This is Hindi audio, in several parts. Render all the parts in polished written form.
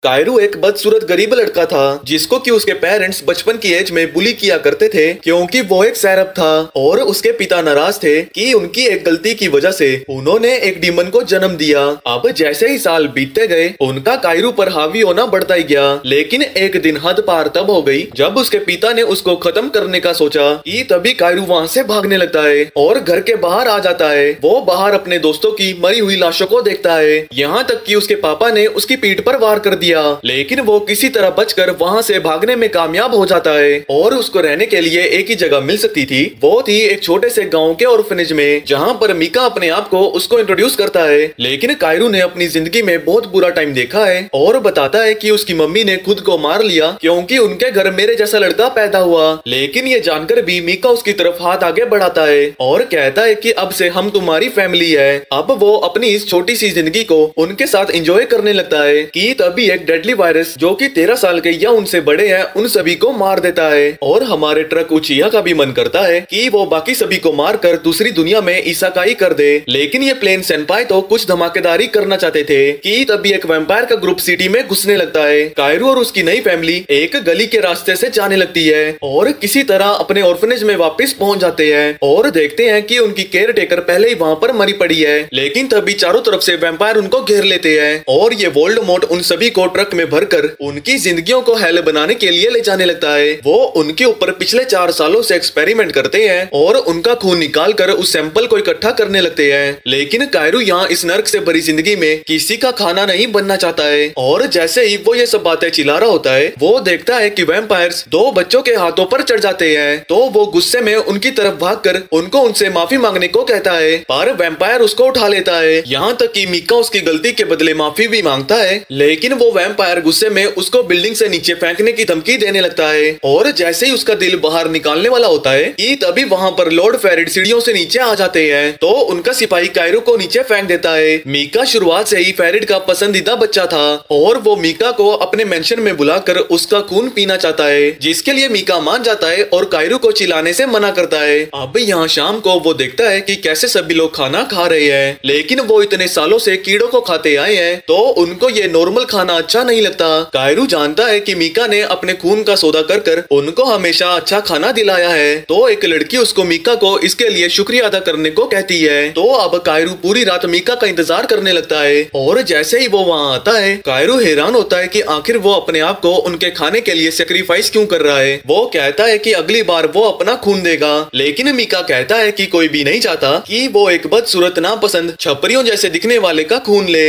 कायरू एक बदसूरत गरीब लड़का था जिसको कि उसके पेरेंट्स बचपन की एज में बुली किया करते थे क्योंकि वो एक सैरब था और उसके पिता नाराज थे कि उनकी एक गलती की वजह से उन्होंने एक डीमन को जन्म दिया। अब जैसे ही साल बीतते गए उनका कायरू पर हावी होना बढ़ता ही गया, लेकिन एक दिन हद पार तब हो गई जब उसके पिता ने उसको खत्म करने का सोचा कि तभी कायरू वहाँ से भागने लगता है और घर के बाहर आ जाता है। वो बाहर अपने दोस्तों की मरी हुई लाशों को देखता है, यहाँ तक कि उसके पापा ने उसकी पीठ पर वार कर दिया, लेकिन वो किसी तरह बचकर वहाँ से भागने में कामयाब हो जाता है और उसको रहने के लिए एक ही जगह मिल सकती थी। वो थी एक छोटे से गांव के ऑर्फनेज में जहाँ पर मीका अपने आप को उसको इंट्रोड्यूस करता है। लेकिन कायरू ने अपनी जिंदगी में बहुत बुरा टाइम देखा है और बताता है कि उसकी मम्मी ने खुद को मार लिया क्योंकि उनके घर मेरे जैसा लड़का पैदा हुआ। लेकिन ये जानकर भी मीका उसकी तरफ हाथ आगे बढ़ाता है और कहता है कि अब से हम तुम्हारी फैमिली है। अब वो अपनी इस छोटी सी जिंदगी को उनके साथ एंजॉय करने लगता है कि तभी एक डेडली वायरस जो कि 13 साल के या उनसे बड़े हैं उन सभी को मार देता है। और हमारे ट्रक उचिया का भी मन करता है कि वो बाकी सभी को मारकर दूसरी दुनिया में इसाकाई कर दे, लेकिन ये प्लेन सेनपाई तो कुछ धमाकेदारी करना चाहते थे कि तभी एक वैम्पायर का ग्रुप सिटी में घुसने लगता है। कायरू और उसकी नई फैमिली एक गली के रास्ते से जाने लगती है और किसी तरह अपने ऑर्फनेज में वापस पहुंच जाते हैं और देखते हैं कि उनकी केयर टेकर पहले ही वहाँ पर मरी पड़ी है। लेकिन तभी चारों तरफ से वैम्पायर उनको घेर लेते हैं और ये वोल्डेमॉर्ट उन सभी को ट्रक में भरकर उनकी जिंदगियों को हेल बनाने के लिए ले जाने लगता है। वो उनके ऊपर पिछले 4 सालों से एक्सपेरिमेंट करते हैं और उनका खून निकाल कर उस सैंपल को इकट्ठा करने लगते हैं। लेकिन कायरू यहाँ इस नर्क से भरी जिंदगी में किसी का खाना नहीं बनना चाहता है और जैसे ही वो ये सब बातें चिल्ला रहा होता है वो देखता है कि वैम्पायर्स 2 बच्चों के हाथों पर चढ़ जाते हैं। तो वो गुस्से में उनकी तरफ भागकर उनको उनसे माफी मांगने को कहता है, पर वैम्पायर उसको उठा लेता है। यहाँ तक कि मीका उसकी गलती के बदले माफी भी मांगता है, लेकिन वो वैम्पायर गुस्से में उसको बिल्डिंग से नीचे फेंकने की धमकी देने लगता है। और जैसे ही उसका दिल बाहर निकालने वाला होता है कि तभी वहाँ पर लॉर्ड फेरिड सीढ़ियों से नीचे आ जाते हैं। तो उनका सिपाही कायरू को नीचे फेंक देता है। मीका शुरुआत से ही फेरिड का पसंदीदा बच्चा था और वो मीका को अपने मेंशन में बुलाकर उसका खून पीना चाहता है, जिसके लिए मीका मान जाता है और कायरू को चिल्लाने से मना करता है। अब यहाँ शाम को वो देखता है कि कैसे सभी लोग खाना खा रहे हैं, लेकिन वो इतने सालों से कीड़ों को खाते आए हैं तो उनको ये नॉर्मल खाना अच्छा नहीं लगता। कायरू जानता है कि मीका ने अपने खून का सौदा कर उनको हमेशा अच्छा खाना दिलाया है, तो एक लड़की उसको मीका को इसके लिए शुक्रिया अदा करने को कहती है। तो अब कायरू पूरी रात मीका का इंतजार करने लगता है और जैसे ही वो वहाँ आता है कायरू हैरान होता है कि आखिर वो अपने आप को उनके खाने के लिए सेक्रीफाइस क्यों कर रहा है। वो कहता है कि अगली बार वो अपना खून देगा, लेकिन मीका कहता है कि कोई भी नहीं चाहता कि वो एक बदसूरत नापसंद छपरियों जैसे दिखने वाले का खून ले।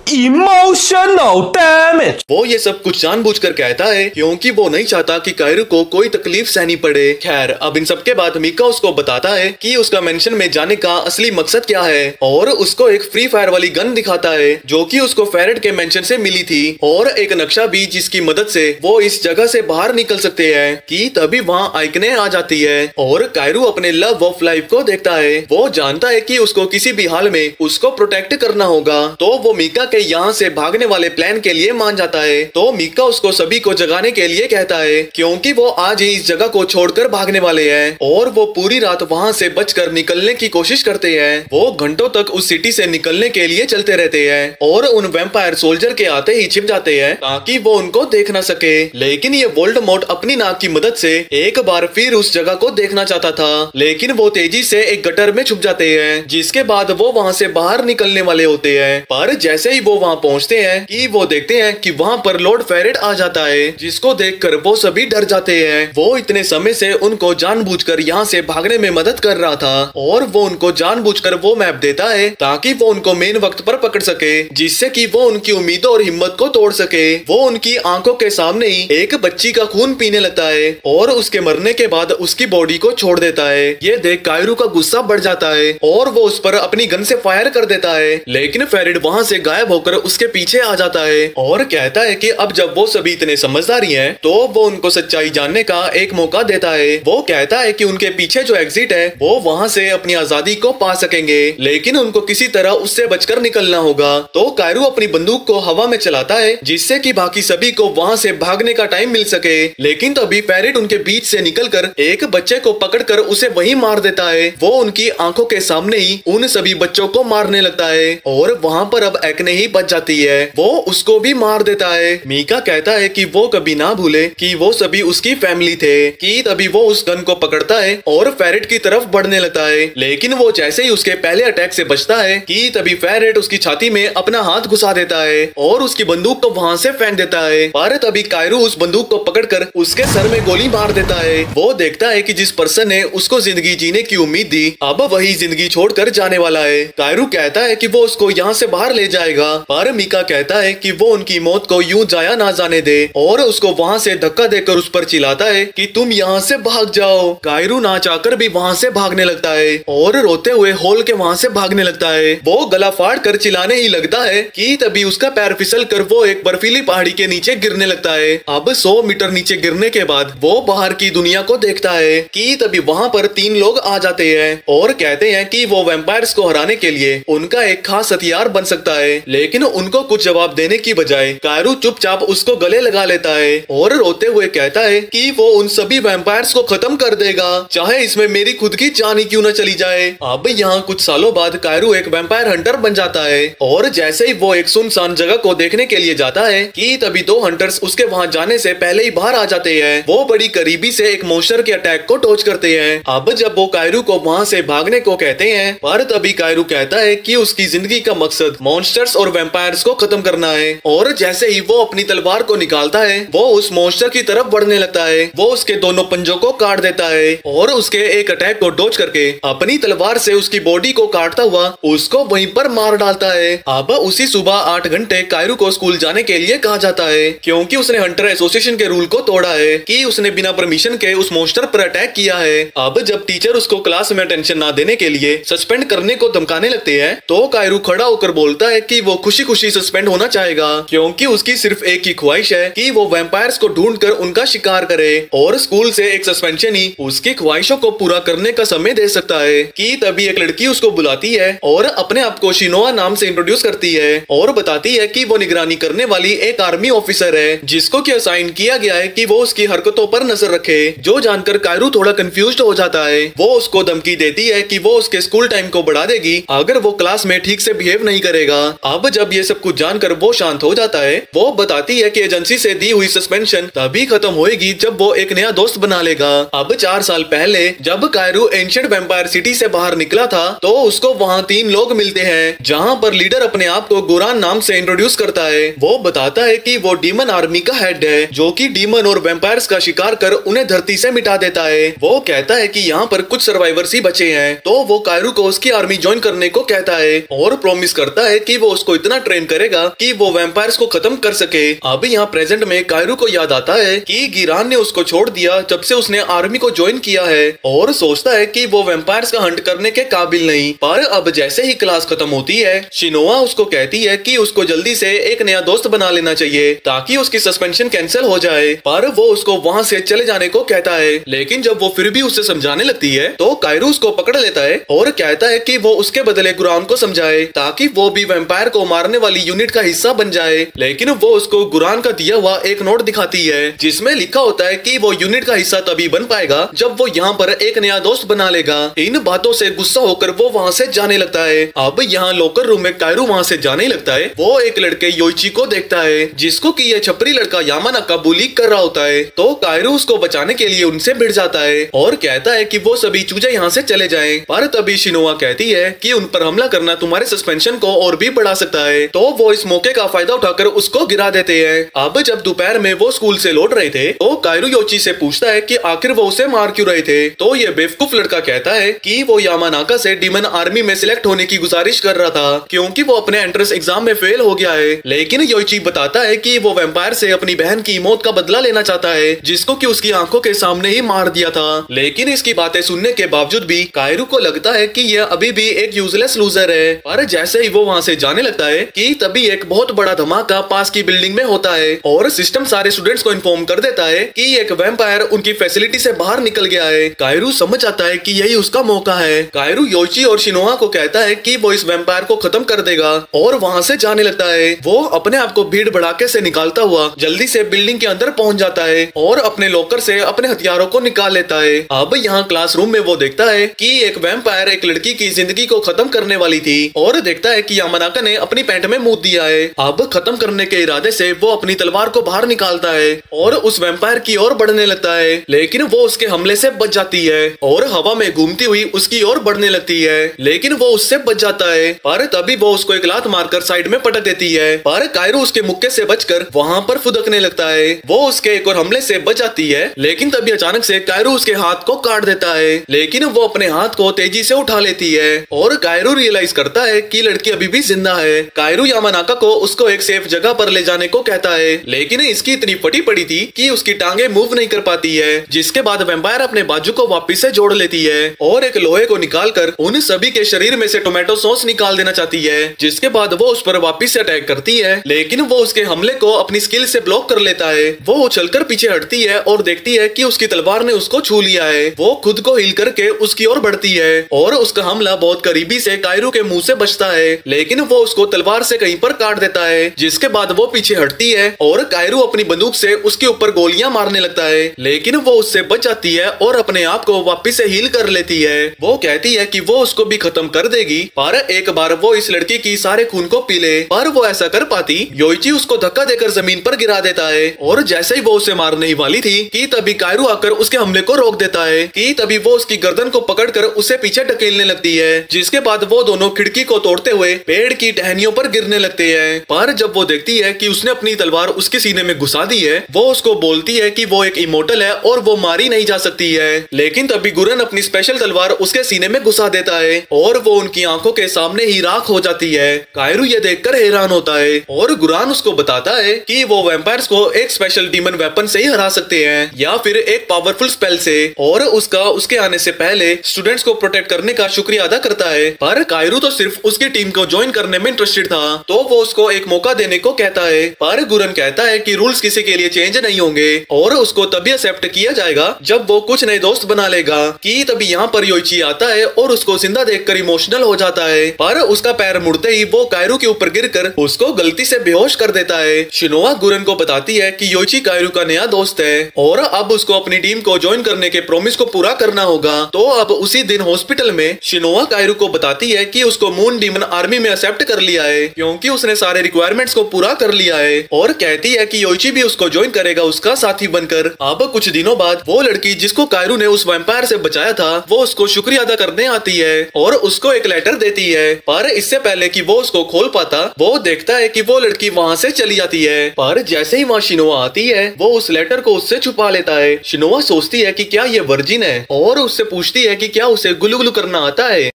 Emotional damage। वो ये सब कुछ जानबूझकर कहता है क्योंकि वो नहीं चाहता कि कायरू को कोई तकलीफ सहनी पड़े। खैर अब इन सब के बाद मीका उसको बताता है कि उसका मेंशन में जाने का असली मकसद क्या है और उसको एक फ्री फायर वाली गन दिखाता है जो कि उसको फेरेड के मेंशन से मिली थी और एक नक्शा भी जिसकी मदद से वो इस जगह से बाहर निकल सकते हैं। कि तभी वहाँ आइकने आ जाती है और कायरू अपने लव ऑफ लाइफ को देखता है। वो जानता है कि उसको किसी भी हाल में उसको प्रोटेक्ट करना होगा, तो वो मीका यहाँ से भागने वाले प्लान के लिए मान जाता है। तो मीका उसको सभी को जगाने के लिए कहता है क्योंकि वो आज ही इस जगह को छोड़कर भागने वाले हैं और वो पूरी रात वहाँ से बचकर निकलने की कोशिश करते हैं। वो घंटों तक उस सिटी से निकलने के लिए चलते रहते हैं और उन वैम्पायर सोल्जर के आते ही छिप जाते हैं ताकि वो उनको देख न सके। लेकिन ये वोल्डेमॉर्ट अपनी नाक की मदद से एक बार फिर उस जगह को देखना चाहता था, लेकिन वो तेजी से एक गटर में छुप जाते हैं, जिसके बाद वो वहाँ से बाहर निकलने वाले होते हैं। पर जैसे ही वो वहाँ पहुँचते हैं कि वो देखते हैं कि वहाँ पर लॉर्ड फेरिड आ जाता है, जिसको देखकर वो सभी डर जाते हैं। वो इतने समय से उनको जानबूझकर यहाँ से भागने में मदद कर रहा था और वो उनको जानबूझकर वो मैप देता है ताकि वो उनको मेन वक्त पर पकड़ सके, जिससे कि वो उनकी उम्मीदों और हिम्मत को तोड़ सके। वो उनकी आंखों के सामने ही एक बच्ची का खून पीने लगता है और उसके मरने के बाद उसकी बॉडी को छोड़ देता है। ये देख कायरू का गुस्सा बढ़ जाता है और वो उस पर अपनी गन से फायर कर देता है, लेकिन फेरिड वहाँ से गायब होकर उसके पीछे आ जाता है और कहता है कि अब जब वो सभी इतने समझदारी हैं तो वो उनको सच्चाई जानने का एक मौका देता है। वो कहता है कि उनके पीछे जो एग्जिट है वो वहाँ से अपनी आजादी को पा सकेंगे, लेकिन उनको किसी तरह उससे बचकर निकलना होगा। तो कायरू अपनी बंदूक को हवा में चलाता है जिससे कि बाकी सभी को वहाँ से भागने का टाइम मिल सके, लेकिन तभी फेरिड उनके बीच से निकलकर एक बच्चे को पकड़कर उसे वहीं मार देता है। वो उनकी आंखों के सामने ही उन सभी बच्चों को मारने लगता है और वहाँ पर अब एक्ने ही भी बच जाती है वो उसको भी मार देता है। मीका कहता है कि वो कभी ना भूले कि वो सभी उसकी फैमिली थे। कि तभी वो उस गन को पकड़ता है और फेरेट की तरफ बढ़ने लगता है, लेकिन वो जैसे ही उसके पहले अटैक से बचता है कि तभी फेरेट उसकी छाती में अपना हाथ घुसा देता है और उसकी बंदूक को वहाँ से फेंक देता है। पर तभी कायरू उस बंदूक को पकड़कर उसके सर में गोली मार देता है। वो देखता है कि जिस पर्सन ने उसको जिंदगी जीने की उम्मीद दी अब वही जिंदगी छोड़कर जाने वाला है। कायरू कहता है कि वो उसको यहाँ से बाहर ले जाएगा, पर मीका कहता है कि वो उनकी मौत को यूं जाया ना जाने दे और उसको वहाँ से धक्का देकर उस पर चिल्लाता है कि तुम यहाँ से भाग जाओ। कायरू ना चाहकर भी वहाँ से भागने लगता है और रोते हुए हॉल के वहाँ से भागने लगता है। वो गला फाड़ कर चिल्लाने ही लगता है कि तभी उसका पैर फिसल कर वो एक बर्फीली पहाड़ी के नीचे गिरने लगता है। अब 100 मीटर नीचे गिरने के बाद वो बाहर की दुनिया को देखता है कि तभी वहाँ पर 3 लोग आ जाते हैं और कहते हैं कि वो वैम्पायर्स को हराने के लिए उनका एक खास हथियार बन सकता है, लेकिन उनको कुछ जवाब देने की बजाय कायरू चुपचाप उसको गले लगा लेता है और रोते हुए कहता है कि वो उन सभी वैम्पायर्स को खत्म कर देगा, चाहे इसमें मेरी खुद की जान ही क्यों न चली जाए। अब यहाँ कुछ सालों बाद कायरू एक वैम्पायर हंटर बन जाता है और जैसे ही वो एक सुनसान जगह को देखने के लिए जाता है कि तभी 2 हंटर्स उसके वहाँ जाने से पहले ही बाहर आ जाते हैं। वो बड़ी करीबी से एक मॉन्स्टर के अटैक को डॉज करते हैं। अब जब वो कायरू को वहाँ से भागने को कहते हैं, पर तभी कायरू कहता है कि उसकी जिंदगी का मकसद मॉन्स्टर्स और वैम्पायर्स को खत्म करना है और जैसे ही वो अपनी तलवार को निकालता है वो उस मॉन्स्टर की तरफ बढ़ने लगता है। वो उसके दोनों पंजों को काट देता है और उसके एक अटैक को डॉज करके अपनी तलवार से उसकी बॉडी को काटता हुआ उसको वहीं पर मार डालता है। अब उसी सुबह 8 घंटे कायरू को स्कूल जाने के लिए कहा जाता है क्योंकि उसने हंटर एसोसिएशन के रूल को तोड़ा है कि उसने बिना परमिशन के उस मॉन्स्टर पर अटैक किया है। अब जब टीचर उसको क्लास में अटेंशन ना देने के लिए सस्पेंड करने को धमकाने लगते हैं तो कायरू खड़ा होकर बोलता है कि वो खुशी खुशी सस्पेंड होना चाहेगा क्योंकि उसकी सिर्फ एक ही ख्वाहिश है कि वो वैम्पायर्स को ढूंढकर उनका शिकार करे और स्कूल से एक सस्पेंशन ही उसकी ख्वाहिशों को पूरा करने का समय दे सकता है। कि तभी एक लड़की उसको बुलाती है और अपने आप को शिनोआ नाम से इंट्रोड्यूस करती है और बताती है कि वो निगरानी करने वाली एक आर्मी ऑफिसर है जिसको कि असाइन किया गया है कि वो उसकी हरकतों पर नजर रखे। जो जानकर कायरू थोड़ा कंफ्यूज्ड हो जाता है। वो उसको धमकी देती है कि वो उसके स्कूल टाइम को बढ़ा देगी अगर वो क्लास में ठीक से बिहेव नहीं करेगा। अब जब ये सब कुछ जानकर वो शांत हो जाता है। वो बताती है कि एजेंसी से दी हुई सस्पेंशन तभी खत्म होएगी जब वो एक नया दोस्त बना लेगा। अब 4 साल पहले जब कायरू एंशिएंट वैम्पायर सिटी से बाहर निकला था तो उसको वहाँ 3 लोग मिलते हैं जहाँ पर लीडर अपने आप को गुरान नाम से इंट्रोड्यूस करता है। वो बताता है कि वो डीमन आर्मी का हेड है जो कि डीमन और वैम्पायर्स का शिकार कर उन्हें धरती से मिटा देता है। वो कहता है कि यहाँ पर कुछ सर्वाइवर्स ही बचे हैं तो वो कायरू को उसकी आर्मी ज्वाइन करने को कहता है और प्रॉमिस करता है कि वो उसको इतना ट्रेन करेगा कि वो वैम्पायर्स को खत्म कर सके। अब यहाँ प्रेजेंट में कायरू को याद आता है कि गिरान ने उसको छोड़ दिया जब से उसने आर्मी को ज्वाइन किया है और सोचता है कि वो वैम्पायर्स का हंट करने के काबिल नहीं। पर अब जैसे ही क्लास खत्म होती है शिनोआ उसको कहती है कि उसको जल्दी से एक नया दोस्त बना लेना चाहिए ताकि उसकी सस्पेंशन कैंसिल हो जाए। पर वो उसको वहाँ से चले जाने को कहता है, लेकिन जब वो फिर भी उससे समझाने लगती है तो कायरू उसको पकड़ लेता है और कहता है कि वो उसके बदले गुरान को समझाए ताकि वो भी वैम्पायर को मारने वाली यूनिट का हिस्सा बन जाए। लेकिन वो उसको गुरान का दिया हुआ एक नोट दिखाती है जिसमें लिखा होता है कि वो यूनिट का हिस्सा तभी बन पाएगा जब वो यहाँ पर एक नया दोस्त बना लेगा। इन बातों से गुस्सा होकर वो वहाँ से जाने लगता है। अब यहाँ लॉकर रूम में कायरू वहाँ से जाने लगता है। वो एक लड़के योइची को देखता है जिसको कि ये छपरी लड़का यामानाका बुली कर रहा होता है। तो कायरू उसको बचाने के लिए उनसे भिड़ जाता है और कहता है कि वो सभी चूजे यहाँ से चले जाएं। पर तभी शिनोआ कहती है कि उन पर हमला करना तुम्हारे सस्पेंशन को और भी बढ़ा सकता है। तो वो इस मौके का फायदा उठाकर उसको गिरा देते हैं। अब जब दोपहर में वो स्कूल से लौट रहे थे तो कायरू योची से पूछता है कि आखिर वो उसे मार क्यों रहे थे। तो ये बेवकूफ लड़का कहता है कि वो यामानाका से डीमन आर्मी में सिलेक्ट होने की गुजारिश कर रहा था क्योंकि वो अपने एंट्रेंस एग्जाम में फेल हो गया है। लेकिन योची बताता है कि वो वैम्पायर से अपनी बहन की मौत का बदला लेना चाहता है जिसको कि उसकी आंखों के सामने ही मार दिया था। लेकिन इसकी बातें सुनने के बावजूद भी कायरू को लगता है कि यह अभी भी एक यूजलेस लूजर है। पर जैसे ही वो वहाँ से जाने लगता है कि तभी एक बहुत बड़ा धमाका पास की बिल्डिंग में होता है और सिस्टम सारे स्टूडेंट्स को इन्फॉर्म कर देता है कि एक वैम्पायर उनकी फैसिलिटी से बाहर निकल गया है। कायरू समझ आता है कि यही उसका मौका है। कायरू योची और शिनोआ को कहता है कि वो इस वैम्पायर को खत्म कर देगा और वहाँ से जाने लगता है। वो अपने आप को भीड़ भड़ाके से निकालता हुआ जल्दी से बिल्डिंग के अंदर पहुँच जाता है और अपने लॉकर से अपने हथियारों को निकाल लेता है। अब यहाँ क्लासरूम में वो देखता है कि एक वैम्पायर एक लड़की की जिंदगी को खत्म करने वाली थी और देखता है कि यामानाका ने अपने अपनी पैंट में मूत दिया है। अब खत्म करने के इरादे से वो अपनी तलवार को बाहर निकालता है और उस वैम्पायर की ओर बढ़ने लगता है, लेकिन वो उसके हमले से बच जाती है और हवा में घूमती हुई उसकी ओर बढ़ने लगती है, लेकिन वो उससे बच जाता है। पर तभी वो उसको एक लात मारकर साइड में पटक देती है, पर कायरू उसके मुक्के से बचकर वहाँ पर फुदकने लगता है। वो उसके एक और हमले से बच जाती है, लेकिन तभी अचानक से कायरू उसके हाथ को काट देता है, लेकिन वो अपने हाथ को तेजी से उठा लेती है और कायरू रियलाइज करता है कि लड़की अभी भी जिंदा है। कायरू यामानाका को उसको एक सेफ जगह पर ले जाने को कहता है, लेकिन इसकी इतनी फटी पड़ी थी कि उसकी टांगे मूव नहीं कर पाती है, जिसके बाद वैम्पायर अपने बाजू को वापस से जोड़ लेती है और एक लोहे को निकालकर उन सभी के शरीर में से टोमेटो सॉस निकाल देना चाहती है, जिसके बाद वो उस पर वापस से अटैक करती है, लेकिन वो उसके हमले को अपनी स्किल से ब्लॉक कर लेता है। वो उछलकर पीछे हटती है और देखती है कि उसकी तलवार ने उसको छू लिया है। वो खुद को हील करके उसकी ओर बढ़ती है और उसका हमला बहुत करीबी से कायरू के मुंह से बचता है, लेकिन वो उसको तलवार से कहीं पर काट देता है, जिसके बाद वो पीछे हटती है और कायरू अपनी बंदूक से उसके ऊपर गोलियां मारने लगता है, लेकिन वो उससे बच जाती है और अपने आप को वापस से हील कर लेती है। वो कहती है कि वो उसको भी खत्म कर देगी, पर एक बार वो इस लड़की की सारे खून को पी ले, पर वो ऐसा कर पाती योइची उसको धक्का देकर जमीन पर गिरा देता है और जैसे ही वो उसे मारने ही वाली थी कि तभी कायरू आकर उसके हमले को रोक देता है कि तभी वो उसकी गर्दन को पकड़कर उसे पीछे ढकेलने लगती है, जिसके बाद वो दोनों खिड़की को तोड़ते हुए पेड़ की टहनियों पर गिरने लगते हैं। पर जब वो देखती है कि उसने अपनी तलवार उसके सीने में घुसा दी है, वो उसको बोलती है कि वो एक इमोर्टल है और वो मारी नहीं जा सकती है, लेकिन तभी गुरन अपनी स्पेशल तलवार उसके सीने में घुसा देता है और वो उनकी आंखों के सामने ही राख हो जाती है। कायरू ये देखकर हैरान होता है और गुरान उसको बताता है कि वो वैम्पायर्स को एक स्पेशल डीमन वेपन से ही हरा सकते हैं या फिर एक पावरफुल स्पेल से, और उसका उसके आने से पहले स्टूडेंट्स को प्रोटेक्ट करने का शुक्रिया अदा करता है। पर कायरू तो सिर्फ उसकी टीम को ज्वाइन करने में इंटरेस्टेड था, तो वो उसको एक मौका देने को कहता है, पर गुरन कहता है कि रूल्स किसी के लिए चेंज नहीं होंगे और उसको तभी एक्सेप्ट किया जाएगा जब वो कुछ नए दोस्त बना लेगा। कि तभी यहाँ पर योइची आता है और उसको जिंदा देखकर इमोशनल हो जाता है, पर उसका पैर मुड़ते ही वो कायरू के ऊपर गिरकर उसको गलती से बेहोश कर देता है। शिनोआ गुरन को बताती है कि योइची कायरू का नया दोस्त है और अब उसको अपनी टीम को ज्वाइन करने के प्रॉमिस को पूरा करना होगा। तो अब उसी दिन हॉस्पिटल में शिनोआ कायरू को बताती है कि उसको मून डीमन आर्मी में एक्सेप्ट कर लिया है क्योंकि उसने सारे रिक्वायरमेंट्स को पूरा कर लिया है, और कहती है कि योइची भी उसको ज्वाइन करेगा उसका साथी बनकर। अब कुछ दिनों बाद वो लड़की जिसको कायरू ने उस वैम्पायर से बचाया था वो उसको शुक्रिया अदा करने आती है और उसको एक लेटर देती है, पर इससे पहले कि वो उसको खोल पाता वो देखता है कि वो लड़की वहाँ से चली जाती है। पर जैसे ही वहाँ शिनोआ आती है वो उस लेटर को उससे छुपा लेता है। शिनोआ सोचती है कि क्या ये वर्जिन है और उससे पूछती है कि क्या उसे गुलगुलू करना आता है,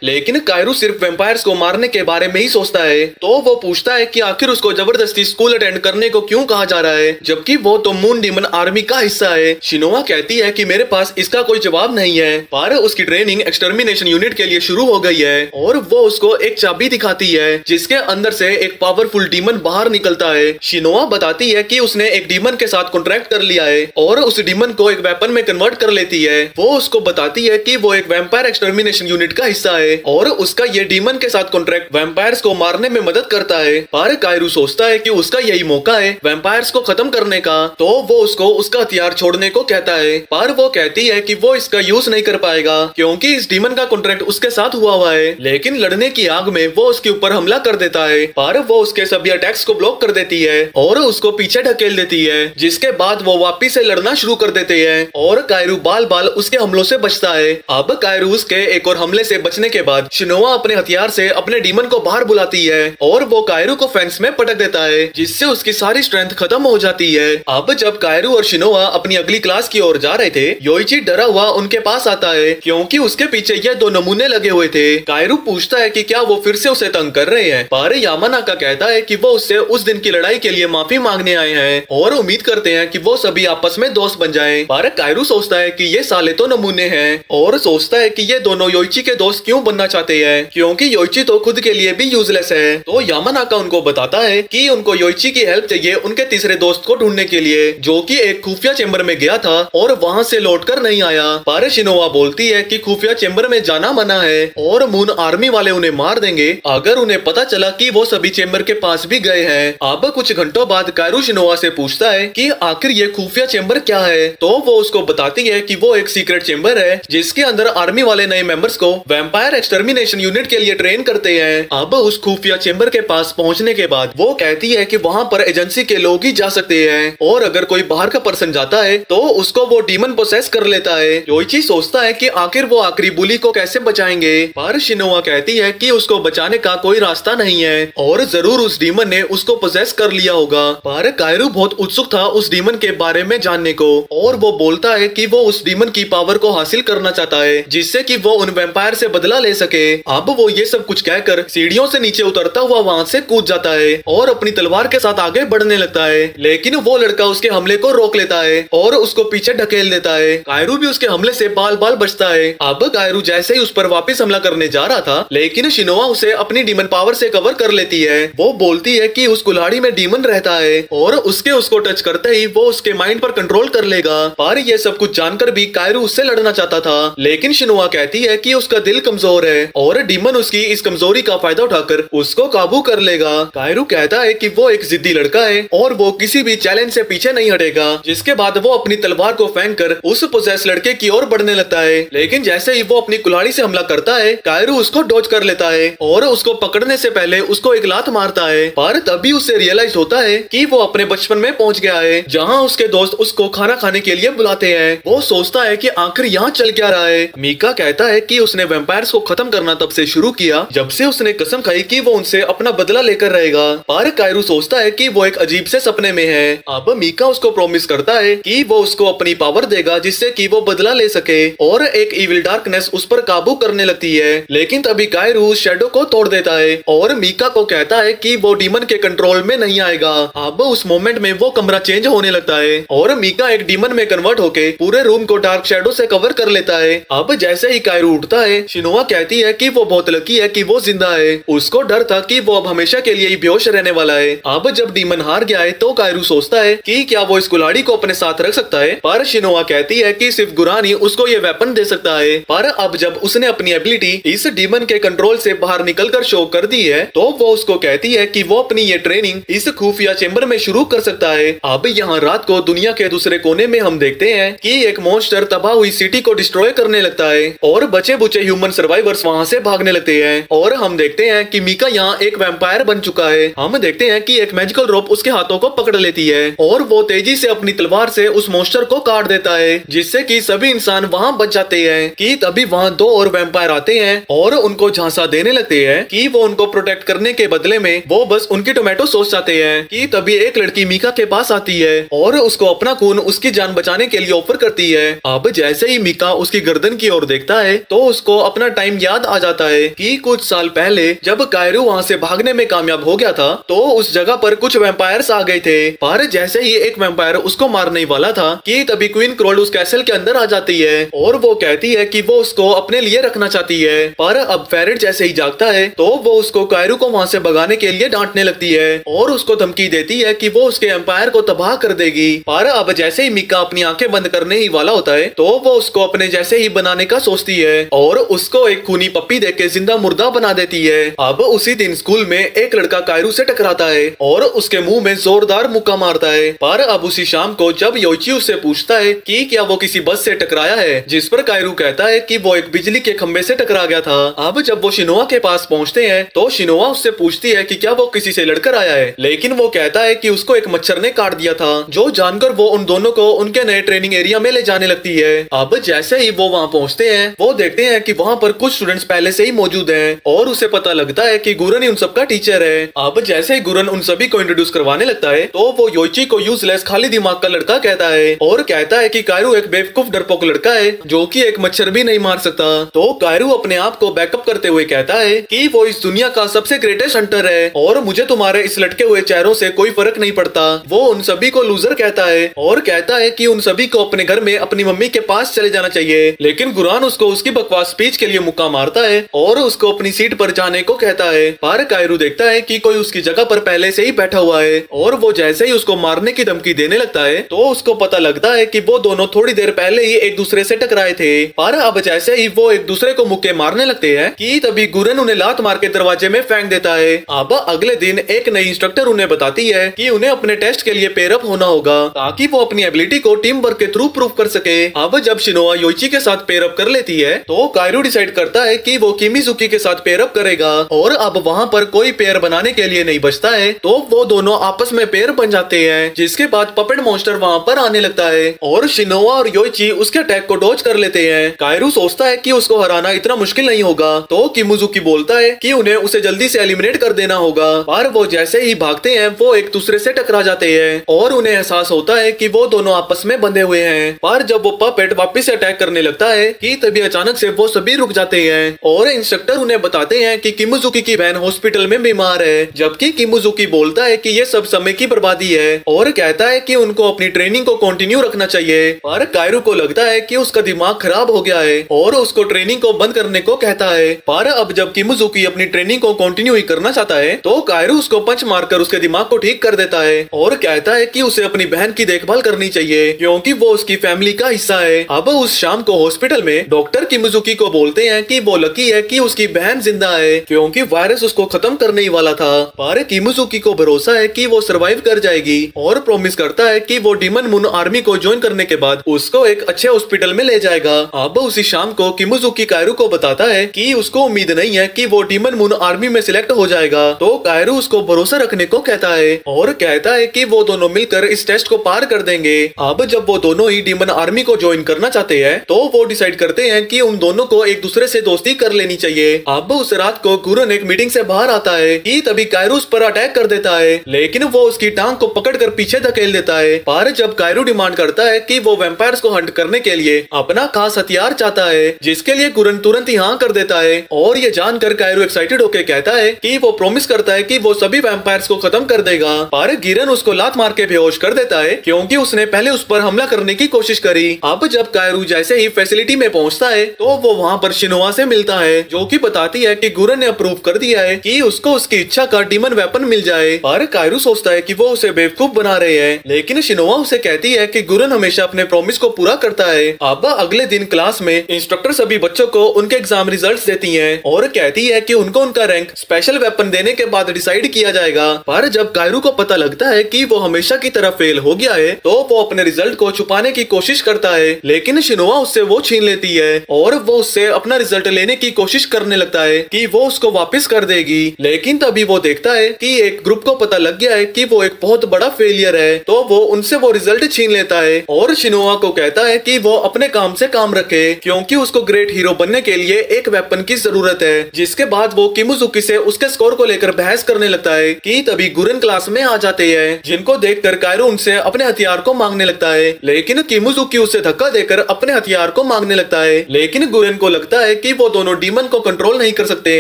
लेकिन कायरू सिर्फ वैम्पायर्स को मारने के बारे में ही सोचता है। तो वो पूछता है कि आखिर उसको जबरदस्ती स्कूल अटेंड करने को क्यों कहा जा रहा है जबकि वो तो मून डीमन आर्मी का हिस्सा है। शिनोआ कहती है कि मेरे पास इसका कोई जवाब नहीं है, पर उसकी ट्रेनिंग एक्सटर्मिनेशन यूनिट के लिए शुरू हो गई है और वो उसको एक चाबी दिखाती है जिसके अंदर से एक पावरफुल डीमन बाहर निकलता है। शिनोआ बताती है कि उसने एक डीमन के साथ कॉन्ट्रैक्ट कर लिया है और उस डीमन को एक वेपन में कन्वर्ट कर लेती है। वो उसको बताती है कि वो एक वैम्पायर एक्सटर्मिनेशन यूनिट का हिस्सा है और उसका ये डीमन के साथ कॉन्ट्रैक्ट वैम्पायर्स को मारने में मदद करता है। पर कायरू सोचता है कि उसका यही मौका है वैम्पायर्स को खत्म करने का, तो वो उसको उसका हथियार छोड़ने को कहता है, पर वो कहती है कि वो इसका यूज नहीं कर पाएगा क्योंकि इस डीमन का कॉन्ट्रैक्ट उसके साथ हुआ है। लेकिन लड़ने की आग में वो उसके ऊपर हमला कर देता है, पर वो उसके सभी अटैक्स को ब्लॉक कर देती है और उसको पीछे ढकेल देती है, जिसके बाद वो वापिस से लड़ना शुरू कर देते हैं और कायरू बाल बाल उसके हमलों से बचता है। अब कायरू उसके एक और हमले से बचने के बाद शिनोआ अपने हथियार से अपने डीमन को बाहर बुलाती है और वो कायरू को फेंस में पटक देता है जिससे उसकी सारी स्ट्रेंथ खत्म हो जाती है। अब जब कायरू और शिनोआ अपनी अगली क्लास की ओर जा रहे थे योइची डरा हुआ उनके पास आता है क्योंकि उसके पीछे ये दो नमूने लगे हुए थे। कायरू पूछता है कि क्या वो फिर से उसे तंग कर रहे हैं, पर यामानाका कहता है कि वो उससे उस दिन की लड़ाई के लिए माफी मांगने आए हैं और उम्मीद करते हैं कि वो सभी आपस में दोस्त बन जाएं। पर कायरू सोचता है कि ये साले तो नमूने हैं और सोचता है कि ये दोनों योइची के दोस्त क्यों बनना चाहते हैं क्योंकि योइची तो खुद के लिए भी यूजलेस है। तो यामानाका उनको बताता है कि उनको योइची की हेल्प चाहिए उनके तीसरे दोस्त को ढूंढने के लिए जो कि एक खुफिया चेंबर में गया था और वहां से लौटकर नहीं आया। पर शिनोआ बोलती है कि खुफिया चेंबर में जाना मना है और मून आर्मी वाले उन्हें मार देंगे अगर उन्हें पता चला कि वो सभी चेंबर के पास भी गए हैं। अब कुछ घंटों बाद कायरू शिनोआ से पूछता है कि आखिर ये खुफिया चेंबर क्या है, तो वो उसको बताती है कि वो एक सीक्रेट चेंबर है जिसके अंदर आर्मी वाले नए मेंबर्स को वैम्पायर वैम्पायर एक्सटर्मिनेशन यूनिट के लिए ट्रेन करते हैं। अब उस खुफिया चेंबर के पास पहुंचने के बाद वो कहती है कि वहां पर एजेंसी के लोग ही जा सकते हैं और अगर कोई बाहर का पर्सन जाता है तो उसको वो डीमन पोसेस कर लेता है। योइची सोचता है कि आखिर वो आखिरी बुली को कैसे बचाएंगे, पर शिनोआ कहती है कि उसको बचाने का कोई रास्ता नहीं है और जरूर उस डीमन ने उसको पोसेस कर लिया होगा। पर कायरू बहुत उत्सुक था उस डीमन के बारे में जानने को और वो बोलता है कि वो उस डीमन की पावर को हासिल करना चाहता है जिससे कि वो उन वैम्पायर से बदला ले सके। अब वो ये सब कुछ कहकर सीढ़ियों से नीचे उतरता हुआ वहाँ से कूद जाता है और अपनी तलवार के साथ आगे बढ़ने लगता है, लेकिन वो लड़का उसके हमले को रोक लेता है और उसको पीछे ढकेल देता है। कायरू भी उसके हमले से बाल बाल बचता है। अब कायरू जैसे ही उस पर वापस हमला करने जा रहा था, लेकिन शिनोआ उसे अपनी डीमन पावर से कवर कर लेती है। वो बोलती है कि उस कुल्हाड़ी में डीमन रहता है और उसको टच करते ही वो उसके माइंड पर कंट्रोल कर लेगा। पर ये सब कुछ जानकर भी कायरू उससे लड़ना चाहता था, लेकिन शिनोआ कहती है कि उसका दिल कमजोर है और डीमन उसकी इस कमजोरी का फायदा उठाकर उसको काबू कर लेगा। कायरू कहता है कि वो एक जिद्दी लड़का है और वो किसी भी चैलेंज से पीछे नहीं हटेगा। जिसके बाद वो अपनी तलवार को फेंक कर उस पोसेस लड़के की ओर बढ़ने लगता है, लेकिन जैसे ही वो अपनी कुल्हाड़ी से हमला करता है कायरू उसको डॉज कर लेता है और उसको पकड़ने से पहले उसको एक लात मारता है। पर तभी उसे रियलाइज होता है कि वो अपने बचपन में पहुंच गया है जहाँ उसके दोस्त उसको खाना खाने के लिए बुलाते हैं। वो सोचता है कि आखिर यहाँ चल क्या रहा है। मीका कहता है कि उसने वैम्पायर्स को खत्म करना तब से शुरू किया जब से उसने कसम खाई कि वो उनसे अपना बदला लेकर रहेगा। पर कायरू सोचता है कि वो एक अजीब से सपने में है। अब मीका उसको प्रॉमिस करता है कि वो उसको अपनी पावर देगा जिससे कि वो बदला ले सके और एक इविल डार्कनेस उस पर काबू करने लगती है। लेकिन तभी कायरू उस शैडो को तोड़ देता है और मीका को कहता है कि वो डीमन के कंट्रोल में नहीं आएगा। अब उस मोमेंट में वो कमरा चेंज होने लगता है और मीका एक डीमन में कन्वर्ट होके पूरे रूम को डार्क शैडो से कवर कर लेता है। अब जैसे ही कायरू उठता है शिनोआ कहती है कि वो बहुत लकी है कि वो जिंदा है। उसको डर था कि वो अब हमेशा के लिए ही बेहोश रहने वाला है। अब जब डीमन हार गया है तो कायरू सोचता है कि क्या वो इस कुल्हाड़ी को अपने साथ रख सकता है, पर शिनोआ कहती है कि सिर्फ गुरान ही उसको ये वेपन दे सकता है। पर अब जब उसने अपनी एबिलिटी इस डीमन के कंट्रोल से बाहर निकलकर शो कर दी है तो वो उसको कहती है कि वो अपनी ये ट्रेनिंग इस खुफिया चेंबर में शुरू कर सकता है। अब यहाँ रात को दुनिया के दूसरे कोने में हम देखते हैं कि एक मॉन्स्टर तबाह हुई सिटी को डिस्ट्रॉय करने लगता है और बचे बुचे ह्यूमन सर्वाइवर्स वहाँ से भागने लगते हैं और हम देखते हैं कि मीका यहाँ एक वैम्पायर बन चुका है। हम देखते हैं कि एक मैजिकल रोप उसके हाथों को पकड़ लेती है और वो तेजी से अपनी तलवार से उस मॉन्स्टर को काट देता है जिससे कि सभी इंसान वहाँ बच जाते हैं। कि तभी वहाँ दो और वैम्पायर आते हैं और उनको झांसा देने लगते हैं कि वो उनको प्रोटेक्ट करने के बदले में वो बस उनकी टोमेटो सॉस चाहते हैं। कि तभी एक लड़की मीका के पास आती है और उसको अपना खून उसकी जान बचाने के लिए ऑफर करती है। अब जैसे ही मीका उसकी गर्दन की ओर देखता है तो उसको अपना टाइम याद आ जाता है कि कुछ साल पहले जब कायरू वहाँ से भागने में कामयाब हो गया था तो उस जगह पर कुछ वैम्पायर्स आ गए थे। पर जैसे ही एक वैम्पायर उसको मारने वाला था कि तभी क्वीन क्रोल उस कैसल के अंदर आ जाती है और वो कहती है कि वो उसको अपने लिए रखना चाहती है। पर अब फेरेट जैसे ही जागता है तो वो उसको कायरू को वहाँ से भगाने के लिए डांटने लगती है और उसको धमकी देती है कि वो उसके एम्पायर को तबाह कर देगी। पर अब जैसे ही मीका अपनी आंखें बंद करने ही वाला होता है तो वो उसको अपने जैसे ही बनाने का सोचती है और उसको एक खूनी पप्पी देके जिंदा मुर्दा बना देती है। अब उसी दिन स्कूल में एक लड़का कायरू से टकराता है और उसके मुंह में जोरदार मुक्का मारता है। पर अब उसी शाम को जब योइची उससे पूछता है कि क्या वो किसी बस से टकराया है, जिस पर कायरू कहता है कि वो एक बिजली के खंबे से टकरा गया था। अब जब वो शिनोआ के पास पहुंचते हैं तो शिनोआ उससे पूछती है कि क्या वो किसी से लड़कर आया है, लेकिन वो कहता है कि उसको एक मच्छर ने काट दिया था। जो जानकर वो उन दोनों को उनके नए ट्रेनिंग एरिया में ले जाने लगती है। अब जैसे ही वो वहाँ पहुँचते हैं वो देखते हैं कि वहाँ पर कुछ स्टूडेंट्स पहले से ही मौजूद हैं और उसे पता लगता है कि गुरन ही उन सबका टीचर है। अब जैसे ही गुरन उन सभी को इंट्रोड्यूस करवाने लगता है तो वो योइची को यूजलेस खाली दिमाग का लड़का कहता है और कहता है कि कायरू एक बेवकूफ डरपोक लड़का है जो कि एक मच्छर भी नहीं मार सकता। तो कायरू अपने आप को बैकअप करते हुए कहता है कि वो इस दुनिया का सबसे ग्रेटेस्ट हंटर है और मुझे तुम्हारे इस लटके हुए चेहरों से कोई फर्क नहीं पड़ता। वो उन सभी को लूजर कहता है और कहता है कि उन सभी को अपने घर में अपनी मम्मी के पास चले जाना चाहिए। लेकिन गुरान उसको उसकी बकवास स्पीच के लिए मुक्का मारता है और उसको अपनी सीट पर जाने को कहता है। पर कायरू देखता है कि कोई उसकी जगह पर पहले से ही बैठा हुआ है और वो जैसे ही उसको मारने की धमकी देने लगता है तो उसको पता लगता है कि वो दोनों थोड़ी देर पहले ही एक दूसरे से टकराए थे। पर अब जैसे ही वो एक दूसरे को मुक्के मारने लगते हैं कि तभी गुरन उन्हें लात मार के दरवाजे में फेंक देता है। अब अगले दिन एक नई इंस्ट्रक्टर उन्हें बताती है कि उन्हें अपने टेस्ट के लिए पेयरअप होना होगा ताकि वो अपनी एबिलिटी को टीम वर्क के थ्रू प्रूव कर सके। अब जब शिनोआ योइची के साथ पेयरअप कर लेती है तो कायरू डिसाइड करता है कि वो किमिजुकी के साथ पेयर अप करेगा और अब वहाँ पर कोई पेयर बनाने के लिए नहीं बचता है, तो वो दोनों आपस में पेयर बन जाते हैं। जिसके बाद पपेट मॉन्स्टर वहाँ पर आने लगता है और शिनोआ और योइची उसके अटैक को डॉज कर लेते हैं। कायरू सोचता है कि उसको हराना इतना मुश्किल नहीं होगा, तो किमिजुकी बोलता है कि उन्हें उसे जल्दी से एलिमिनेट कर देना होगा। पर वो जैसे ही भागते हैं वो एक दूसरे से टकरा जाते हैं और उन्हें एहसास होता है कि वो दोनों आपस में बंधे हुए हैं। पर जब वो पपेट वापस अटैक करने लगता है कि तभी अचानक से वो सभी रुक जाते हैं और इंस्ट्रक्टर उन्हें बताते हैं कि किमिजुकी की बहन हॉस्पिटल में बीमार है। जबकि किमिजुकी बोलता है कि ये सब समय की बर्बादी है और कहता है कि उनको अपनी ट्रेनिंग को कंटिन्यू रखना चाहिए। पर कायरू को लगता है कि उसका दिमाग खराब हो गया है और उसको ट्रेनिंग को बंद करने को कहता है। पर अब जब किमिजुकी अपनी ट्रेनिंग को कंटिन्यू ही करना चाहता है तो कायरू उसको पंच मारकर उसके दिमाग को ठीक कर देता है और कहता है कि उसे अपनी बहन की देखभाल करनी चाहिए क्योंकि वो उसकी फैमिली का हिस्सा है। अब उस शाम को हॉस्पिटल में डॉक्टर किमिजुकी को बोलते हैं कि वो लकी है कि उसकी बहन जिंदा है क्योंकि वायरस उसको खत्म करने ही वाला था। पर किमिजुकी को भरोसा है कि वो सरवाइव कर जाएगी और प्रॉमिस करता है कि वो डीमन मून आर्मी को ज्वाइन करने के बाद उसको एक अच्छे हॉस्पिटल में ले जाएगा। अब उसी शाम को किमिजुकी कायरू को बताता है कि उसको उम्मीद नहीं है कि वो डीमन मून आर्मी में सिलेक्ट हो जाएगा, तो कायरू उसको भरोसा रखने को कहता है और कहता है कि वो दोनों मिलकर इस टेस्ट को पार कर देंगे। अब जब वो दोनों ही डीमन आर्मी को ज्वाइन करना चाहते हैं तो वो डिसाइड करते हैं कि उन दोनों को एक दूसरे से दोस्ती कर लेनी चाहिए। अब उस रात को गुरन एक मीटिंग से बाहर आता है कि तभी कायरू उस पर अटैक कर देता है, लेकिन वो उसकी टांग को पकड़कर पीछे धकेल देता है। पर जब कायरू डिमांड करता है कि वो वैम्पायर्स को हंट करने के लिए अपना खास हथियार चाहता है, जिसके लिए गुरन तुरंत ही हाँ कर देता है और ये जानकर कायरू एक्साइटेड होकर कहता है कि वो प्रॉमिस करता है कि वो सभी वैम्पायर्स को खत्म कर देगा। पर गिरन उसको लात मार के बेहोश कर देता है क्योंकि उसने पहले उस पर हमला करने की कोशिश करी। अब जब कायरू जैसे ही फैसिलिटी में पहुंचता है तो वो वहाँ पर शिनोआ से मिलता है जो कि बताती है कि गुरन ने अप्रूव कर दिया है कि उसको उसकी इच्छा का डीमन वेपन मिल जाए। पर कायरू सोचता है कि वो उसे बेवकूफ बना रहे हैं, लेकिन शिनोआ उसे कहती है कि गुरन हमेशा अपने प्रॉमिस को पूरा करता है। अब अगले दिन क्लास में इंस्ट्रक्टर सभी बच्चों को उनके एग्जाम रिजल्ट्स देती है और कहती है कि उनको उनका रैंक स्पेशल वेपन देने के बाद डिसाइड किया जाएगा। पर जब कायरू को पता लगता है कि वो हमेशा की तरह फेल हो गया है तो वो अपने रिजल्ट को छुपाने की कोशिश करता है, लेकिन शिनोआ उससे वो छीन लेती है और वो उससे अपना रिजल्ट लेने की कोशिश करने लगता है कि वो उसको वापस कर देगी। लेकिन तभी वो देखता है कि एक ग्रुप को पता लग गया है कि वो एक बहुत बड़ा फेलियर है, तो वो उनसे वो रिजल्ट छीन लेता है और शिनोआ को कहता है कि वो अपने काम से काम रखे क्योंकि उसको ग्रेट हीरो बनने के लिए एक वेपन की जरूरत है। जिसके बाद वो किमिजुकी से उसके स्कोर को लेकर बहस करने लगता है कि तभी गुरन क्लास में आ जाते हैं, जिनको देखकर कायरू उनसे अपने हथियार को मांगने लगता है, लेकिन किमिजुकी उसे धक्का देकर अपने हथियार को मांगने लगता है। लेकिन गुरन को लगता है कि वो दोनों डीमन को कंट्रोल नहीं कर सकते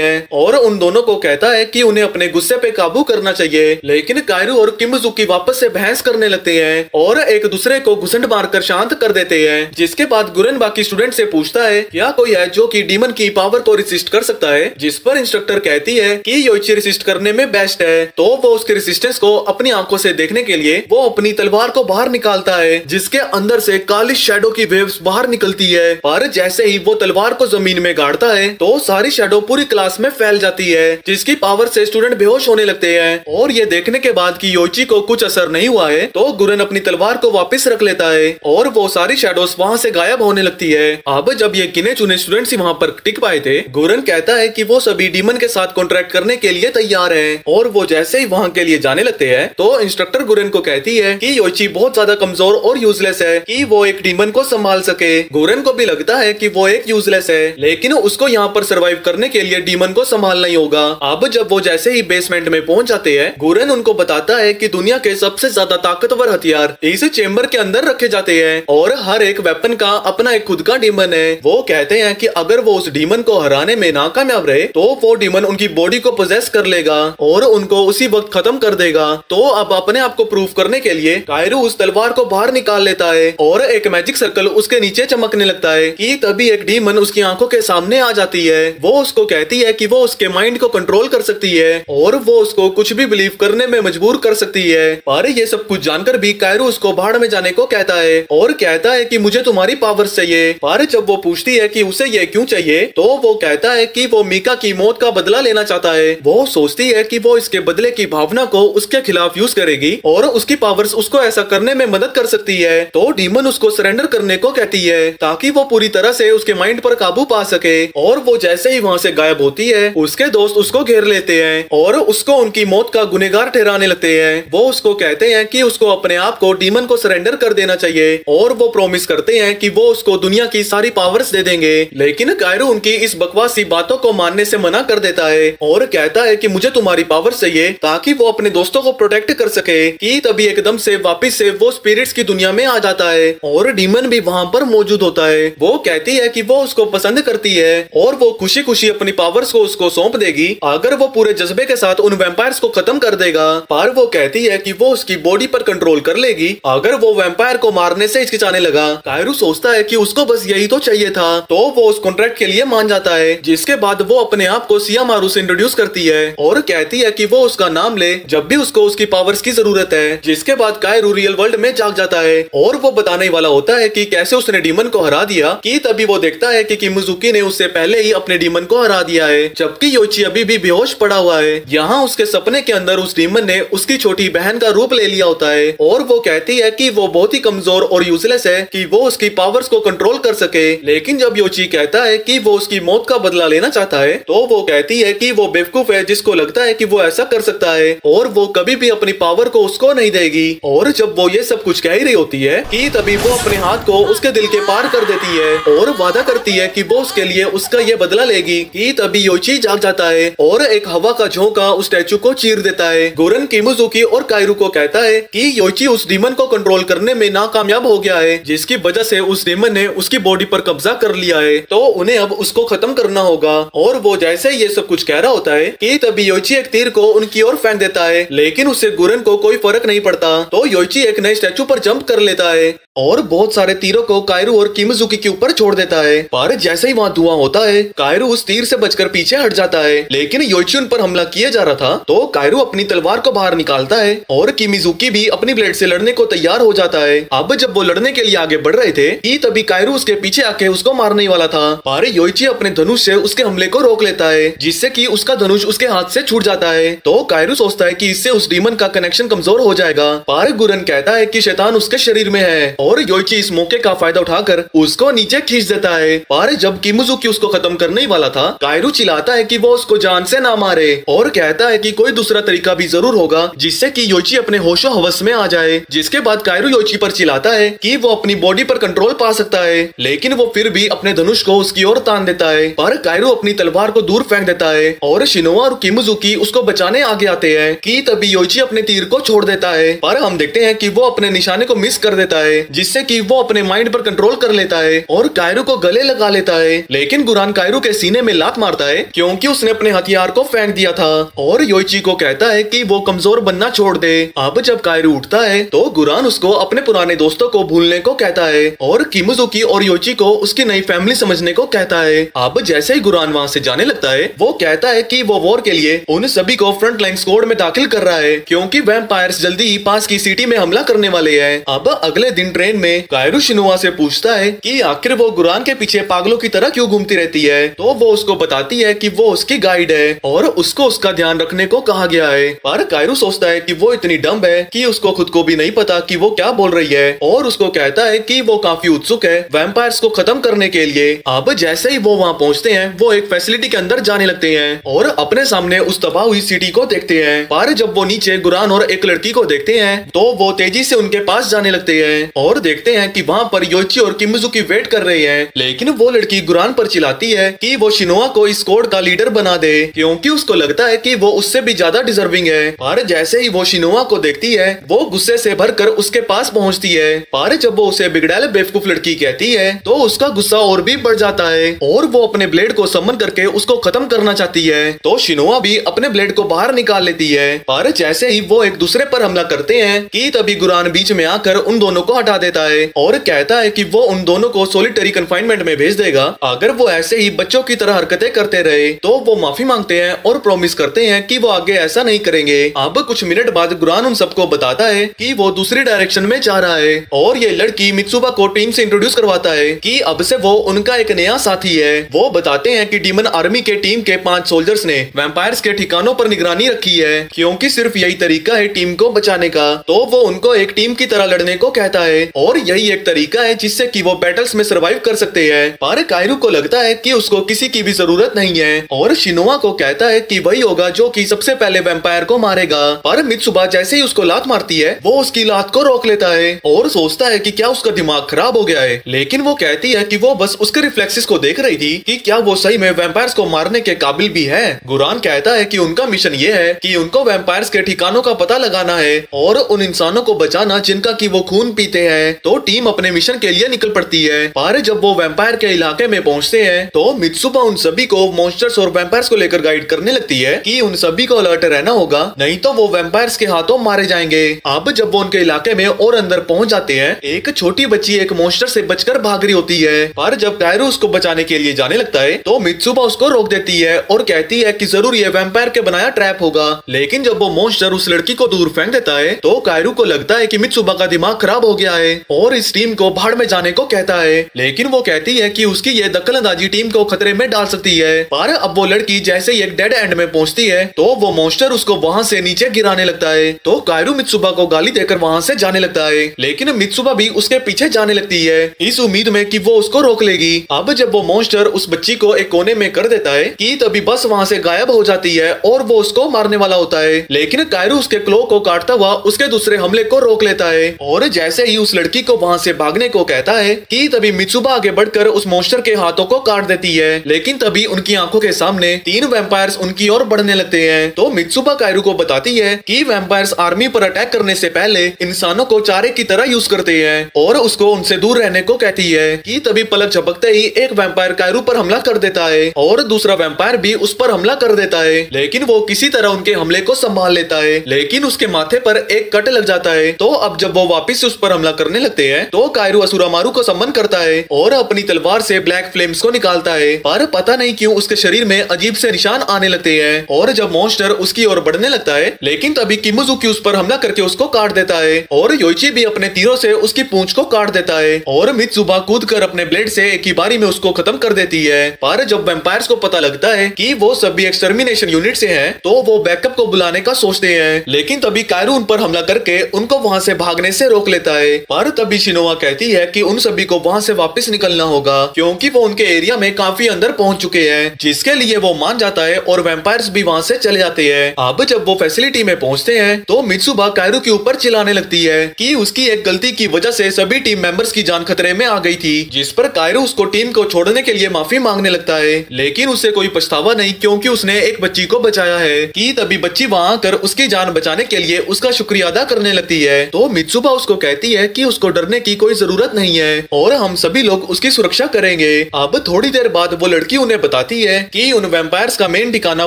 हैं और उन दोनों को कहता है कि उन्हें अपने गुस्से पे काबू करना चाहिए। लेकिन कायरू और किमिजुकी वापस से बहस करने लगते हैं और एक दूसरे को घुसंड मारकर शांत कर देते हैं। जिसके बाद गुरन बाकी स्टूडेंट से पूछता है क्या कोई है जो कि डीमन की पावर को रेसिस्ट कर सकता है, जिस पर इंस्ट्रक्टर कहती है कि योइची रेसिस्ट करने में बेस्ट है। तो वो उसके रेसिस्टेंस को अपनी आंखों से देखने के लिए वो अपनी तलवार को बाहर निकालता है, जिसके अंदर से काली शैडो की वेव्स बाहर निकलती है। पर जैसे ही वो तलवार को जमीन में गाड़ता है तो सारी शैडो पूरी क्लास में फैल जाती है, जिसकी पावर से स्टूडेंट बेहोश होने लगते हैं। और ये देखने के बाद कि योइची को कुछ असर नहीं हुआ है तो गुरन अपनी तलवार को वापस रख लेता है और वो सारी शैडोस वहाँ से गायब होने लगती है। अब जब ये गिने चुने स्टूडेंट्स ही वहाँ पर टिक पाए थे, गुरन कहता है कि वो सभी डीमन के साथ कॉन्ट्रैक्ट करने के लिए तैयार हैं और वो जैसे ही वहाँ के लिए जाने लगते हैं तो इंस्ट्रक्टर गुरन को कहती है कि योइची बहुत ज्यादा कमजोर और यूजलेस है कि वो एक डीमन को संभाल सके। गुरन को भी लगता है कि वो एक यूजलेस है, लेकिन उसको यहाँ पर सरवाइव करने के लिए डीमन को संभालना ही होगा। अब जब वो जैसे ही बेसमेंट में पहुंच जाते हैं, गुरन उनको बताता है कि दुनिया के सबसे ज्यादा ताकतवर हथियार इस चेम्बर के अंदर रखे जाते हैं और हर एक वेपन का अपना एक खुद का डीमन है। वो कहते हैं कि अगर वो उस डीमन को हराने में नाकामयाब रहे तो वो डीमन उनकी बॉडी को पोजेस कर लेगा और उनको उसी वक्त खत्म कर देगा। तो अब अपने आप को प्रूव करने के लिए कायरू उस तलवार को बाहर निकाल लेता है और एक मैजिक सर्कल उसके नीचे चमकने लगता है कि तभी एक डीमन उसकी आंखों के सामने आ जाती है। वो उसको कहती है कि वो उसके माइंड को कंट्रोल कर सकती है और वो उसको कुछ भी बिलीव करने में मजबूर कर सकती है। पर ये सब कुछ जानकर भी कायरू उसको भाड़ में जाने को कहता है और कहता है कि मुझे तुम्हारी पावर चाहिए। पर जब वो पूछती है कि उसे ये क्यों चाहिए तो वो कहता है कि वो मीका की मौत का बदला लेना चाहता है। वो सोचती है कि वो इसके बदले की भावना को उसके खिलाफ यूज करेगी और उसकी पावर्स उसको ऐसा करने में मदद कर सकती है। तो डीमन उसको सरेंडर करने को कहती है ताकि वो पूरी तरह से उसके माइंड पर काबू पा पा सके। और वो जैसे ही वहाँ से गायब होती है उसके दोस्त उसको घेर लेते हैं और उसको उनकी मौत का गुनहगार ठहराने लगते हैं। वो उसको कहते हैं कि उसको अपने आप को डीमन को सरेंडर कर देना चाहिए और वो प्रॉमिस करते हैं कि वो उसको दुनिया की सारी पावर्स दे देंगे। लेकिन कायरू उनकी इस बकवासी बातों को मानने से मना कर देता है और कहता है कि मुझे तुम्हारी पावर चाहिए ताकि वो अपने दोस्तों को प्रोटेक्ट कर सके। कि तभी एकदम से वापस से वो स्पिरिट्स की दुनिया में आ जाता है और डीमन भी वहाँ पर मौजूद होता है। वो कहती है कि वो उसको पसंद करती है और वो खुशी खुशी अपनी पावर्स को उसको सौंप देगी अगर वो पूरे जज्बे के साथ उन वैम्पायर्स को खत्म कर देगा। पर वो कहती है कि वो उसकी बॉडी पर कंट्रोल कर लेगी अगर वो वैम्पायर को मारने से हिचकिचाने लगा। कायरू सोचता है कि उसको बस यही तो चाहिए था, तो वो उस कॉन्ट्रैक्ट के लिए मान जाता है। जिसके बाद वो अपने आप को सियामारू से इंट्रोड्यूस करती है और कहती है कि वो उसका नाम ले जब भी उसको उसकी पावर्स की जरूरत है। जिसके बाद कायरू रियल वर्ल्ड में जाग जाता है और वो बताने वाला होता है कि कैसे उसने डीमन को हरा दिया। कि तभी वो देखता है कि किमिजुकी ने उससे पहले ही अपने डीमन को हरा दिया है जबकि योची अभी भी बेहोश पड़ा हुआ है। यहाँ उसके सपने के अंदर उस डीमन ने उसकी छोटी बहन का रूप ले लिया होता है और वो कहती है कि वो बहुत ही कमजोर और यूजलेस है कि वो उसकी पावर्स को कंट्रोल कर सके। लेकिन जब योची कहता है कि वो उसकी मौत का बदला लेना चाहता है तो वो कहती है कि वो बेवकूफ है जिसको लगता है कि वो ऐसा कर सकता है और वो कभी भी अपनी पावर को उसको नहीं देगी। और जब वो ये सब कुछ कह ही रही होती है कि तभी वो अपने हाथ को उसके दिल के पार कर देती है और वादा करती है कि वो उसके लिए उसका ये बदला लेगी। कि तभी योची जाग जाता है और एक हवा का झोंका उस स्टैचू को चीर देता है। गुरन किमिजुकी और कायरू को कहता है कि योची उस डीमन को कंट्रोल करने में नाकामयाब हो गया है जिसकी वजह से उस डीमन ने उसकी बॉडी पर कब्जा कर लिया है, तो उन्हें अब उसको खत्म करना होगा। और वो जैसे ये सब कुछ कह रहा होता है कि तभी योची एक तीर को उनकी ओर फेंक देता है लेकिन उससे गुरन को कोई फर्क नहीं पड़ता। तो योची एक नए स्टैचू पर जंप कर लेता है और बहुत सारे तीरों को कायरू और किमिजुकी के ऊपर छोड़ देता है। पर जैसे ही वहाँ धुआं होता है कायरू उस तीर से बचकर पीछे हट जाता है लेकिन योची उन पर हमला किया जा रहा था। तो कायरू अपनी तलवार को बाहर निकालता है और किमिजुकी भी अपनी ब्लेड से लड़ने को तैयार हो जाता है। अब जब वो लड़ने के लिए आगे बढ़ रहे थे कि तभी कायरू उसके पीछे आके उसको मारने वाला था पर योची अपने धनुष से उसके हमले को रोक लेता है जिससे कि उसका धनुष उसके हाथ से छूट जाता है। तो कायरू सोचता है कि इससे उस डीमन का कनेक्शन कमजोर हो जाएगा पर गुरन कहता है कि शैतान उसके शरीर में है और योची इस मौके का फायदा उठाकर उसको नीचे खींच देता है। पर जब किमिजुकी उसको खत्म करने वाला था कायरू चिल्लाता है कि वो उसको जान से ना मारे और कहता है कि कोई दूसरा तरीका भी जरूर होगा जिससे कि योची अपने होशो हवस में आ जाए। जिसके बाद कायरू योची पर चिल्लाता है कि वो अपनी बॉडी पर कंट्रोल पा सकता है लेकिन वो फिर भी अपने धनुष को उसकी ओर तान देता है। पर कायरू अपनी तलवार को दूर फेंक देता है और शिनोआ और किमिजुकी उसको बचाने आगे आते हैं। कि तभी योची अपने तीर को छोड़ देता है पर हम देखते हैं कि वो अपने निशाने को मिस कर देता है जिससे कि वो अपने माइंड पर कंट्रोल कर लेता है और कायरू को गले लगा लेता है। लेकिन गुरान कायरू के सीने में लात मारता है क्योंकि उसने अपने हथियार को फेंक दिया था और योची को कहता है कि वो कमजोर बनना छोड़ दे। अब जब कायरू उठता है तो गुरान उसको अपने पुराने दोस्तों को भूलने को कहता है और किमिजुकी और योची को उसकी नई फैमिली समझने को कहता है। अब जैसे ही गुरान वहाँ से जाने लगता है वो कहता है कि वो वॉर के लिए उन सभी को फ्रंट लाइन स्क्वाड में दाखिल कर रहा है क्योंकि वैम्पायर्स जल्दी ही पास की सिटी में हमला करने वाले हैं। अब अगले दिन ट्रेन में कायरू शिनोआ से पूछता है कि आखिर वो गुरान के पीछे पागलों की तरह क्यों घूमती रहती है। तो वो उसको बताती है कि वो उसकी गाइड है और उसको उसका ध्यान रखने को कहा गया है। पर कायरू सोचता है कि वो इतनी डम्ब है कि उसको खुद को भी नहीं पता कि वो क्या बोल रही है और उसको कहता है कि वो काफी उत्सुक है वैम्पायर्स को खत्म करने के लिए। अब जैसे ही वो वहाँ पहुँचते हैं वो एक फैसिलिटी के अंदर जाने लगते हैं और अपने सामने उस तबाह हुई सिटी को देखते हैं। पर जब वो नीचे गुरान और एक लड़की को देखते हैं तो वो तेजी से उनके पास जाने लगते हैं और देखते हैं कि वहाँ पर योची और किमिजुकी वेट कर रहे हैं। लेकिन वो लड़की गुरान पर चिल्लाती है कि वो शिनोआ को इस कोड का लीडर बना दे क्योंकि उसको लगता है कि वो उससे भी ज्यादा डिजर्विंग है। पर जैसे ही वो शिनोआ को देखती है वो गुस्से से भरकर उसके पास पहुंचती है। पर जब वो उसे बिगड़ैल बेवकूफ लड़की कहती है तो उसका गुस्सा और भी बढ़ जाता है और वो अपने ब्लेड को समन करके उसको खत्म करना चाहती है। तो शिनोआ भी अपने ब्लेड को बाहर निकाल लेती है। पर जैसे ही वो एक दूसरे पर हमला करते हैं कि तभी गुरान बीच में आकर उन दोनों को हटा देता है और कहता है कि वो उन दोनों को सॉलिटरी कन्फाइनमेंट में भेज देगा अगर वो ऐसे ही बच्चों की तरह हरकतें करते रहे। तो वो माफी मांगते हैं और प्रॉमिस करते हैं कि वो आगे ऐसा नहीं करेंगे। अब कुछ मिनट बाद गुरान उन सबको बताता है कि वो दूसरी डायरेक्शन में जा रहा है और ये लड़की मित्सुबा को टीम से इंट्रोड्यूस करवाता है कि अब से वो उनका एक नया साथी है। वो बताते हैं कि डीमन आर्मी के टीम के 5 सोल्जर्स ने वैम्पायर्स के ठिकानों पर निगरानी रखी है क्योंकि सिर्फ यही तरीका है टीम को बचाने का। तो वो उनको एक टीम की तरह लड़ने को कहता है और यही एक तरीका है जिससे कि वो बैटल्स में सर्वाइव कर सकते हैं। पर कायरू कायरू को लगता है कि उसको किसी की भी जरूरत नहीं है और शिनोआ को कहता है कि वही होगा जो कि सबसे पहले वैम्पायर को मारेगा। पर मित्सुबा जैसे ही उसको लात मारती है वो उसकी लात को रोक लेता है और सोचता है कि क्या उसका दिमाग खराब हो गया है, लेकिन वो कहती है कि वो बस उसके रिफ्लेक्सेस को देख रही थी कि क्या वो सही में वैम्पायर्स को मारने के काबिल भी है। गुरान कहता है कि उनका मिशन ये है कि उनको वैम्पायर्स के ठिकानों का पता लगाना है और उन इंसानों को बचाना जिनका कि वो खून पीते हैं। तो टीम अपने मिशन के लिए निकल पड़ती है। पर जब वो वैम्पायर के इलाके में पहुंचते हैं तो मित्सुबा उन सभी को मॉन्स्टर्स और वैम्पायर्स को लेकर गाइड करने लगती है कि उन सभी को अलर्ट रहना होगा, नहीं तो वो वैम्पायर्स के हाथों मारे जाएंगे। अब जब वो उनके इलाके में और अंदर पहुंच जाते हैं, एक छोटी बच्ची एक मॉन्स्टर से बचकर भाग रही होती है। पर जब कायरू उसको बचाने के लिए जाने लगता है तो मित्सुबा उसको रोक देती है और कहती है कि जरूर ये वैम्पायर के बनाया ट्रैप होगा। लेकिन जब वो मॉन्स्टर उस लड़की को दूर फेंक देता है तो कायरू को लगता है कि मित्सुबा का दिमाग खराब हो गया है और इस टीम को भाड़ में जाने को कहता है। लेकिन वो कहती है कि उसकी ये दखलंदाजी टीम को खतरे में डाल सकती है। पर अब वो लड़की जैसे ही एक डेड एंड में पहुंचती है तो वो मॉन्स्टर उसको वहां से नीचे गिराने लगता है। तो कायरू मित्सुबा को गाली देकर वहां से जाने लगता है, लेकिन मित्सुबा भी उसके पीछे जाने लगती है इस उम्मीद में कि वो उसको रोक लेगी। अब जब वो मॉन्स्टर उस बच्ची को एक कोने में कर देता है कि तभी बस वहां से गायब हो जाती है और वो उसको मारने वाला होता है। लेकिन कायरू उसके क्लो को काटता हुआ उसके दूसरे हमले को रोक लेता है और जैसे ही उस लड़की को वहां से भागने को कहता है कि तभी मित्सुबा आगे बढ़कर उस मॉन्स्टर के हाथों को काट देती है। लेकिन तभी उनकी आंखों के सामने 3 वैम्पायर्स उनकी ओर बढ़ने लगते हैं। तो मित्सुबा कायरू को बताती है कि वैम्पायर्स आर्मी पर अटैक करने से पहले इंसानों को चारे की तरह यूज करते हैं और उसको उनसे दूर रहने को कहती है कि तभी पलक झपकते ही एक वैम्पायर कायरू पर हमला कर देता है और दूसरा वैम्पायर भी उस पर हमला कर देता है। लेकिन वो किसी तरह उनके हमले को संभाल लेता है, लेकिन उसके माथे पर एक कट लग जाता है। तो अब जब वो वापस से उस पर हमला करने लगते हैं तो कायरू असुरामारू को सम्मन करता है और अपनी तलवार से ब्लैक फ्लेम्स को निकालता है। पर पता नहीं क्यों उसके शरीर में अजीब से निशान आने लगते हैं और जब मॉन्स्टर उसकी ओर बढ़ने लगता है, लेकिन तभी किमुजुकी उस पर हमला करके उसको काट देता है और योइची भी अपने तीरों से उसकी पूंछ को काट देता है और मित्सुबा कूद कर अपने ब्लेड से एक ही बारी में उसको खत्म कर देती है। पर जब वैम्पायर्स को पता लगता है कि वो सभी एक्सटर्मिनेशन यूनिट से हैं, तो वो बैकअप को बुलाने का सोचते हैं। लेकिन तभी कायरू उन पर हमला करके उनको वहां से भागने से रोक लेता है। पर तभी शिनोआ कहती है कि उन सभी को वहां से वापस निकलना होगा क्योंकि वो उनके एरिया में काफी अंदर पहुंच चुके हैं, जिसके लिए वो मान जाता है और वैम्पायर्स भी वहां से चले जाते हैं। अब जब वो फैसिलिटी में पहुंचते हैं तो मित्सुबा कायरू के ऊपर चिल्लाने लगती है कि उसकी एक गलती की वजह से सभी टीम मेंबर्स की जान खतरे में आ गई थी, जिस पर कायरू उसको टीम को छोड़ने के लिए माफी मांगने लगता है। लेकिन उसे कोई पछतावा नहीं क्योंकि उसने एक बच्ची को बचाया है। कि तभी बच्ची वहां आकर उसकी जान बचाने के लिए उसका शुक्रिया अदा करने लगती है। तो मित्सुबा उसको कहती है कि उसको डरने की कोई जरूरत नहीं है और हम सभी लोग उसकी सुरक्षा करेंगे। अब थोड़ी देर बाद वो लड़की उन्हें बताती है कि उन वैम्पायर्स का मेन ठिकाना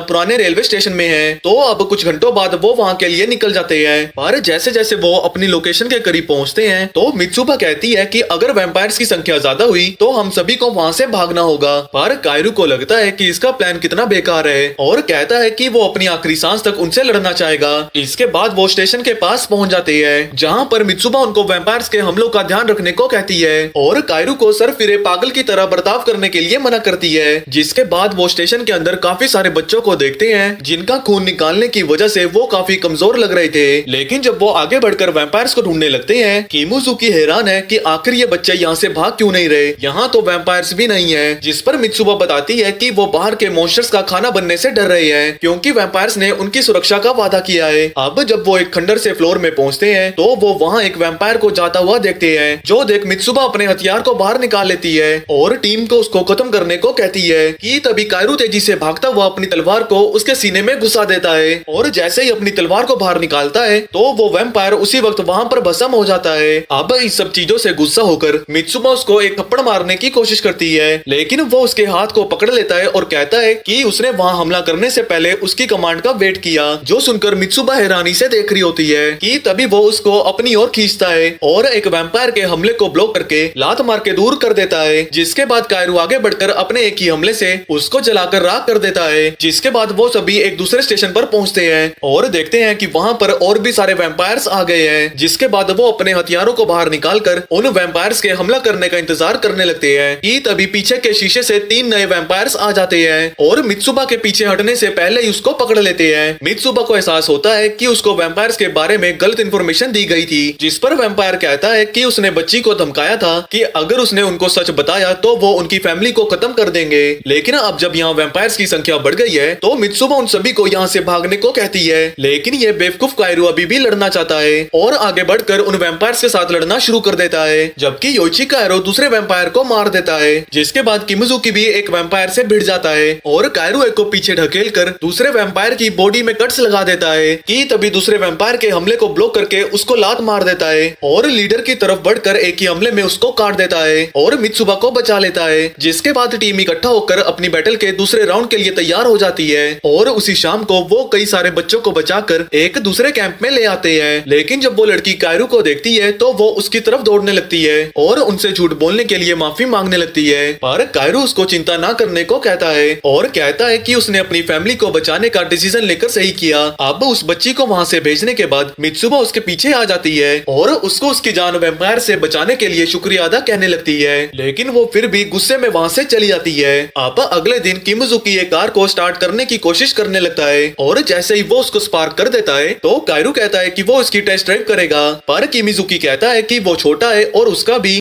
पुराने रेलवे स्टेशन में है। तो अब कुछ घंटों बाद वो वहाँ के लिए निकल जाते हैं। पर जैसे जैसे वो अपनी लोकेशन के करीब पहुँचते हैं तो मित्सुबा कहती है कि अगर वैम्पायर्स की संख्या ज्यादा हुई तो हम सभी को वहाँ से भागना होगा। पर कायरू को लगता है कि इसका प्लान कितना बेकार है और कहता है कि वो अपनी आखिरी सांस तक उनसे लड़ना चाहेगा। इसके बाद वो स्टेशन के पास पहुँच जाते हैं जहाँ पर मित्सुबा उनको वैम्पायर्स के हमलों का ध्यान रखने को कहती है और कायरू को सर फिरे पागल की तरह बर्ताव करने के लिए मना करती है। जिसके बाद वो स्टेशन के अंदर काफी सारे बच्चों को देखते हैं जिनका खून निकालने की वजह से वो काफी कमजोर लग रहे थे। लेकिन जब वो आगे बढ़कर वैम्पायर्स को ढूंढने लगते हैं, किमुजुकी हैरान है कि आखिर ये बच्चे यहाँ से भाग क्यों नहीं रहे, यहाँ तो वैम्पायर्स भी नहीं है। जिस पर मित्सुबा बताती है कि वो बाहर के मॉन्स्टर्स का खाना बनने से डर रहे हैं क्योंकि वैम्पायर्स ने उनकी सुरक्षा का वादा किया है। अब जब वो एक खंडर से फ्लोर में पहुंचते हैं तो वो वहाँ एक वैम्पायर को जाता हुआ देखते हैं, जो देख मित्सुबा अपने हथियार को बाहर निकाल लेती है और टीम को उसको खत्म करने को कहती है। कि तभी कायरू तेजी से भागता हुआ अपनी तलवार को उसके सीने में घुसा देता है और जैसे ही अपनी तलवार को बाहर निकालता है तो वो वैम्पायर उसी वक्त वहाँ पर भस्म हो जाता है। अब इस सब चीजों से गुस्सा होकर मित्सुबा उसको एक थप्पड़ मारने की कोशिश करती है, लेकिन वो उसके हाथ को पकड़ लेता है और कहता है कि उसने वहाँ हमला करने से पहले उसकी कमांड का वेट किया। जो सुनकर मित्सुबा हैरानी से देख रही होती है। कि तभी वो उसको अपनी ओर खींचता है और एक वैम्पायर के हमले को ब्लॉक करके लात मार के दूर कर देता है। जिसके बाद कायरू आगे बढ़कर अपने एक ही हमले से उसको जलाकर राख कर देता है। जिसके बाद वो सभी एक दूसरे स्टेशन पर पहुंचते हैं और देखते हैं कि वहां पर और भी सारे वैम्पायर्स आ गए हैं। जिसके बाद वो अपने हथियारों को बाहर निकालकर उन वैम्पायर्स के हमला करने का इंतजार करने लगते हैं। कि तभी पीछे के शीशे से 3 नए वैम्पायर्स आ जाते हैं और मित्सुबा के पीछे हटने से पहले ही उसको पकड़ लेते हैं। मित्सुबा को एहसास होता है कि उसको वैम्पायर्स के बारे में गलत इन्फॉर्मेशन दी गई थी, जिस पर वैम्पायर कहता है कि उसने बच्ची को धमकाया था कि अगर उसने उनको सच बताया तो वो उनकी फैमिली को खत्म कर देंगे। लेकिन अब जब यहाँ वैम्पायर्स की संख्या बढ़ गई है तो मित्सुबा उन सभी को यहाँ से भागने को कहती है, लेकिन ये बेवकूफ कायरू अभी भी लड़ना चाहता है और आगे बढ़कर उन वैम्पायर्स के साथ लड़ना शुरू कर देता है, जबकि योइची कायरो दूसरे वैम्पायर को मार देता है। जिसके बाद किमिजुकी भी एक वैम्पायर से भिड़ जाता है और कायरू एक को पीछे ढकेल कर दूसरे वैम्पायर की बॉडी में कट्स लगा देता है कि तभी दूसरे वैम्पायर के हमले को ब्लॉक करके उसको लात मार देता है और लीडर की तरफ बढ़कर एक ही हमले में उसको काट देता है और मित्सुबा को बचा लेता है। जिसके बाद टीम इकट्ठा होकर अपनी बैटल के दूसरे राउंड के लिए तैयार हो जाती है और उसी शाम को वो कई सारे बच्चों को बचाकर एक दूसरे कैंप में ले आते हैं। लेकिन जब वो लड़की कायरू को देखती है तो वो उसकी तरफ दौड़ने लगती है और उनसे झूठ बोलने के लिए माफी मांगने लगती है, पर कायरू उसको चिंता ना करने को कहता है और कहता है कि उसने अपनी फैमिली को बचाने का डिसीजन लेकर सही किया। अब उस बच्ची को वहाँ से भेजने के बाद मित्सुबा उसके पीछे आ जाती है और उसको उसकी जान वैम्पायर से बचाने के लिए शुक्रिया अदा कहने लगती है, लेकिन वो फिर भी गुस्से में वहाँ से चली जाती है। अब अगले दिन किमिजुकी एक कार को स्टार्ट करने की कोशिश करने लगता है और जैसे ही वो उसको स्पार्क कर देता है तो कायरू कहता है कि वो इसकी टेस्ट ड्राइव करेगा, पर किमिजुकी कहता है कि वो छोटा है और उसका भी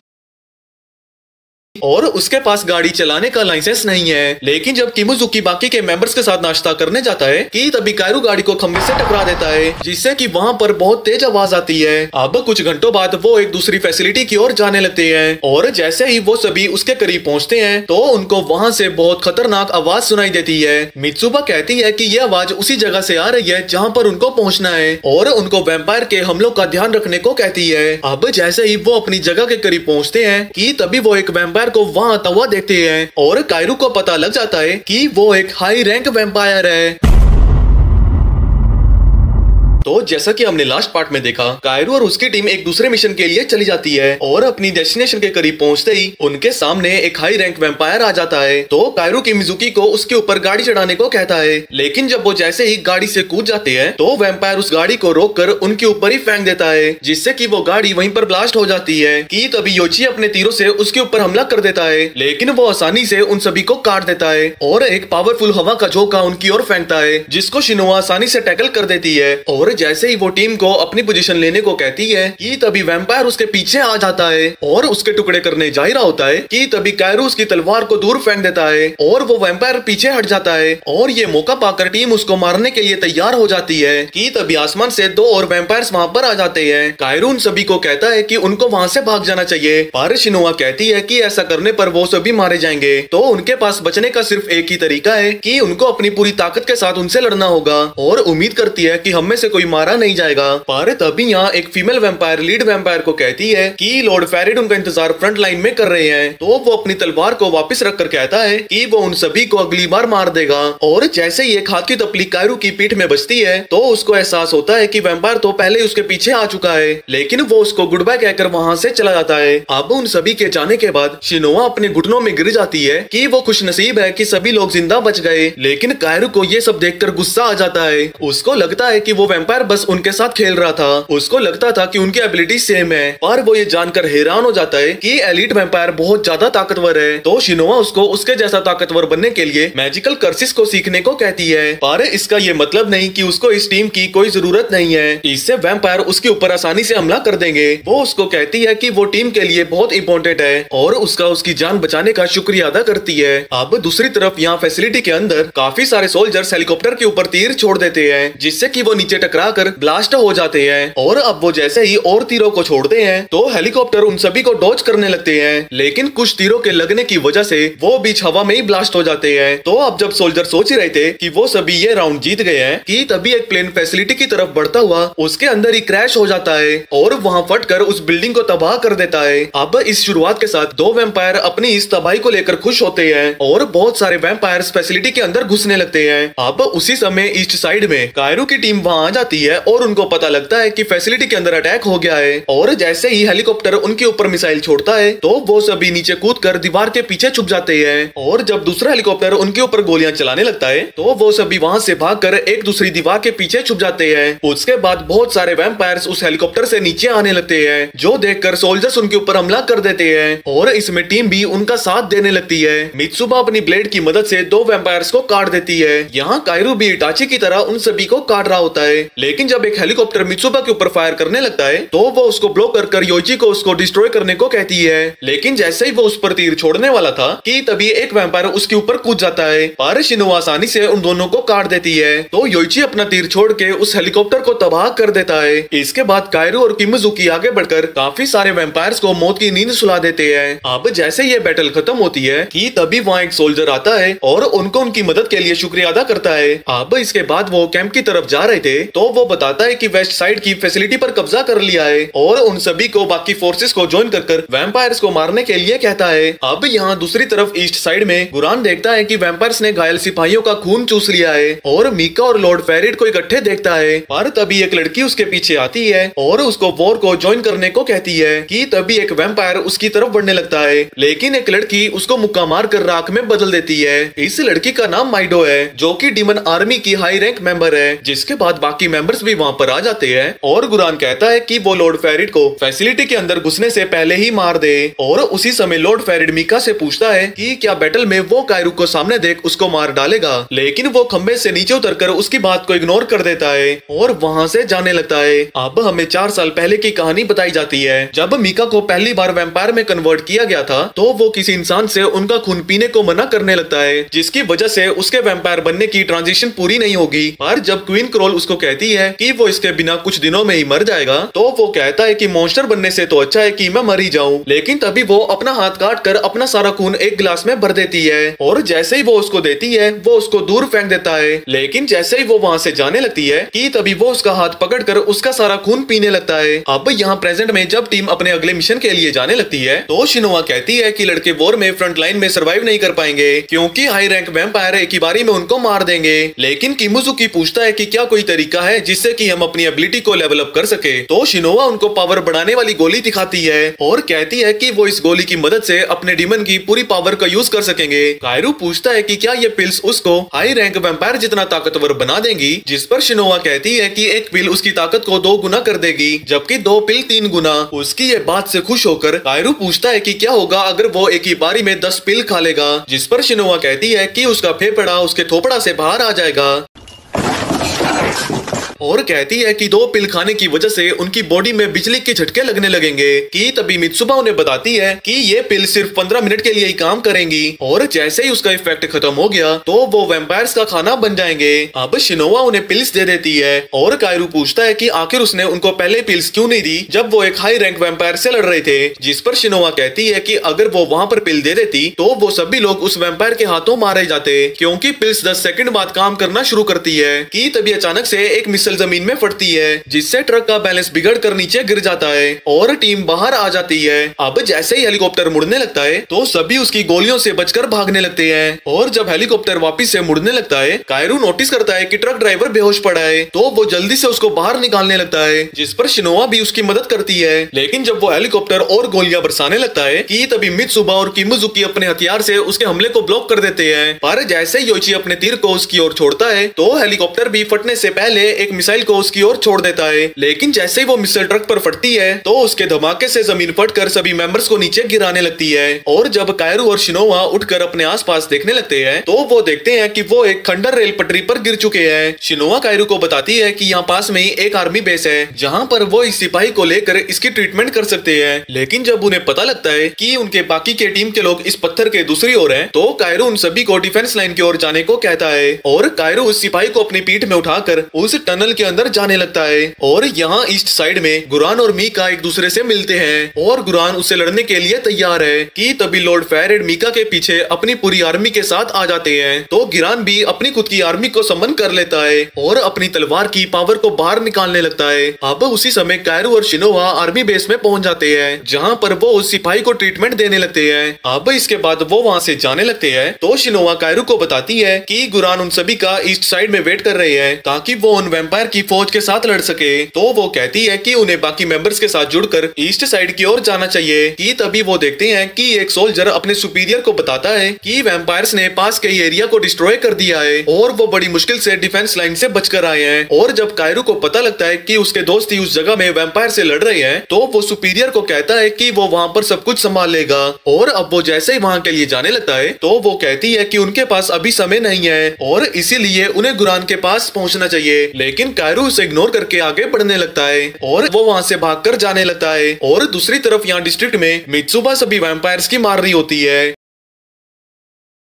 और उसके पास गाड़ी चलाने का लाइसेंस नहीं है। लेकिन जब किमिजुकी बाकी के मेंबर्स के साथ नाश्ता करने जाता है कि तभी कायरू गाड़ी को खंबे से टकरा देता है, जिससे कि वहाँ पर बहुत तेज आवाज आती है। अब कुछ घंटों बाद वो एक दूसरी फैसिलिटी की ओर जाने लगते हैं और जैसे ही वो सभी उसके करीब पहुँचते हैं तो उनको वहाँ से बहुत खतरनाक आवाज सुनाई देती है। मित्सुबा कहती है कि ये आवाज उसी जगह से आ रही है जहाँ पर उनको पहुँचना है और उनको वैम्पायर के हमलों का ध्यान रखने को कहती है। अब जैसे ही वो अपनी जगह के करीब पहुँचते हैं कि तभी वो एक वैम्पायर को वहाँ आता हुआ देखते हैं और कायरू को पता लग जाता है कि वो एक हाई रैंक वैम्पायर है। तो जैसा कि हमने लास्ट पार्ट में देखा, कायरू और उसकी टीम एक दूसरे मिशन के लिए चली जाती है और अपनी डेस्टिनेशन के करीब पहुंचते ही उनके सामने एक हाई रैंक वैम्पायर आ जाता है। तो कायरू किमिजुकी को उसके ऊपर गाड़ी चढ़ाने को कहता है, लेकिन जब वो जैसे ही गाड़ी से कूद जाते हैं तो वैम्पायर उस गाड़ी को रोककर उनके ऊपर ही फेंक देता है, जिससे कि वो गाड़ी वहीं पर ब्लास्ट हो जाती है कि तभी योची अपने तीरों से उसके ऊपर हमला कर देता है, लेकिन वो आसानी से उन सभी को काट देता है और एक पावरफुल हवा का झोंका उनकी ओर फेंकता है, जिसको शिनोआ आसानी से टैकल कर देती है। और जैसे ही वो टीम को अपनी पोजीशन लेने को कहती है कि तभी वैम्पायर उसके पीछे आ जाता है और उसके टुकड़े करने जा ही रहा होता है कि तभी कायरू उसकी तलवार को दूर फेंक देता है और वो वैम्पायर पीछे हट जाता है और ये मौका पाकर टीम उसको मारने के लिए तैयार हो जाती है कि तभी आसमान से दो और वैम्पायर्स वहाँ पर आ जाते हैं। कायरू उन सभी को कहता है कि उनको वहाँ से भाग जाना चाहिए, पर शिनोआ कहती है कि ऐसा करने पर वो सभी मारे जाएंगे, तो उनके पास बचने का सिर्फ एक ही तरीका है कि उनको अपनी पूरी ताकत के साथ उनसे लड़ना होगा और उम्मीद करती है कि हम में से कोई मारा नहीं जाएगा। पर तभी यहाँ एक फीमेल वैम्पायर लीड वैम्पायर को कहती है कि लॉर्ड फेरिड उनका इंतजार फ्रंट लाइन में कर रहे हैं, तो वो अपनी तलवार को वापस रखकर कहता है कि वो उन सभी को अगली बार मार देगा। और जैसे ही एक हाथ की तपली कायरू की पीठ में बजती है तो उसको एहसास होता है कि वैम्पायर तो पहले ही उसके पीछे आ चुका है, लेकिन वो उसको गुड बाय कहकर वहाँ से चला जाता है। अब उन सभी के जाने के बाद शिनोआ अपने घुटनों में गिर जाती है कि वो खुश नसीब है कि सभी लोग जिंदा बच गए, लेकिन कायरू को ये सब देखकर गुस्सा आ जाता है। उसको लगता है कि वो वैम्पायर बस उनके साथ खेल रहा था, उसको लगता था कि उनकी एबिलिटी सेम है, पर वो ये जानकर हैरान हो जाता है कि एलीट वैम्पायर बहुत ज्यादा ताकतवर है। तो शिनोआ उसको उसके जैसा ताकतवर बनने के लिए मैजिकल कर्सिस को सीखने को कहती है, पर इसका ये मतलब नहीं कि उसको इस टीम की कोई जरूरत नहीं है, इससे वैम्पायर उसके ऊपर आसानी से हमला कर देंगे। वो उसको कहती है कि वो टीम के लिए बहुत इंपॉर्टेंट है और उसका उसकी जान बचाने का शुक्रिया अदा करती है। अब दूसरी तरफ यहाँ फैसिलिटी के अंदर काफी सारे सोल्जर्स हेलीकॉप्टर के ऊपर तीर छोड़ देते हैं, जिससे कि वो नीचे टकरा कर ब्लास्ट हो जाते हैं। और अब वो जैसे ही और तीरों को छोड़ते हैं तो हेलीकॉप्टर उन सभी को डॉज करने लगते हैं, लेकिन कुछ तीरों के लगने की वजह से वो बीच हवा में ही ब्लास्ट हो जाते हैं। तो अब जब सोल्जर सोच ही रहे थे कि वो सभी ये राउंड जीत गए हैं कि तभी एक प्लेन फैसिलिटी की तरफ बढ़ता हुआ उसके अंदर ही क्रैश हो जाता है और वहाँ फटकर उस बिल्डिंग को तबाह कर देता है। अब इस शुरुआत के साथ दो वैम्पायर अपनी इस तबाही को लेकर खुश होते हैं और बहुत सारे वैम्पायर फैसिलिटी के अंदर घुसने लगते हैं। अब उसी समय ईस्ट साइड में कायरू की टीम वहाँ आ जाती है और उनको पता लगता है कि फैसिलिटी के अंदर अटैक हो गया है और जैसे ही हेलीकॉप्टर उनके ऊपर मिसाइल छोड़ता है तो वो सभी नीचे कूदकर दीवार के पीछे छुप जाते हैं। और जब दूसरा हेलीकॉप्टर उनके ऊपर गोलियां चलाने लगता है तो वो सभी वहां से भागकर एक दूसरी दीवार के पीछे छुप जाते हैं। उसके बाद बहुत सारे वैम्पायर्स उस हेलीकॉप्टर से नीचे आने लगते हैं, जो देखकर सोल्जर्स उनके ऊपर हमला कर देते हैं और इसमें टीम भी उनका साथ देने लगती है। मित्सुबा अपनी ब्लेड की मदद से दो वैम्पायर्स को काट देती है। यहाँ कायरू भी इटाची की तरह उन सभी को काट रहा होता है, लेकिन जब एक हेलीकॉप्टर मित्सुबा के ऊपर फायर करने लगता है तो वो उसको ब्लॉक कर योइची को उसको डिस्ट्रॉय करने को कहती है। लेकिन जैसे ही वो उस पर तीर छोड़ने वाला था कि तभी एक वैम्पायर उसके ऊपर कूद जाता है, पर शिनोआ आसानी से उन दोनों को काट देती है। तो योइची अपना तीर छोड़ के उस हेलीकॉप्टर को तबाह कर देता है। इसके बाद कायरू और किमिजुकी आगे बढ़कर काफी सारे वैम्पायर्स को मौत की नींद सुला देते हैं। अब जैसे ये बैटल खत्म होती है कि तभी वहाँ एक सोल्जर आता है और उनको उनकी मदद के लिए शुक्रिया अदा करता है। अब इसके बाद वो कैंप की तरफ जा रहे थे तो वो बताता है कि वेस्ट साइड की फैसिलिटी पर कब्जा कर लिया है और उन सभी को बाकी फोर्सेस को ज्वाइन कर वैम्पायर्स को मारने के लिए कहता है। अब यहाँ दूसरी तरफ ईस्ट साइड में गुरान देखता है कि वैम्पायर्स ने घायल सिपाहियों का खून चूस लिया है और मीका और लॉर्ड फेरिड को इकट्ठे देखता है। पर तभी एक लड़की उसके पीछे आती है और उसको वॉर को ज्वाइन करने को कहती है कि तभी एक वैम्पायर उसकी तरफ बढ़ने लगता है, लेकिन एक लड़की उसको मुक्का मार कर राख में बदल देती है। इस लड़की का नाम माइडो है जो कि डीमन आर्मी की हाई रैंक मेंबर है। जिसके बाद बाकी मेंबर्स भी वहाँ पर आ जाते हैं और गुरान कहता है कि वो लॉर्ड फेरिड को फैसिलिटी के अंदर घुसने से पहले ही मार दे। और उसी समय लॉर्ड फेरिड मीका से पूछता है कि क्या बैटल में वो कायरू को सामने देख उसको मार डालेगा, लेकिन वो खंबे से नीचे उतरकर उसकी बात को इग्नोर कर देता है और वहाँ से जाने लगता है। अब हमें 4 साल पहले की कहानी बताई जाती है जब मीका को पहली बार वैम्पायर में कन्वर्ट किया गया था तो वो किसी इंसान से उनका खून पीने को मना करने लगता है, जिसकी वजह से उसके वैम्पायर बनने की ट्रांजिशन पूरी नहीं होगी। पर जब क्वीन क्रोल उसको कहती है कि वो इसके बिना कुछ दिनों में ही मर जाएगा तो वो कहता है कि मॉन्स्टर बनने से तो अच्छा है कि मैं मर ही जाऊं। लेकिन तभी वो अपना हाथ काट कर अपना सारा खून एक गिलास में भर देती है और जैसे ही वो उसको देती है वो उसको दूर फेंक देता है। लेकिन जैसे ही वो वहाँ से जाने लगती है कि तभी वो उसका हाथ पकड़कर उसका सारा खून पीने लगता है। अब यहाँ प्रेजेंट में जब टीम अपने अगले मिशन के लिए जाने लगती है तो शिनोआ कहती है कि लड़के वॉर में फ्रंट लाइन में सर्वाइव नहीं कर पाएंगे क्योंकि हाई रैंक वैम्पायर एक ही बारी में उनको मार देंगे। लेकिन किमिजुकी पूछता है कि क्या कोई तरीका है जिससे कि हम अपनी एबिलिटी को लेवल अप कर सके। तो शिनोआ उनको पावर बढ़ाने वाली गोली दिखाती है और कहती है कि वो इस गोली की मदद से अपने डीमन की पूरी पावर का यूज कर सकेंगे। कायरू पूछता है कि क्या ये पिल्स उसको हाई रैंक वैम्पायर जितना ताकतवर बना देंगी, जिस पर शिनोआ कहती है कि एक पिल उसकी ताकत को 2 गुना कर देगी जबकि 2 पिल 3 गुना। उसकी ये बात से खुश होकर कायरू पूछता है कि क्या होगा अगर वो एक ही बारी में 10 पिल खा लेगा, जिस पर शिनोआ कहती है कि उसका फेफड़ा उसके थोपड़ा से बाहर आ जाएगा और कहती है कि 2 पिल खाने की वजह से उनकी बॉडी में बिजली के झटके लगने लगेंगे। कि तभी मित्सुबा उन्हें बताती है कि ये पिल सिर्फ 15 मिनट के लिए ही काम करेंगी और जैसे ही उसका इफेक्ट खत्म हो गया तो वो वैम्पायर्स का खाना बन जाएंगे। अब शिनोआ उन्हें पिल्स दे देती है और कायरू पूछता है कि आखिर उसने उनको पहले पिल्स क्यों नहीं दी जब वो एक हाई रैंक वैम्पायर से लड़ रहे थे, जिस पर शिनोआ कहती है कि अगर वो वहाँ पर पिल दे देती तो वो सभी लोग उस वैम्पायर के हाथों मारे जाते क्योंकि पिल्स 10 सेकंड बाद काम करना शुरू करती है। कि तभी अचानक से एक मिसाइल जमीन में फटती है जिससे ट्रक का बैलेंस बिगड़ कर नीचे गिर जाता है और टीम बाहर आ जाती है। अब जैसे ही हेलीकॉप्टर मुड़ने लगता है तो सभी उसकी गोलियों से बचकर भागने लगते हैं और जब हेलीकॉप्टर वापस से मुड़ने लगता है कायरू नोटिस करता है कि ट्रक ड्राइवर बेहोश पड़ा है तो वो जल्दी से उसको बाहर निकालने लगता है, जिस पर शिनोआ भी उसकी मदद करती है। लेकिन जब वो हेलीकॉप्टर और गोलियां बरसाने लगता है कि तभी मित्सुबा और किमिजुकी अपने हथियार से उसके हमले को ब्लॉक कर देते हैं। पर जैसे योइची अपने तीर को उसकी ओर छोड़ता है तो हेलीकॉप्टर भी फटने से पहले एक मिसाइल को उसकी ओर छोड़ देता है। लेकिन जैसे ही वो मिसाइल ट्रक पर फटती है तो उसके धमाके से जमीन फटकर सभी मेंबर्स को नीचे गिराने लगती है और जब कायरू और शिनोआ उठकर अपने आसपास देखने लगते हैं तो वो देखते हैं कि वो एक खंडर रेल पटरी पर गिर चुके हैं। शिनोआ कायरू को बताती है कि यहाँ पास में ही एक आर्मी बेस है जहाँ पर वो इस सिपाही को लेकर इसकी ट्रीटमेंट कर सकते हैं। लेकिन जब उन्हें पता लगता है कि उनके बाकी के टीम के लोग इस पत्थर के दूसरी ओर हैं, तो कायरू उन सभी को डिफेंस लाइन की ओर जाने को कहता है और कायरू उस सिपाही को अपनी पीठ में उठाकर उस टनल के अंदर जाने लगता है। और यहाँ ईस्ट साइड में गुरान और मीका एक दूसरे से मिलते हैं और गुरान उससे लड़ने के लिए तैयार है। कि तभी लॉर्ड फेरिड मीका के पीछे अपनी पूरी आर्मी के साथ आ जाते हैं तो गिरान भी अपनी खुद की आर्मी को समन कर लेता है और अपनी तलवार की पावर को बाहर निकालने लगता है। अब उसी समय कायरू और शिनोआ आर्मी बेस में पहुंच जाते हैं जहाँ पर वो उस सिपाही को ट्रीटमेंट देने लगते हैं। अब इसके बाद वो वहाँ से जाने लगते हैं तो शिनोआ कायरू को बताती है कि गुरान उन सभी का ईस्ट साइड में वेट कर रहे हैं ताकि वो उन वैम्पायर की फौज के साथ लड़ सके। तो वो कहती है कि उन्हें बाकी मेंबर्स के साथ जुड़कर ईस्ट साइड की ओर जाना चाहिए। कि तभी वो देखते हैं कि एक सोल्जर अपने सुपीरियर को बताता है कि वैम्पायर्स ने पास के एरिया को डिस्ट्रॉय कर दिया है और वो बड़ी मुश्किल से डिफेंस लाइन से बचकर आए हैं। और जब कायरू को पता लगता है कि उसके दोस्त ही उस जगह में वैम्पायर से लड़ रहे हैं तो वो सुपीरियर को कहता है कि वो वहाँ पर सब कुछ संभाल लेगा। और अब वो जैसे ही वहाँ के लिए जाने लगता है तो वो कहती है कि उनके पास अभी समय नहीं है और इसीलिए उन्हें गुरान के पास पहुँचना चाहिए। लेकिन लेकिन कायरू उसे इग्नोर करके आगे बढ़ने लगता है और वो वहाँ से भागकर जाने लगता है। और दूसरी तरफ यहाँ डिस्ट्रिक्ट में मित्सुबा सभी वैम्पायर्स की मार रही होती है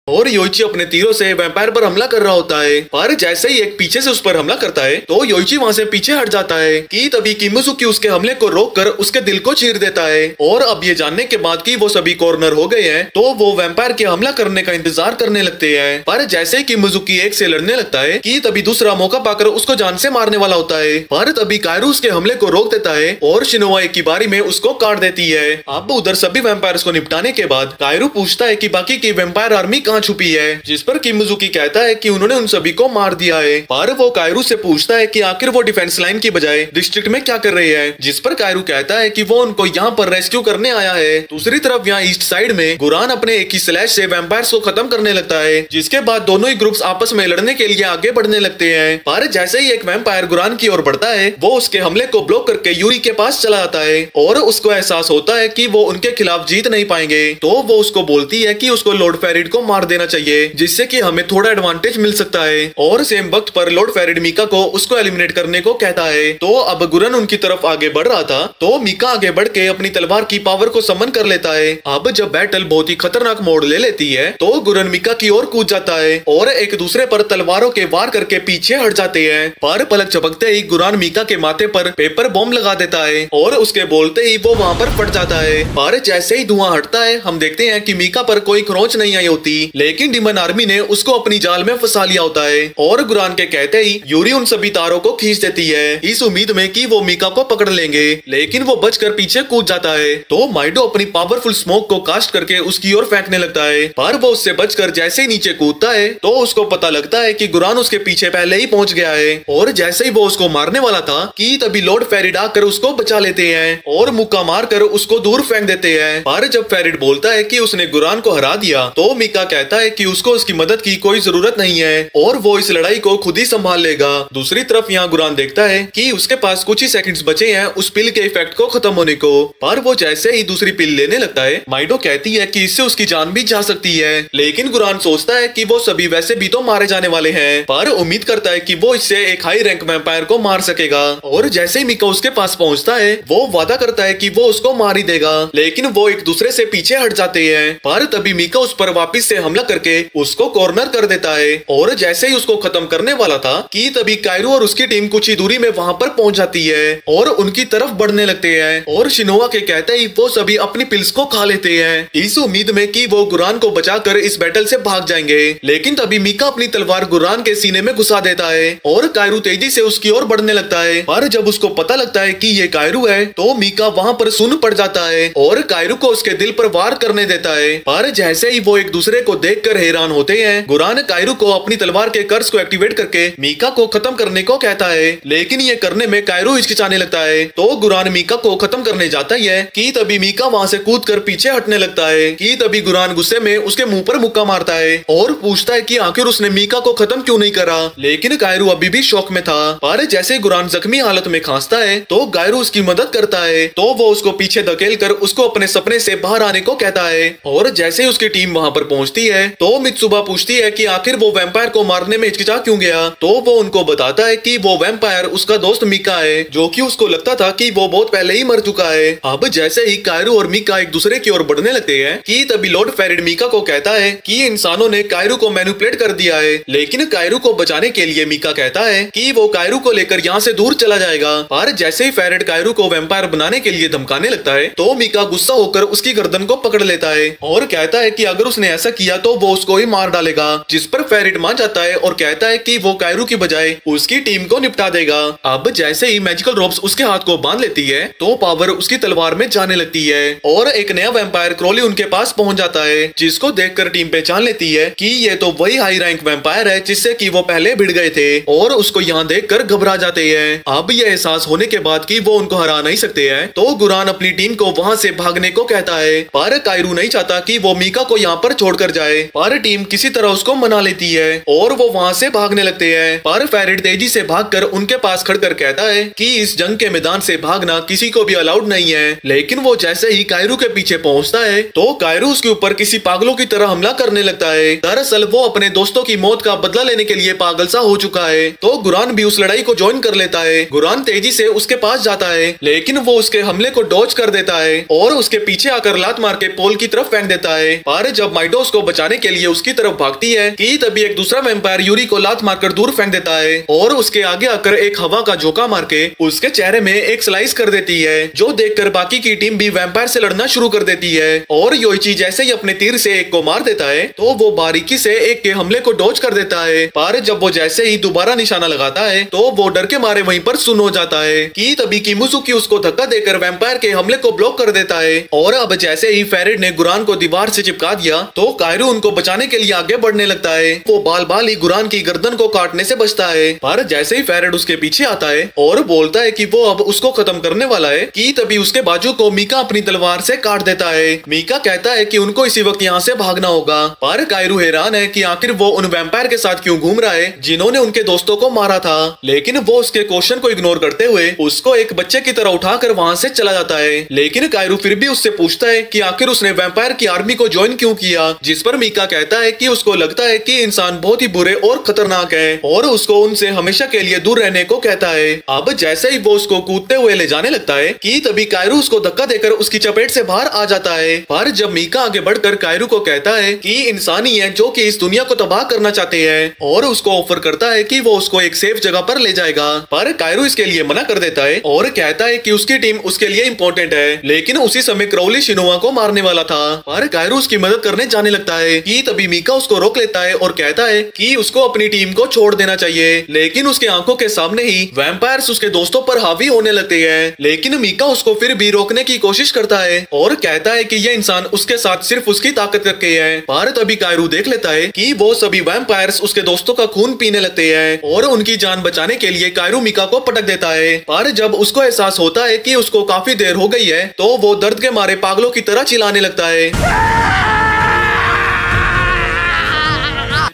और योइची अपने तीरों से वैम्पायर पर हमला कर रहा होता है, पर जैसे ही एक पीछे से उस पर हमला करता है तो योइची वहां से पीछे हट जाता है कि तभी किमिजुकी उसके हमले को रोककर उसके दिल को चीर देता है। और अब ये जानने के बाद कि वो सभी कॉर्नर हो गए हैं तो वो वैम्पायर के हमला करने का इंतजार करने लगते हैं, पर जैसे ही किमिजुकी एक से लड़ने लगता है कि तभी दूसरा मौका पाकर उसको जान से मारने वाला होता है, पर तभी कायरू उसके हमले को रोक देता है और शिनोआ एक की बारी में उसको काट देती है। अब उधर सभी वैम्पायर्स को निपटाने के बाद कायरू पूछता है कि बाकी की वैम्पायर आर्मी कहाँ छुपी है, जिस पर किमिजुकी कहता है कि उन्होंने उन सभी को मार दिया है। पर वो कायरू से पूछता है कि आखिर वो डिफेंस लाइन की बजाय डिस्ट्रिक्ट में क्या कर रही है, जिस पर कायरू कहता है कि वो उनको यहाँ पर रेस्क्यू करने आया है। दूसरी तरफ यहाँ ईस्ट साइड में गुरान अपने एक ही स्लैश से वैम्पायर्स को खत्म करने लगता है, जिसके बाद दोनों ही ग्रुप्स आपस में लड़ने के लिए आगे बढ़ने लगते हैं। पर जैसे ही एक वैम्पायर गुरान की ओर बढ़ता है वो उसके हमले को ब्लॉक करके यूरी के पास चला जाता है और उसको एहसास होता है कि वो उनके खिलाफ जीत नहीं पाएंगे, तो वो उसको बोलती है कि उसको लॉर्ड फेरिड को मार देना चाहिए जिससे कि हमें थोड़ा एडवांटेज मिल सकता है। और सेम वक्त पर लॉर्ड फेरिड मीका को उसको एलिमिनेट करने को कहता है। तो अब गुरन उनकी तरफ आगे बढ़ रहा था तो मीका आगे बढ़ के अपनी तलवार की पावर को समन कर लेता है। अब जब बैटल बहुत ही खतरनाक मोड़ ले लेती है तो गुरन मीका की ओर कूद जाता है और एक दूसरे पर तलवारों के वार करके पीछे हट जाते हैं, पर पलक झपकते ही गुरान मीका के माथे पर पेपर बॉम्ब लगा देता है और उसके बोलते ही वो वहाँ पर फट जाता है। पर जैसे ही धुआं हटता है हम देखते हैं कि मीका पर कोई खरोंच नहीं आई होती, लेकिन डिमन आर्मी ने उसको अपनी जाल में फंसा लिया होता है और गुरान के कहते ही यूरी उन सभी तारों को खींच देती है इस उम्मीद में कि वो मीका को पकड़ लेंगे, लेकिन वो बचकर पीछे कूद जाता है। तो माइडो अपनी पावरफुल स्मोक को कास्ट करके उसकी ओर फेंकने लगता है, पर वो उससे बचकर जैसे ही नीचे कूदता है तो उसको पता लगता है कि गुरान उसके पीछे पहले ही पहुंच गया है। और जैसे ही वो उसको मारने वाला था कि तभी लॉर्ड फेरिड आकर उसको बचा लेते हैं और मुक्का मारकर उसको दूर फेंक देते हैं। पर जब फेरिड बोलता है कि उसने गुरान को हरा दिया तो मीका कहता है कि उसको उसकी मदद की कोई जरूरत नहीं है और वो इस लड़ाई को खुद ही संभाल लेगा। दूसरी तरफ यहाँ गुरान देखता है कि उसके पास कुछ ही सेकंड्स बचे हैं उस पिल के इफेक्ट को खत्म होने को, पर वो जैसे ही दूसरी पिल लेने लगता है माइडो कहती है कि इससे उसकी जान भी जा सकती है, लेकिन गुरान सोचता है कि वो सभी वैसे भी तो मारे जाने वाले हैं, पर उम्मीद करता है कि वो इससे एक हाई रैंक वैम्पायर को मार सकेगा। और जैसे ही मीका उसके पास पहुंचता है वो वादा करता है कि वो उसको मार ही देगा, लेकिन वो एक दूसरे से पीछे हट जाते हैं। पर तभी मीका उस पर वापिस से हमला करके उसको कॉर्नर कर देता है और जैसे ही उसको खत्म करने वाला था कि तभी कायरू और उसकी टीम कुछ ही दूरी में वहां पर पहुंच जाती है और उनकी तरफ बढ़ने लगते हैं और शिनोआ के कहते ही वो सभी अपनी पिल्स को खा लेते हैं इस उम्मीद में कि वो गुरान को बचाकर इस बैटल से भाग जाएंगे, लेकिन तभी मीका अपनी तलवार गुरान के सीने में घुसा देता है और कायरू तेजी से उसकी ओर बढ़ने लगता है। पर जब उसको पता लगता है कि ये कायरू है तो मीका वहां पर सुन पड़ जाता है और कायरू को उसके दिल पर वार करने देता है। पर जैसे ही वो एक दूसरे को देखकर हैरान होते हैं गुरान कायरू को अपनी तलवार के कर्स को एक्टिवेट करके मीका को खत्म करने को कहता है, लेकिन ये करने में कायरू हिचकिचाने लगता है। तो गुरान मीका को खत्म करने जाता ही है कि तभी मीका वहां से कूदकर पीछे हटने लगता है कि तभी गुरान गुस्से में उसके मुंह पर मुक्का मारता है और पूछता है कि आखिर उसने मीका को खत्म क्यों नहीं करा, लेकिन कायरू अभी भी शौक में था। पर जैसे गुरान जख्मी हालत में खांसता है तो कायरू उसकी मदद करता है, तो वो उसको पीछे धकेल कर उसको अपने सपने से बाहर आने को कहता है। और जैसे ही उसकी टीम वहां पर पहुंचती है तो मित्सुबा पूछती है कि आखिर वो वैम्पायर को मारने में हिचकिचा क्यों गया, तो वो उनको बताता है कि वो वैम्पायर उसका दोस्त मीका है जो कि उसको लगता था कि वो बहुत पहले ही मर चुका है। अब जैसे ही कायरू और मीका एक दूसरे की ओर बढ़ने लगते हैं कि तभी लॉर्ड फेरिड मीका को कहता है कि इंसानों ने कायरू को मैनिपुलेट कर दिया है, लेकिन कायरू को बचाने के लिए मीका कहता है कि वो कायरू को लेकर यहाँ से दूर चला जाएगा। पर जैसे ही फेरिड कायरू को वैम्पायर बनाने के लिए धमकाने लगता है तो मीका गुस्सा होकर उसकी गर्दन को पकड़ लेता है और कहता है कि अगर उसने ऐसा किया तो वो उसको ही मार डालेगा, जिस पर फेरिड मान जाता है और कहता है कि वो कायरू की बजाय उसकी टीम को निपटा देगा। अब जैसे ही मैजिकल रोप्स उसके हाथ को बांध लेती है तो पावर उसकी तलवार में जाने लगती है और एक नया वैम्पायर क्रोली उनके पास पहुंच जाता है, जिसको देखकर टीम पहचान लेती है कि ये तो वही हाई रैंक वैम्पायर है जिससे कि वो पहले भिड़ गए थे और उसको यहाँ देखकर घबरा जाते हैं। अब यह एहसास होने के बाद कि वो उनको हरा नहीं सकते हैं तो गुरान अपनी टीम को वहाँ से भागने को कहता है, पर कायरू नहीं चाहता कि वो मीका को यहाँ पर छोड़कर जाए, पर टीम किसी तरह उसको मना लेती है और वो वहाँ से भागने लगते हैं। पर फेरिड तेजी से भागकर उनके पास खड़कर कहता है कि इस जंग के मैदान से भागना किसी को भी अलाउड नहीं है। लेकिन वो जैसे ही कायरू के पीछे पहुँचता है तो कायरू उसके ऊपर किसी पागलों की तरह हमला करने लगता है। दरअसल वो अपने दोस्तों की मौत का बदला लेने के लिए पागल सा हो चुका है। तो गुरान भी उस लड़ाई को ज्वाइन कर लेता है। गुरान तेजी से उसके पास जाता है, लेकिन वो उसके हमले को डॉज कर देता है और उसके पीछे आकर लात मार के पोल की तरफ फेंक देता है। पर जब माइडोस को बचाने के लिए उसकी तरफ भागती है कि तभी एक दूसरा वैम्पायर यूरी को लात मारकर दूर फेंक देता है और उसके आगे आकर एक हवा का झोंका मार के उसके चेहरे में एक स्लाइस कर देती है, जो देखकर बाकी की टीम भी वैम्पायर से लड़ना शुरू कर देती है। और योइची जैसे ही अपने तीर से एक को मार देता है तो वो बारीकी से एक के हमले को डॉज कर देता है। पर जब वो जैसे ही दोबारा निशाना लगाता है तो वो डर के मारे वहीं पर सुन हो जाता है कि तभी किमुजुकी उसको धक्का देकर वैम्पायर के हमले को ब्लॉक कर देता है। और अब जैसे ही फेरिड ने गुरान को दीवार से चिपका दिया तो कायरू उनको बचाने के लिए आगे बढ़ने लगता है। वो बाल बाल ही गुरान की गर्दन को काटने से बचता है। पर जैसे ही फेरिड उसके पीछे आता है और बोलता है कि वो अब उसको खत्म करने वाला है कि तभी उसके बाजू को मीका अपनी तलवार से काट देता है। मीका कहता है कि उनको इसी वक्त यहाँ से भागना होगा। पर कायरू हैरान है कि आखिर वो उन वैम्पायर के साथ क्यों घूम रहा है जिन्होंने उनके दोस्तों को मारा था। लेकिन वो उसके क्वेश्चन को इग्नोर करते हुए उसको एक बच्चे की तरह उठाकर वहाँ से चला जाता है। लेकिन कायरू फिर भी उससे पूछता है कि आखिर उसने वैम्पायर की आर्मी को ज्वाइन क्यों किया, जिस पर मीका कहता है कि उसको लगता है कि इंसान बहुत ही बुरे और खतरनाक है और उसको उनसे हमेशा के लिए दूर रहने को कहता है। अब जैसे ही वो उसको कूदते हुए ले जाने लगता है कि तभी कायरू उसको धक्का देकर उसकी चपेट से बाहर आ जाता है। पर जब मीका आगे बढ़कर कायरू को कहता है कि इंसान ही है जो कि इस दुनिया को तबाह करना चाहते हैं और उसको ऑफर करता है कि वो उसको एक सेफ जगह पर ले जाएगा, पर कायरू इसके लिए मना कर देता है और कहता है कि उसकी टीम उसके लिए इम्पोर्टेंट है। लेकिन उसी समय क्राउली शिनोआ को मारने वाला था, पर कायरू उसकी मदद करने जाने लगता है कि तभी मीका उसको रोक लेता है और कहता है कि उसको अपनी टीम को छोड़ देना चाहिए। लेकिन उसके आंखों के सामने ही वैम्पायर्स उसके दोस्तों पर हावी होने लगते हैं। लेकिन मीका उसको फिर भी रोकने की कोशिश करता है और कहता है कि ये इंसान उसके साथ सिर्फ उसकी ताकत करके है। पर तभी कायरू देख लेता है कि वो सभी वैम्पायर्स उसके दोस्तों का खून पीने लगते हैं और उनकी जान बचाने के लिए कायरू मीका को पटक देता है। पर जब उसको एहसास होता है कि उसको काफी देर हो गई है तो वो दर्द के मारे पागलों की तरह चिल्लाने लगता है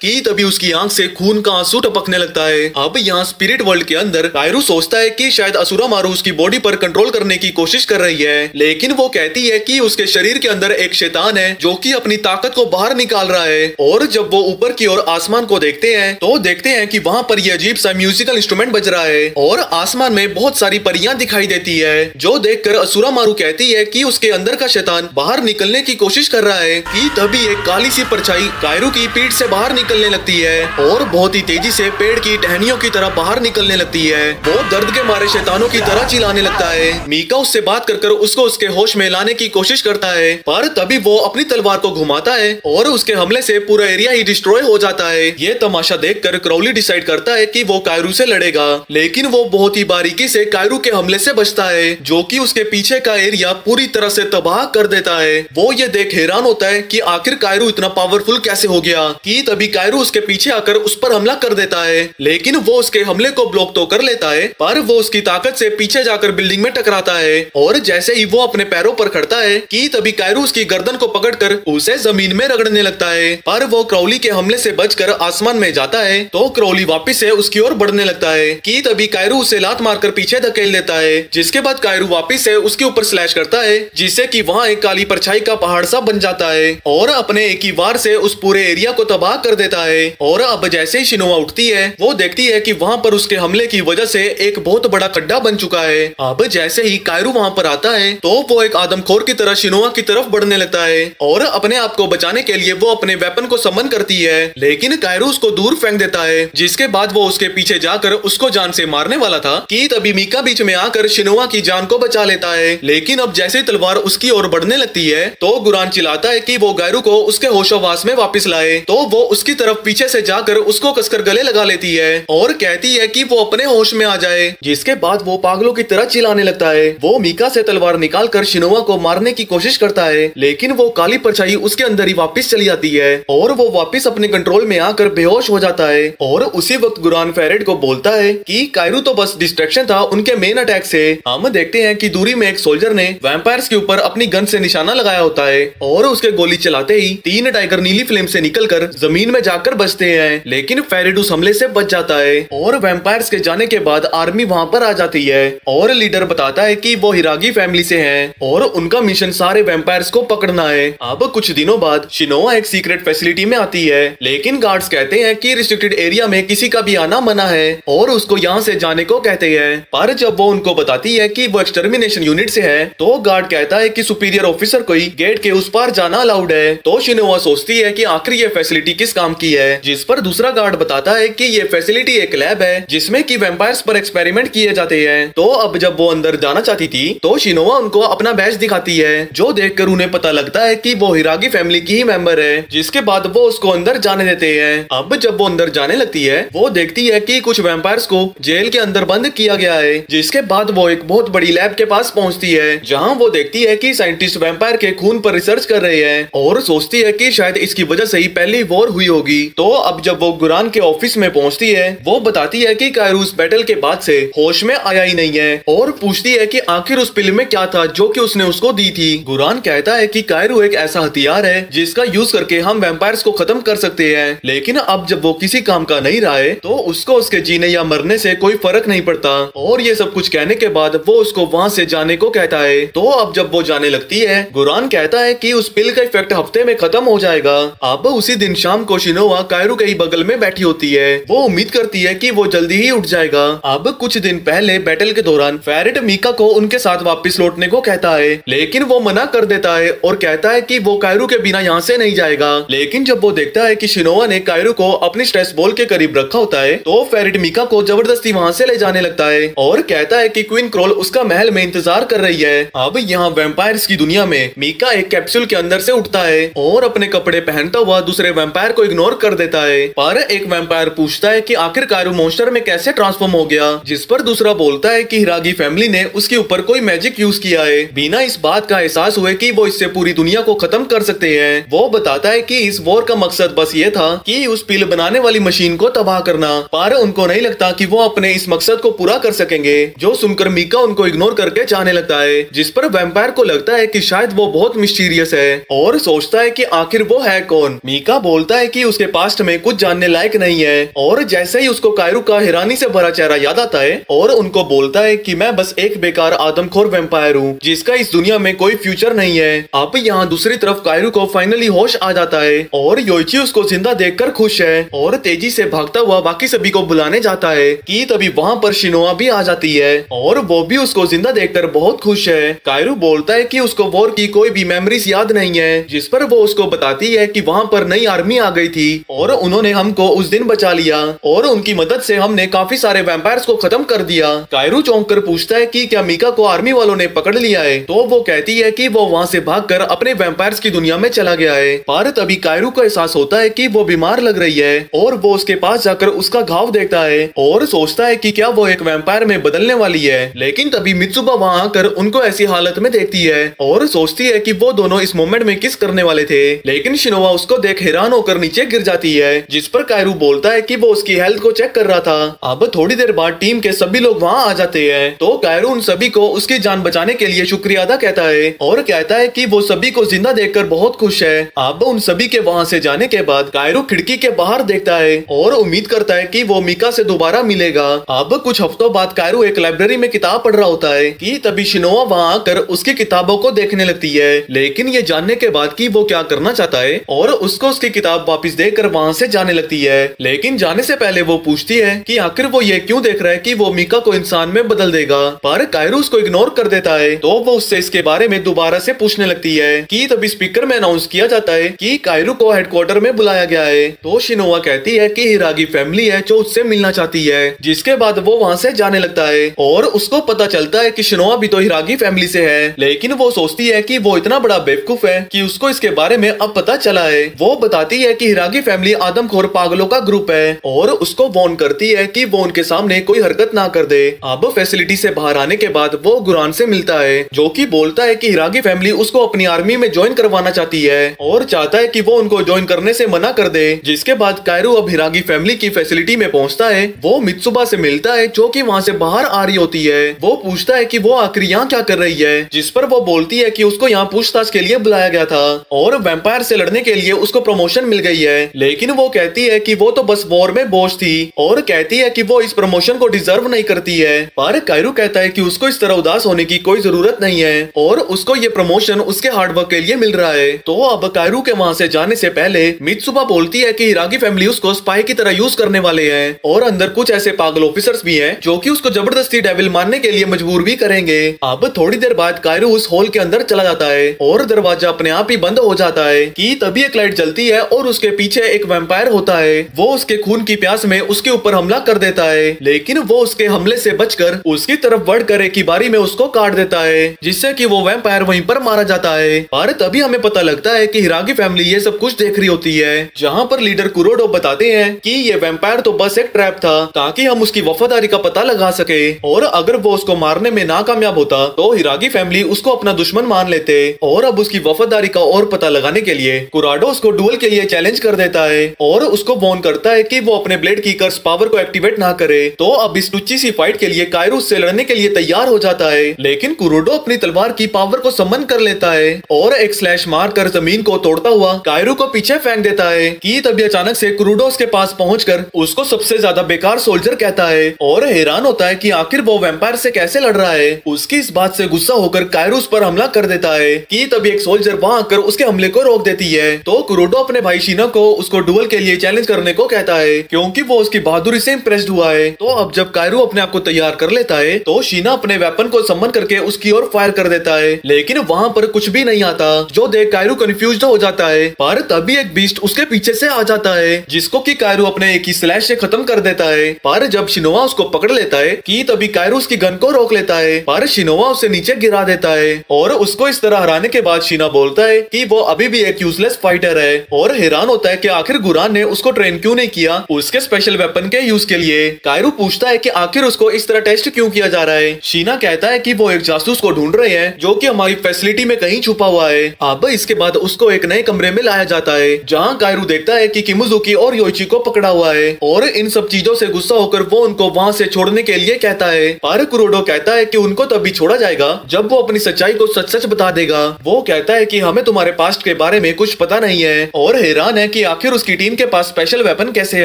कि तभी उसकी आंख से खून का आंसू टपकने लगता है। अब यहाँ स्पिरिट वर्ल्ड के अंदर कायरू सोचता है कि शायद असुरामारू उसकी बॉडी पर कंट्रोल करने की कोशिश कर रही है, लेकिन वो कहती है कि उसके शरीर के अंदर एक शैतान है जो कि अपनी ताकत को बाहर निकाल रहा है। और जब वो ऊपर की ओर आसमान को देखते हैं तो देखते हैं कि वहाँ पर ये अजीब सा म्यूजिकल इंस्ट्रूमेंट बज रहा है और आसमान में बहुत सारी परियां दिखाई देती है, जो देखकर असुरामारू कहती है कि उसके अंदर का शैतान बाहर निकलने की कोशिश कर रहा है। कि तभी एक काली सी परछाई कायरू की पीठ से बाहर निकलने लगती है और बहुत ही तेजी से पेड़ की टहनियों की तरह बाहर निकलने लगती है। वो दर्द के मारे शैतानों की तरह चिल्लाने लगता है। मीका उससे बात कर उसको उसके होश में लाने की कोशिश करता है, पर तभी वो अपनी तलवार को घुमाता है और उसके हमले से पूरा एरिया ही डिस्ट्रॉय हो जाता है। ये तमाशा देखकर क्राउली डिसाइड करता है कि वो कायरू से लड़ेगा, लेकिन वो बहुत ही बारीकी से कायरू के हमले से बचता है, जो कि उसके पीछे का एरिया पूरी तरह से तबाह कर देता है। वो ये देख हैरान होता है कि आखिर कायरू इतना पावरफुल कैसे हो गया। कि तभी कायरू उसके पीछे आकर उस पर हमला कर देता है, लेकिन वो उसके हमले को ब्लॉक तो कर लेता है, पर वो उसकी ताकत से पीछे जाकर बिल्डिंग में टकराता है। और जैसे ही वो अपने पैरों पर खड़ता है कि तभी कायरू उसकी गर्दन को पकड़कर उसे जमीन में रगड़ने लगता है। पर वो क्राउली के हमले से बचकर आसमान में जाता है तो क्राउली वापस से उसकी ओर बढ़ने लगता है। कि तभी कायरू उसे लात मारकर पीछे धकेल देता है, जिसके बाद कायरू वापस से उसके ऊपर स्लैश करता है, जिससे कि वहाँ एक काली परछाई का पहाड़ सा बन जाता है और अपने एक ही वार से उस पूरे एरिया को तबाह कर देता है। और अब जैसे ही शिनोआ उठती है वो देखती है कि वहाँ पर उसके हमले की वजह से एक बहुत बड़ा खड्डा बन चुका है। अब जैसे ही कायरू वहाँ पर आता है तो वो एक आदमखोर की तरह शिनोआ की तरफ बढ़ने लगता है और अपने आप को बचाने के लिए वो अपने वेपन को समन करती है, लेकिन कायरू उसको दूर फेंक देता है, जिसके बाद वो उसके पीछे जाकर उसको जान से मारने वाला था। कि तभी मीका बीच में आकर शिनोआ की जान को बचा लेता है, लेकिन अब जैसे तलवार उसकी ओर बढ़ने लगती है तो गुरान चिल्लाता है कि वो कायरू को उसके होशोवास में वापस लाए। तो वो उसकी तरफ पीछे से जाकर उसको कसकर गले लगा लेती है और कहती है कि वो अपने होश में आ जाए। जिसके बाद वो पागलों की तरह चिल्लाने लगता है। वो मीका से तलवार निकालकर शिनोआ को मारने की कोशिश करता है, लेकिन वो काली परछाई उसके अंदर ही वापस चली जाती है और वो वापस अपने कंट्रोल में आकर बेहोश हो जाता है। और उसी वक्त गुरान फेरेड को बोलता है कि कायरू तो बस डिस्ट्रैक्शन था उनके मेन अटैक से। हम देखते हैं कि दूरी में एक सोल्जर ने वैम्पायर्स के ऊपर अपनी गन से निशाना लगाया होता है और उसके गोली चलाते ही 3 टाइगर नीली फ्लेम से निकलकर जमीन में जाकर बचते हैं, लेकिन फेरेड उस हमले से बच जाता है और वैम्पायर्स के जाने के बाद आर्मी वहाँ पर आ जाती है और लीडर बताता है कि वो हिरागी फैमिली से हैं और उनका मिशन सारे वैम्पायर्स को पकड़ना है। अब कुछ दिनों बाद शिनोआ एक सीक्रेट फैसिलिटी में आती है, लेकिन गार्ड्स कहते हैं कि रिस्ट्रिक्टेड एरिया में किसी का भी आना मना है और उसको यहाँ से जाने को कहते हैं। पर जब वो उनको बताती है कि वो एक्सटर्मिनेशन यूनिट से है तो गार्ड कहता है कि सुपीरियर ऑफिसर को ही गेट के उस पार जाना अलाउड है। तो शिनोआ सोचती है कि आखिर ये फैसिलिटी किस काम की है, जिस पर दूसरा गार्ड बताता है कि ये फैसिलिटी एक लैब है जिसमें कि वैम्पायर्स पर एक्सपेरिमेंट किए जाते हैं। तो अब जब वो अंदर जाना चाहती थी तो शिनोआ उनको अपना बैज दिखाती है, जो देखकर उन्हें पता लगता है कि वो हिरागी फैमिली की ही मेंबर है। जिसके बाद वो उसको अंदर जाने देते हैं। अब जब वो अंदर जाने लगती है वो देखती है कि कुछ वैम्पायर्स को जेल के अंदर बंद किया गया है। जिसके बाद वो एक बहुत बड़ी लैब के पास पहुंचती है जहां वो देखती है कि साइंटिस्ट वैम्पायर के खून पर रिसर्च कर रहे हैं और सोचती है कि शायद इसकी वजह से ही पहली वॉर हुई होगी। तो अब जब वो गुरान के ऑफिस में पहुंचती है वो बताती है कि कायरू उस बैटल के बाद से होश में आया ही नहीं है और पूछती है कि आखिर उस पिल में क्या था जो कि उसने उसको दी थी। गुरान कहता है कि कायरू एक ऐसा हथियार है जिसका यूज करके हम वैम्पायर्स को खत्म कर सकते हैं, लेकिन अब जब वो किसी काम का नहीं रहा है तो उसको उसके जीने या मरने से कोई फर्क नहीं पड़ता। और ये सब कुछ कहने के बाद वो उसको वहाँ से जाने को कहता है। तो अब जब वो जाने लगती है गुरान कहता है कि उस पिल का इफेक्ट हफ्ते में खत्म हो जाएगा। अब उसी दिन शाम को शिनोआ कायरू के ही बगल में बैठी होती है। वो उम्मीद करती है कि वो जल्दी ही उठ जाएगा। अब कुछ दिन पहले बैटल के दौरान फेरेड मीका को उनके साथ वापस लौटने को कहता है, लेकिन वो मना कर देता है और कहता है कि वो कायरू के बिना यहाँ से नहीं जाएगा। लेकिन जब वो देखता है कि शिनोआ ने कायरू को अपनी स्ट्रेस बॉल के करीब रखा होता है तो फेरेड मीका को जबरदस्ती वहाँ से ले जाने लगता है और कहता है कि क्वीन क्रोल उसका महल में इंतजार कर रही है। अब यहाँ वैम्पायर्स की दुनिया में मीका एक कैप्सूल के अंदर से उठता है और अपने कपड़े पहनता हुआ दूसरे वैम्पायर को इग्नोर कर देता है। पर एक वैम्पायर पूछता है कि आखिर कायरू मॉन्स्टर में कैसे ट्रांसफॉर्म हो गया, जिस पर दूसरा बोलता है कि हिरागी फैमिली ने उसके ऊपर कोई मैजिक यूज किया है बिना इस बात का एहसास हुए कि वो इससे पूरी दुनिया को खत्म कर सकते हैं। वो बताता है कि इस वॉर का मकसद बस ये था कि उस पिल बनाने वाली मशीन को तबाह करना, पर उनको नहीं लगता कि वो अपने इस मकसद को पूरा कर सकेंगे। जो सुनकर मीका उनको इग्नोर करके जाने लगता है, जिस पर वैम्पायर को लगता है कि शायद वो बहुत मिस्टीरियस है और सोचता है कि आखिर वो है कौन। मीका बोलता है कि उसके पास्ट में कुछ जानने लायक नहीं है और जैसे ही उसको कायरू का हैरानी से भरा चेहरा याद आता है और उनको बोलता है कि मैं बस एक बेकार आदमखोर वैम्पायर हूँ जिसका इस दुनिया में कोई फ्यूचर नहीं है। अब यहाँ दूसरी तरफ कायरू को फाइनली होश आ जाता है और योइची उसको जिंदा देखकर खुश है और तेजी से भागता हुआ बाकी सभी को बुलाने जाता है कि तभी वहाँ पर शिनोआ भी आ जाती है और वो भी उसको जिंदा देखकर बहुत खुश है। कायरू बोलता है कि उसको वॉर की कोई भी मेमोरीज याद नहीं है, जिस पर वो उसको बताती है कि वहाँ पर नई आर्मी आ गई थी और उन्होंने हमको उस दिन बचा लिया और उनकी मदद से हमने काफी सारे वैम्पायर्स को खत्म कर दिया। कायरू चौंक कर पूछता है कि क्या मीका को आर्मी वालों ने पकड़ लिया है, तो वो कहती है कि वो वहाँ से भागकर अपने वैम्पायर्स की दुनिया में चला गया है। पर तभी कायरू को एहसास होता है कि वो बीमार लग रही है और वो उसके पास जाकर उसका घाव देखता है और सोचता है कि क्या वो एक वैम्पायर में बदलने वाली है। लेकिन तभी मित्सुबा वहाँ आकर उनको ऐसी हालत में देखती है और सोचती है कि वो दोनों इस मोमेंट में किस करने वाले थे, लेकिन शिनोआ उसको देख हैरान होकर नीचे गिर जाती है, जिस पर कायरू बोलता है कि वो उसकी हेल्थ को चेक कर रहा था। अब थोड़ी देर बाद टीम के सभी लोग वहाँ आ जाते हैं तो कायरू उन सभी को उसकी जान बचाने के लिए शुक्रिया अदा कहता है और कहता है कि वो सभी को जिंदा देखकर बहुत खुश है। अब उन सभी के वहाँ से जाने के बाद कायरू खिड़की के बाहर देखता है और उम्मीद करता है कि वो मीका से दोबारा मिलेगा। अब कुछ हफ्तों बाद कायरू एक लाइब्रेरी में किताब पढ़ रहा होता है कि तभी शिनोआ वहाँ आकर उसकी किताबों को देखने लगती है, लेकिन ये जानने के बाद कि वो क्या करना चाहता है और उसको उसकी किताब वापस देकर वहाँ से जाने लगती है। लेकिन जाने से पहले वो पूछती है कि आखिर वो ये क्यों देख रहा है कि वो मीका को इंसान में बदल देगा, पर कायरू उसको इग्नोर कर देता है। तो वो उससे इसके बारे में दोबारा से पूछने लगती है कि तभी स्पीकर में अनाउंस किया जाता है कि कायरू को हेडक्वार्टर में बुलाया गया है। तो शिनोआ कहती है कि हिरागी फैमिली है जो उससे मिलना चाहती है, जिसके बाद वो वहाँ से जाने लगता है और उसको पता चलता है कि शिनोआ भी तो हिरागी फैमिली से है, लेकिन वो सोचती है कि वो इतना बड़ा बेवकूफ है कि उसको इसके बारे में अब पता चला है। वो बताती है कि हिरागी हिरागी फैमिली आदमखोर पागलों का ग्रुप है और उसको वार्न करती है कि वो उनके सामने कोई हरकत ना कर दे। अब फैसिलिटी से बाहर आने के बाद वो गुरान से मिलता है, जो कि बोलता है कि हिरागी फैमिली उसको अपनी आर्मी में ज्वाइन करवाना चाहती है और चाहता है कि वो उनको ज्वाइन करने से मना कर दे। जिसके बाद कायरू अब हिरागी फैमिली की फैसिलिटी में पहुंचता है। वो मित्सुबा से मिलता है जो कि वहां से बाहर आ रही होती है। वो पूछता है कि वो आखिर यहाँ क्या कर रही है, जिस पर वो बोलती है कि उसको यहाँ पूछताछ के लिए बुलाया गया था और वैम्पायर से लड़ने के लिए उसको प्रमोशन मिल गई है। लेकिन वो कहती है कि वो तो बस वॉर में बोझ थी और कहती है कि वो इस प्रमोशन को डिजर्व नहीं करती है। पर कायरू कहता है कि उसको इस तरह उदास होने की कोई जरूरत नहीं है और उसको ये प्रमोशन उसके हार्डवर्क के लिए मिल रहा है। तो अब कायरू के वहाँ से जाने से पहले मित्सुबा बोलती है कि हिरागी फैमिली उसको स्पाई की तरह यूज करने वाले हैं और अंदर कुछ ऐसे पागल ऑफिसर्स भी हैं जो कि उसको जबरदस्ती डेविल मानने के लिए मजबूर भी करेंगे। अब थोड़ी देर बाद कायरू उस हॉल के अंदर चला जाता है और दरवाजा अपने आप ही बंद हो जाता है कि तभी एक लाइट जलती है और उसके पीछे एक वैम्पायर होता है। वो उसके खून की प्यास में उसके ऊपर हमला कर देता है, लेकिन वो उसके हमले से बचकर उसकी तरफ बढ़कर एक ही बारी में उसको काट देता है, जिससे कि वो वैम्पायर वहीं पर मारा जाता है। पर तभी हमें पता लगता है कि हिरागी फैमिली ये सब कुछ देख रही होती है, जहाँ पर लीडर कुरोडो बताते हैं कि ये वैम्पायर तो बस एक ट्रैप था ताकि हम उसकी वफादारी का पता लगा सके और अगर वो उसको मारने में नाकामयाब होता तो हिरागी फैमिली उसको अपना दुश्मन मान लेते। और अब उसकी वफादारी का और पता लगाने के लिए कुराडो उसको डुएल के लिए चैलेंज कर देता है और उसको वार्न करता है कि वो अपने ब्लेड की कर्स पावर को एक्टिवेट ना करे। तो अब इस टुच्ची सी फाइट के लिए कायरू से लड़ने के लिए तैयार हो जाता है, लेकिन कुरोडो अपनी तलवार की पावर को समन कर लेता है और एक स्लैश मारकर जमीन को तोड़ता हुआ कायरू को पीछे फेंक देता है कि तभी अचानक से कुरोडो उसके पास पहुंचकर उसको सबसे ज्यादा बेकार सोल्जर कहता है और हैरान होता है कि आखिर वो वैम्पायर से कैसे लड़ रहा है। उसकी इस बात से गुस्सा होकर कायरू उस पर हमला कर देता है कि तभी एक सोल्जर वहां आकर उसके हमले को रोक देती है। तो कुरोडो अपने भाई शीना को उसको डुएल के लिए चैलेंज करने को कहता है क्योंकि वो उसकी बहादुरी से इम्प्रेस्ड हुआ है। तो अब जब कायरू अपने आप को तैयार कर लेता है तो शीना अपने वेपन को सम्मन करके उसकी ओर फायर कर देता है, लेकिन वहां पर कुछ भी नहीं आता, जो देख कायरू कंफ्यूज्ड हो जाता है। पर तभी एक बीस्ट उसके पीछे से आ जाता है जिसको कि कायरू अपने एक ही स्लैश से खत्म कर देता है। पर जब शिनोआ उसको पकड़ लेता है कि तभी कायरू उसकी गन को रोक लेता है, पर शिनोआ उसे नीचे गिरा देता है और उसको इस तरह हराने के बाद शीना बोलता है कि वो अभी भी एक यूजलेस फाइटर है और हैरान होता है कि आखिर गुरान ने उसको ट्रेन क्यों नहीं किया उसके स्पेशल वेपन के यूज के लिए। कायरू पूछता है कि आखिर उसको इस तरह टेस्ट क्यों किया जा रहा है। शीना कहता है कि वो एक जासूस को ढूंढ रहे हैं जो कि हमारी फैसिलिटी में कहीं छुपा हुआ है। अब इसके बाद उसको एक नए कमरे में लाया जाता है जहाँ कायरू देखता है कि किमुजुकी और योइची को पकड़ा हुआ है और इन सब चीजों से गुस्सा होकर वो उनको वहाँ से छोड़ने के लिए कहता है। पर कुरोडो कहता है कि उनको तभी छोड़ा जाएगा जब वो अपनी सच्चाई को सच सच बता देगा। वो कहता है कि हमें तुम्हारे पास्ट के बारे में कुछ पता नहीं है और हैरान है कि आखिर उसकी टीम के पास स्पेशल वेपन कैसे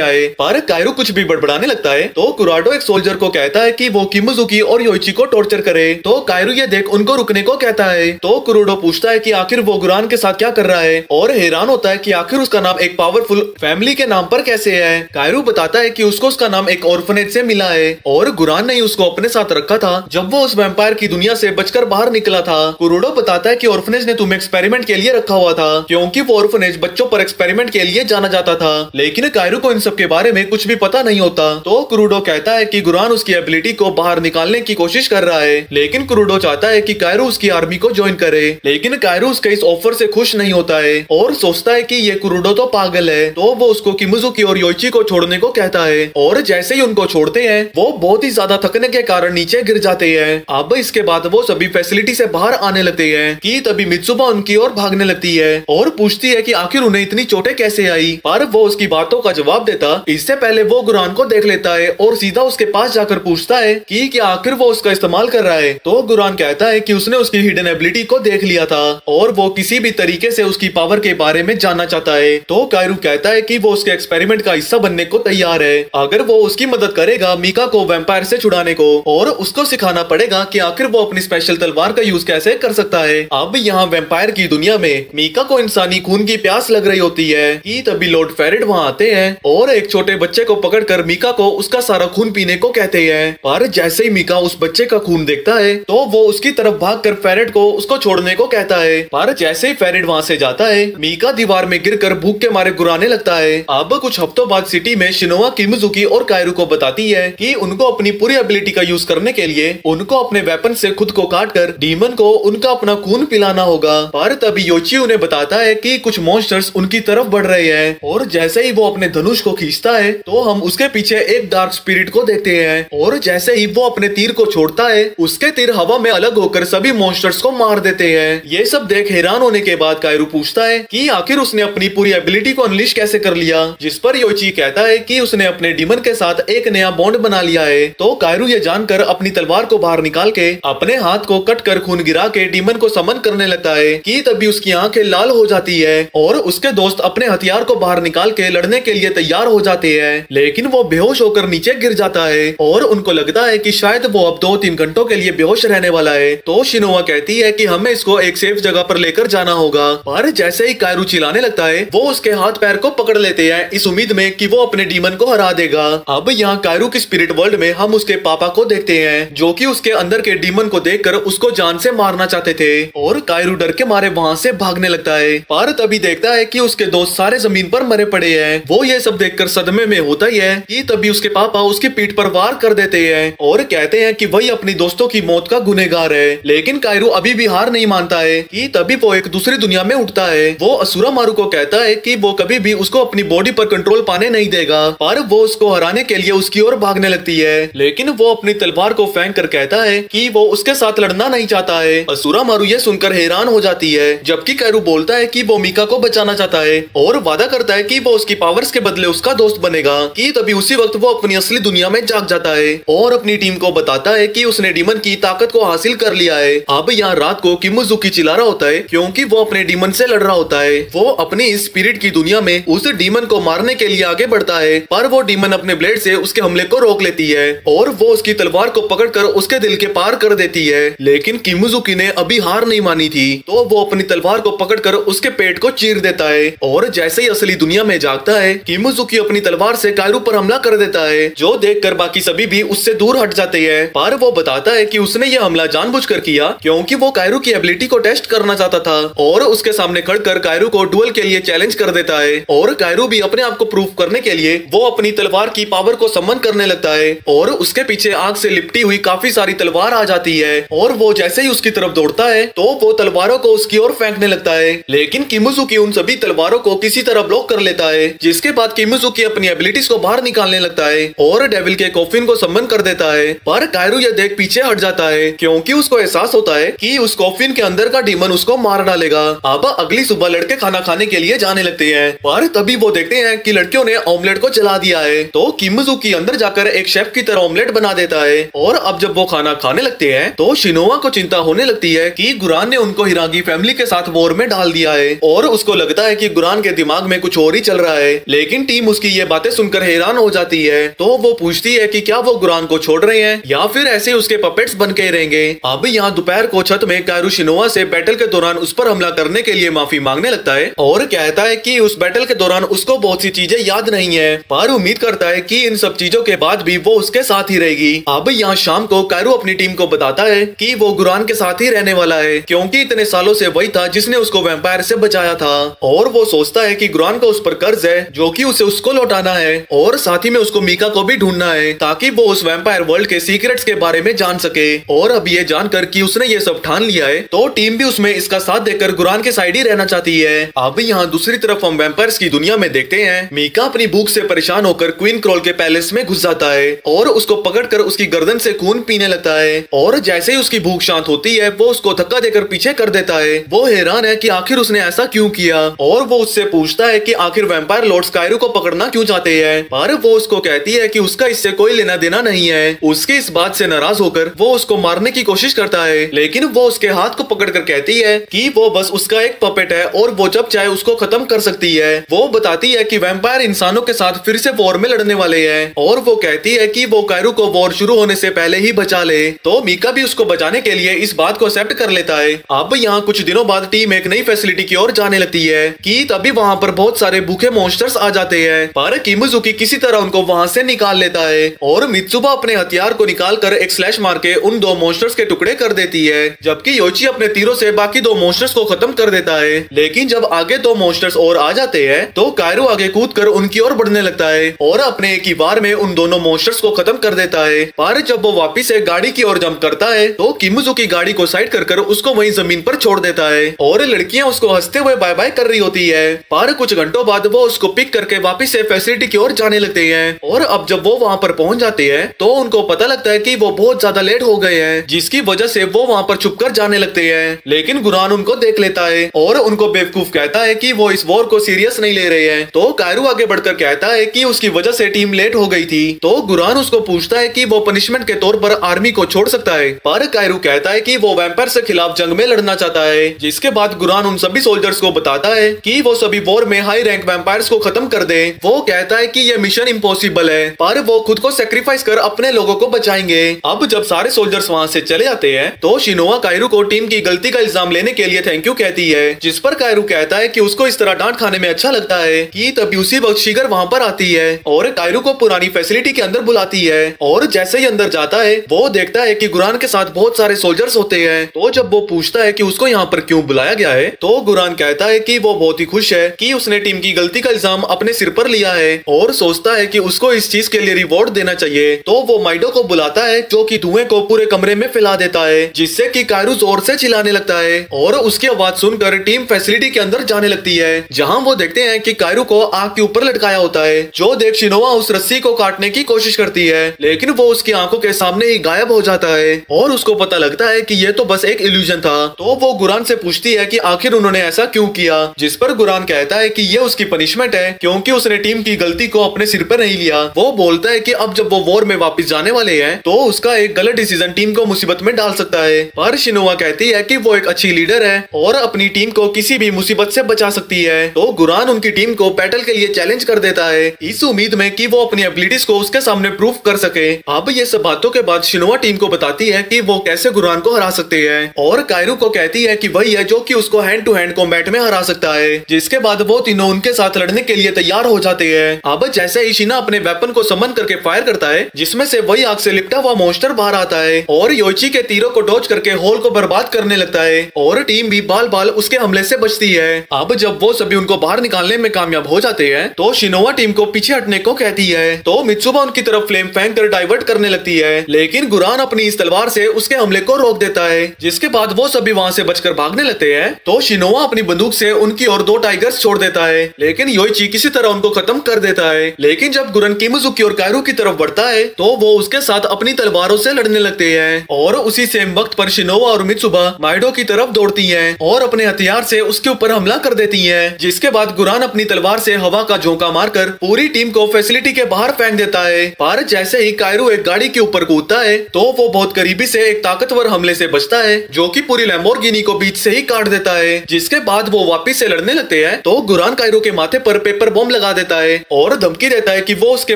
आए। पर कायरू कुछ भी बड़बड़ाने लगता है तो कुराडो एक सोल्जर को कहता है कि वो किमुजुकी और योइची को टॉर्चर करे। तो कायरू ये देख उनको रुकने को कहता है। तो कुरोडो पूछता है कि आखिर वो गुरान के साथ क्या कर रहा है और हैरान होता है कि आखिर उसका नाम एक पावरफुल फैमिली के नाम पर कैसे है। कायरू बताता है कि उसको उसका नाम एक ऑर्फनेज से मिला है और गुरान ने उसको अपने साथ रखा था जब वो उस वैम्पायर की दुनिया से बचकर बाहर निकला था। कुरोडो बताता है कि ऑर्फनेज ने तुम्हें एक्सपेरिमेंट के लिए रखा हुआ था क्योंकि वो ऑर्फनेज बच्चों पर एक्सपेरिमेंट के लिए जाना जाता था, लेकिन कायरू को इन सब के बारे में कुछ भी पता नहीं होता। तो कुरोडो कहता है कि गुरान उसकी एबिलिटी को बाहर निकालने की कोशिश कर रहा है, लेकिन कुरोडो चाहता है कि कायरू उसकी आर्मी को ज्वाइन करे, लेकिन कायरू उसके इस ऑफर से खुश नहीं होता है और सोचता है कि ये कुरोडो तो पागल है। तो वो उसको किमुजुकी और योइची को छोड़ने को कहता है और जैसे ही उनको छोड़ते हैं वो बहुत ही ज्यादा थकने के कारण नीचे गिर जाते हैं। अब इसके बाद वो सभी फैसिलिटी से बाहर आने लगते हैं कि तभी मित्सुबा उनकी ओर भागने लगती है और पूछती है कि आखिर उन्हें इतनी चोटें कैसे आई। पर वो उसकी बातों का जवाब देता इससे पहले वो गुरान को देख लेता है और सीधा उसके पास जाकर पूछता है कि क्या आखिर वो उसका इस्तेमाल कर रहा है। तो गुरान कहता है कि उसने उसकी हिडन एबिलिटी को देख लिया था और वो किसी भी तरीके से उसकी पावर के बारे में जानना चाहता है। तो कायरू कहता है कि वो उसके एक्सपेरिमेंट का हिस्सा बनने को तैयार है अगर वो उसकी मदद करेगा मीका को वैम्पायर से छुड़ाने को, और उसको सिखाना पड़ेगा कि आखिर वो अपनी स्पेशल तलवार का यूज कैसे कर सकता है। अब यहाँ वैम्पायर की दुनिया में मीका को इंसानी खून की प्यास लग रही होती है कि तभी लॉर्ड फेरिड वहाँ आते हैं और एक छोटे बच्चे को पकड़कर मीका को उसका सारा खून पीने को कहते हैं। पर जैसे ही मीका उस बच्चे का खून देखता है तो वो उसकी तरफ भागकर फेरिड को उसको छोड़ने को कहता है। पर जैसे ही फेरिड वहाँ से जाता है मीका दीवार में गिरकर भूख के मारे गुराने लगता है। अब कुछ हफ्तों बाद सिटी में शिनोआ किमुजुकी और कायरू को बताती है कि उनको अपनी पूरी एबिलिटी का यूज करने के लिए उनको अपने वेपन से खुद को काटकर डीमन को उनका अपना खून पिलाना होगा। पर तभी योची उन्हें बताता है कि कुछ मॉन्स्टर्स उनकी तरफ बढ़ रहे हैं और जैसे ही वो अपने धनुष को खींचता है तो हम उसके पीछे एक डार्क स्पिरिट को देखते हैं और जैसे ही वो अपने तीर को छोड़ता है उसके तीर हवा में अलग होकर सभी मॉन्स्टर्स को मार देते हैं। ये सब देख हैरान होने के बाद कायरू पूछता है कि आखिर उसने अपनी पूरी एबिलिटी को अनलिश कैसे कर लिया, जिस पर योची कहता है कि उसने अपने डीमन के साथ एक नया बॉन्ड बना लिया है। तो कायरू ये जानकर अपनी तलवार को बाहर निकाल के अपने हाथ को कट कर खून गिरा के डीमन को समन करने लगता है कि तभी उसकी आंखें लाल हो जाती है और उसके दोस्त अपने हथियार को बाहर निकाल के लड़ने के लिए तैयार हो जाते हैं, लेकिन वो बेहोश होकर नीचे गिर जाता है और उनको लगता है कि शायद वो अब 2-3 घंटों के लिए बेहोश रहने वाला है। तो शिनोआ कहती है कि हमें इसको एक सेफ जगह पर लेकर जाना होगा, पर जैसे ही कायरू चिल्लाने लगता है वो उसके हाथ पैर को पकड़ लेते हैं इस उम्मीद में कि वो अपने डीमन को हरा देगा। अब यहाँ कायरू की स्पिरिट वर्ल्ड में हम उसके पापा को देखते हैं जो कि उसके अंदर के डीमन को देखकर उसको जान से मारना चाहते थे और कायरू डर के मारे वहाँ से भागने लगता है, पर तभी देखता है कि उसके दोस्त सारे जमीन पर मरे पड़े हैं। वो ये सब देखकर सदमे में होता ही है कि तभी उसके पापा उसकी पीठ पर वार कर देते हैं और कहते हैं कि वही अपनी दोस्तों की मौत का गुनहगार है। लेकिन कायरू अभी भी हार नहीं मानता है कि तभी वो एक दूसरी दुनिया में उठता है। वो असुरा मारू को कहता है कि वो कभी भी उसको अपनी बॉडी पर कंट्रोल पाने नहीं देगा, पर वो उसको हराने के लिए उसकी ओर भागने लगती है, लेकिन वो अपनी तलवार को फेंक कर कहता है कि वो उसके साथ लड़ना नहीं चाहता है। असुरा मारू ये सुनकर हैरान हो जाती है, जबकि कायरू बोलता है कि वो मीका को बचाना चाहता है और वादा करता है कि वो उसकी पावर्स के बदले उसका दोस्त बनेगा। कि तभी उसी वक्त वो अपनी असली दुनिया में जाग जाता है और अपनी टीम को बताता है कि उसने डीमन की ताकत को हासिल कर लिया है। अब यहाँ रात को किमुजुकी चिल्ला रहा होता है क्योंकि वो अपने डीमन से लड़ रहा होता है। वो अपनी इस स्पिरिट की दुनिया में उस डीमन को मारने के लिए आगे बढ़ता है, पर वो डीमन अपने ब्लेड से उसके हमले को रोक लेती है और वो उसकी तलवार को पकड़कर उसके दिल के पार कर देती है। लेकिन किमुजुकी ने अभी हार नहीं मानी थी, तो वो अपनी तलवार को पकड़कर उसके पेट को चीर देता है और जैसे ही असली दुनिया में जागता है किमुजुकी अपनी तलवार से कायरू पर हमला कर देता है, जो देखकर बाकी सभी भी उससे दूर हट जाते हैं। पर वो बताता है कि उसने ये हमला जानबूझकर किया क्योंकि वो कायरू की एबिलिटी को टेस्ट करना चाहता था और उसके सामने खड़कर कायरू को डुएल के लिए चैलेंज कर देता है और कायरू भी अपने आप को प्रूव करने के लिए वो अपनी तलवार की पावर को समन करने लगता है और उसके पीछे आग से लिपटी हुई काफी सारी तलवार आ जाती है और वो जैसे ही उसकी तरफ दौड़ता है तो वो तलवारों को उसकी ओर फेंकने लगता है, लेकिन किमुजुकी उन सभी तलवारों को किसी तरह ब्लॉक कर लेता है, जिसके बाद किमुजुकी अपनी एबिलिटीज को बाहर निकालने लगता है और डेविल के कॉफिन को समन कर देता है। पर कायरू ये देख पीछे हट जाता है क्योंकि उसको एहसास होता है कि उस कॉफिन के अंदर का डीमन उसको मार डालेगा। अब अगली सुबह लड़के खाना खाने के लिए जाने लगते हैं, पर तभी वो देखते हैं कि लड़कियों ने ऑमलेट को जला दिया है। तो किमुजुकी अंदर जाकर एक शेफ की तरह ऑमलेट बना देता है और अब जब वो खाना खाने लगते हैं तो शिनोआ को चिंता होने लगती है कि गुरान ने उनको हिरागी फैमिली के साथ वॉर में डाल दिया है और उसको लगता है कि गुरान के दिमाग में कुछ और ही चल रहा है। लेकिन टीम उसकी ये बातें सुनकर हैरान हो जाती है, तो वो पूछती है कि क्या वो गुरान को छोड़ रहे हैं या फिर ऐसे उसके पपेट्स बन के रहेंगे। अब यहाँ दोपहर को छत में कायरू शिनोआ से बैटल के दौरान उस पर हमला करने के लिए माफी मांगने लगता है और कहता है कि उस बैटल के दौरान उसको बहुत सी चीजें याद नहीं है, पर उम्मीद करता है कि इन सब चीजों के बाद भी वो उसके साथ ही रहेगी। अब यहाँ शाम को कायरू अपनी टीम को बताता है कि वो गुरान के साथ ही रहने वाला है क्योंकि इतने सालों से वही था जिसने उसको वैम्पायर से बचाया था और वो सोचता है कि गुरान का उस पर कर्ज है जो कि उसे उसको लौटाना है और साथ ही में उसको मीका को भी ढूंढना है ताकि वो उस वैम्पायर वर्ल्ड के सीक्रेट्स के बारे में जान सके। और अब ये जानकर कि उसने ये सब ठान लिया है तो टीम भी उसमें इसका साथ देकर गुरान के साइड ही रहना चाहती है। अब यहाँ दूसरी तरफ हम वैम्पायर्स की दुनिया में देखते हैं मीका अपनी भूख से परेशान होकर क्वीन क्रॉल के पैलेस में घुस जाता है और उसको पकड़कर उसकी गर्दन से खून पीने लगता है और जैसे ही उसकी भूख शांत होती है वो उसको धक्का देकर पीछे कर देता है। वो हैरान है कि आखिर उसने ऐसा क्यों किया और वो उससे पूछता है कि आखिर वैम्पायर लॉर्ड्स कायरू को पकड़ना क्यों चाहते हैं, पर वो उसको कहती है कि उसका इससे कोई लेना देना नहीं है। उसकी इस बात से नाराज होकर वो उसको मारने की कोशिश करता है, लेकिन वो उसके हाथ को पकड़कर कहती है कि वो बस उसका एक पपेट है और वो जब चाहे उसको खत्म कर सकती है। वो बताती है कि वैम्पायर इंसानों के साथ फिर से वॉर में लड़ने वाले हैं और वो कहती है कि वो कायरू को वॉर शुरू होने से पहले ही बचा ले। तो मीका भी उसको बचाने के लिए इस बात को एक्सेप्ट कर लेता है। अब यहाँ कुछ दिनों बाद टीम एक नई फैसिलिटी की ओर जाने लगती है कि तभी वहाँ पर बहुत सारे भूखे मॉन्स्टर्स आ जाते हैं, पर किमुजुकी किसी तरह उनको वहाँ से निकाल लेता है और मित्सुबा अपने हथियार को निकालकर एक स्लैश मार के उन दो मॉन्स्टर्स के टुकड़े कर देती है, जबकि योची अपने तीरों से बाकी दो मॉन्स्टर्स को खत्म कर देता है। लेकिन जब आगे दो मॉन्स्टर्स और आ जाते हैं तो कायरू आगे कूदकर उनकी ओर बढ़ने लगता है और अपने एक ही बार में उन दोनों मॉन्स्टर्स को खत्म कर देता है। पर जब वो वापिस एक गाड़ी की ओर जंप करता है तो किमुजुकी गाड़ी को साइड कर उसको वहीं जमीन पर छोड़ देता है और लड़कियां उसको हंसते हुए बाय बाय कर रही होती है। पर पर कुछ घंटों बाद वो उसको पिक करके वापस से फैसिलिटी की ओर जाने लगते हैं। और अब जब वो वहाँ पर पहुँच जाते हैं तो उनको पता लगता है कि वो बहुत ज्यादा लेट हो गए हैं, जिसकी वजह से वो वहाँ पर छुपकर जाने लगते हैं। लेकिन गुरान उनको देख लेता है और उनको बेवकूफ कहता है कि वो इस वॉर को सीरियस नहीं ले रहे हैं। तो कायरू आगे बढ़कर कहता है कि उसकी वजह से टीम लेट हो गई थी। तो गुरान उसको पूछता है कि वो पनिशमेंट के तौर पर आर्मी को छोड़ सकता है, पर कायरू कहता है कि वो वैम्पायर के खिलाफ जंग में लड़ना चाहता है। जिसके बाद गुरान उन सभी सोल्जर्स को बताता है कि वो सभी वॉर में हाई रैंक वैम्पायर्स को खत्म कर दे। वो कहता है कि ये मिशन इम्पॉसिबल है, पर वो खुद को सेक्रीफाइस कर अपने लोगों को बचाएंगे। अब जब सारे सोल्जर्स वहाँ से चले जाते हैं तो शिनोआ कायरू को टीम की गलती का इल्जाम लेने के लिए थैंक यू कहती है, जिस पर कायरू कहता है कि उसको इस तरह डांट खाने में अच्छा लगता है। कि तभी उसी वक्त शिगर वहाँ पर आती है और कायरू को पुरानी फैसिलिटी के अंदर बुलाती है। और जैसे ही अंदर जाता है वो देखता है कि गुरान के साथ बहुत सारे सोल्जर्स होते हैं। तो जब वो पूछता है कि उसको यहाँ पर क्यों बुलाया गया है तो गुरान कहता है कि वो बहुत ही खुश है कि उसने टीम की गलती का इल्जाम अपने सिर पर लिया है और सोचता है कि उसको इस चीज के लिए रिवॉर्ड देना चाहिए। तो वो माइडो को बुलाता है जो कि धुएं को पूरे कमरे में फैला देता है, जिससे कि कायरू जोर से चिल्लाने लगता है और उसकी आवाज सुनकर टीम फैसिलिटी के अंदर जाने लगती है, जहां वो देखते हैं कि कायरू को आग के ऊपर लटकाया होता है। जो देख शिनोआ उस रस्सी को काटने की कोशिश करती है, लेकिन वो उसकी आंखों के सामने ही गायब हो जाता है और उसको पता लगता है कि ये तो बस एक इल्यूजन था। तो वो गुरान से पूछती है कि आखिर उन्होंने ऐसा क्यों किया, जिस पर गुरान कहता है कि ये उसकी पनिशमेंट है क्योंकि उसने टीम की गलती को अपने सिर पर नहीं लिया। वो बोलता है कि अब जब वो वॉर में वापस जाने वाले हैं तो उसका एक गलत डिसीजन टीम को मुसीबत में डाल सकता है, पर शिनोआ कहती है कि वो एक अच्छी लीडर है और अपनी टीम को किसी भी मुसीबत से बचा सकती है। तो गुरान उनकी टीम को बैटल के लिए चैलेंज कर देता है, इस उम्मीद में कि वो अपनी एबिलिटीज को उसके सामने प्रूव कर सके। अब ये सब बातों के बाद शिनोआ टीम को बताती है कि वो कैसे गुरान को हरा सकते हैं और कायरू को कहती है कि वही है जो कि उसको हैंड टू हैंड कॉम्बैट में हरा सकता है। जिसके बाद वो तीनों उनके साथ लड़ने के लिए तैयार हो जाते हैं। अब जैसे ही शिना अपने वेपन को समन करके फायर करता है, जिसमें से वही आग से लिपटा हुआ मॉन्स्टर बाहर आता है और योइची के तीरों को डॉज करके होल को बर्बाद करने लगता है और टीम भी बाल बाल उसके हमले से बचती है। अब जब वो सभी उनको बाहर निकालने में कामयाब हो जाते हैं तो शिनोआ टीम को पीछे हटने को कहती है। तो मित्सुबा उनकी तरफ फ्लेम फेंक कर डाइवर्ट करने लगती है, लेकिन गुरान अपनी इस तलवार से उसके हमले को रोक देता है। जिसके बाद वो सभी वहाँ से बचकर भागने लगते हैं। तो शिनोआ अपनी बंदूक से उनकी और 2 टाइगर्स छोड़ देता है, लेकिन योइची किसी तरह उनको खत्म कर देता है। लेकिन जब गुरन किमुजुकी और कायरू की तरफ बढ़ता है तो वो उसके साथ अपनी तलवारों से लड़ने लगते हैं और उसी सेम वक्त पर शिनोआ और मित्सुबा माइडो की तरफ दौड़ती हैं और अपने हथियार से उसके ऊपर हमला कर देती हैं। जिसके बाद गुरान अपनी तलवार से हवा का झोंका मारकर पूरी टीम को फैसिलिटी के बाहर फेंक देता है। पर जैसे ही कायरू एक गाड़ी के ऊपर कूदता है तो वो बहुत करीबी से एक ताकतवर हमले से बचता है, जो कि पूरी लैम्बोर्गिनी को बीच से ही काट देता है। जिसके बाद वो वापस से लड़ने लगते हैं तो गुरान कायरू के माथे पर पेपर बॉम्ब लगा देता है और धमकी देता है कि वो उसके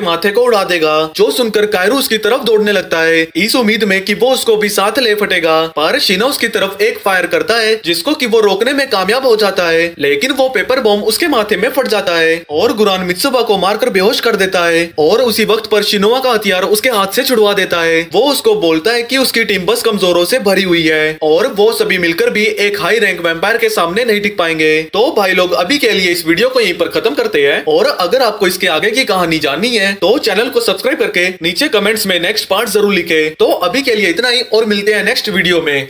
माथे को उड़ा देगा। जो सुनकर कायरू उसकी तरफ दौड़ने लगता है, इस उम्मीद में कि वो उसको भी साथ ले फटेगा। पर शिना उसकी तरफ एक फायर करता है जिसको कि वो रोकने में कामयाब हो जाता है, लेकिन वो पेपर बॉम्ब उसके माथे में फट जाता है और गुरान मित्सुबा को मारकर बेहोश कर देता है। और उसी वक्त पर शिनोआ का हथियार उसके हाथ से छुड़वा देता है। वो उसको बोलता है कि उसकी टीम बस कमजोरों से भरी हुई है और वो सभी मिलकर भी एक हाई रैंक वैम्पायर के सामने नहीं टिक पाएंगे। तो भाई लोग अभी के लिए इस वीडियो को यहीं पर खत्म करते हैं और अगर आपको इसके आगे की कहानी जाननी है तो चैनल को सब्सक्राइब करके नीचे कमेंट्स में नेक्स्ट पार्ट जरूर लिखें। तो अभी के लिए इतना ही और मिलते हैं नेक्स्ट वीडियो में।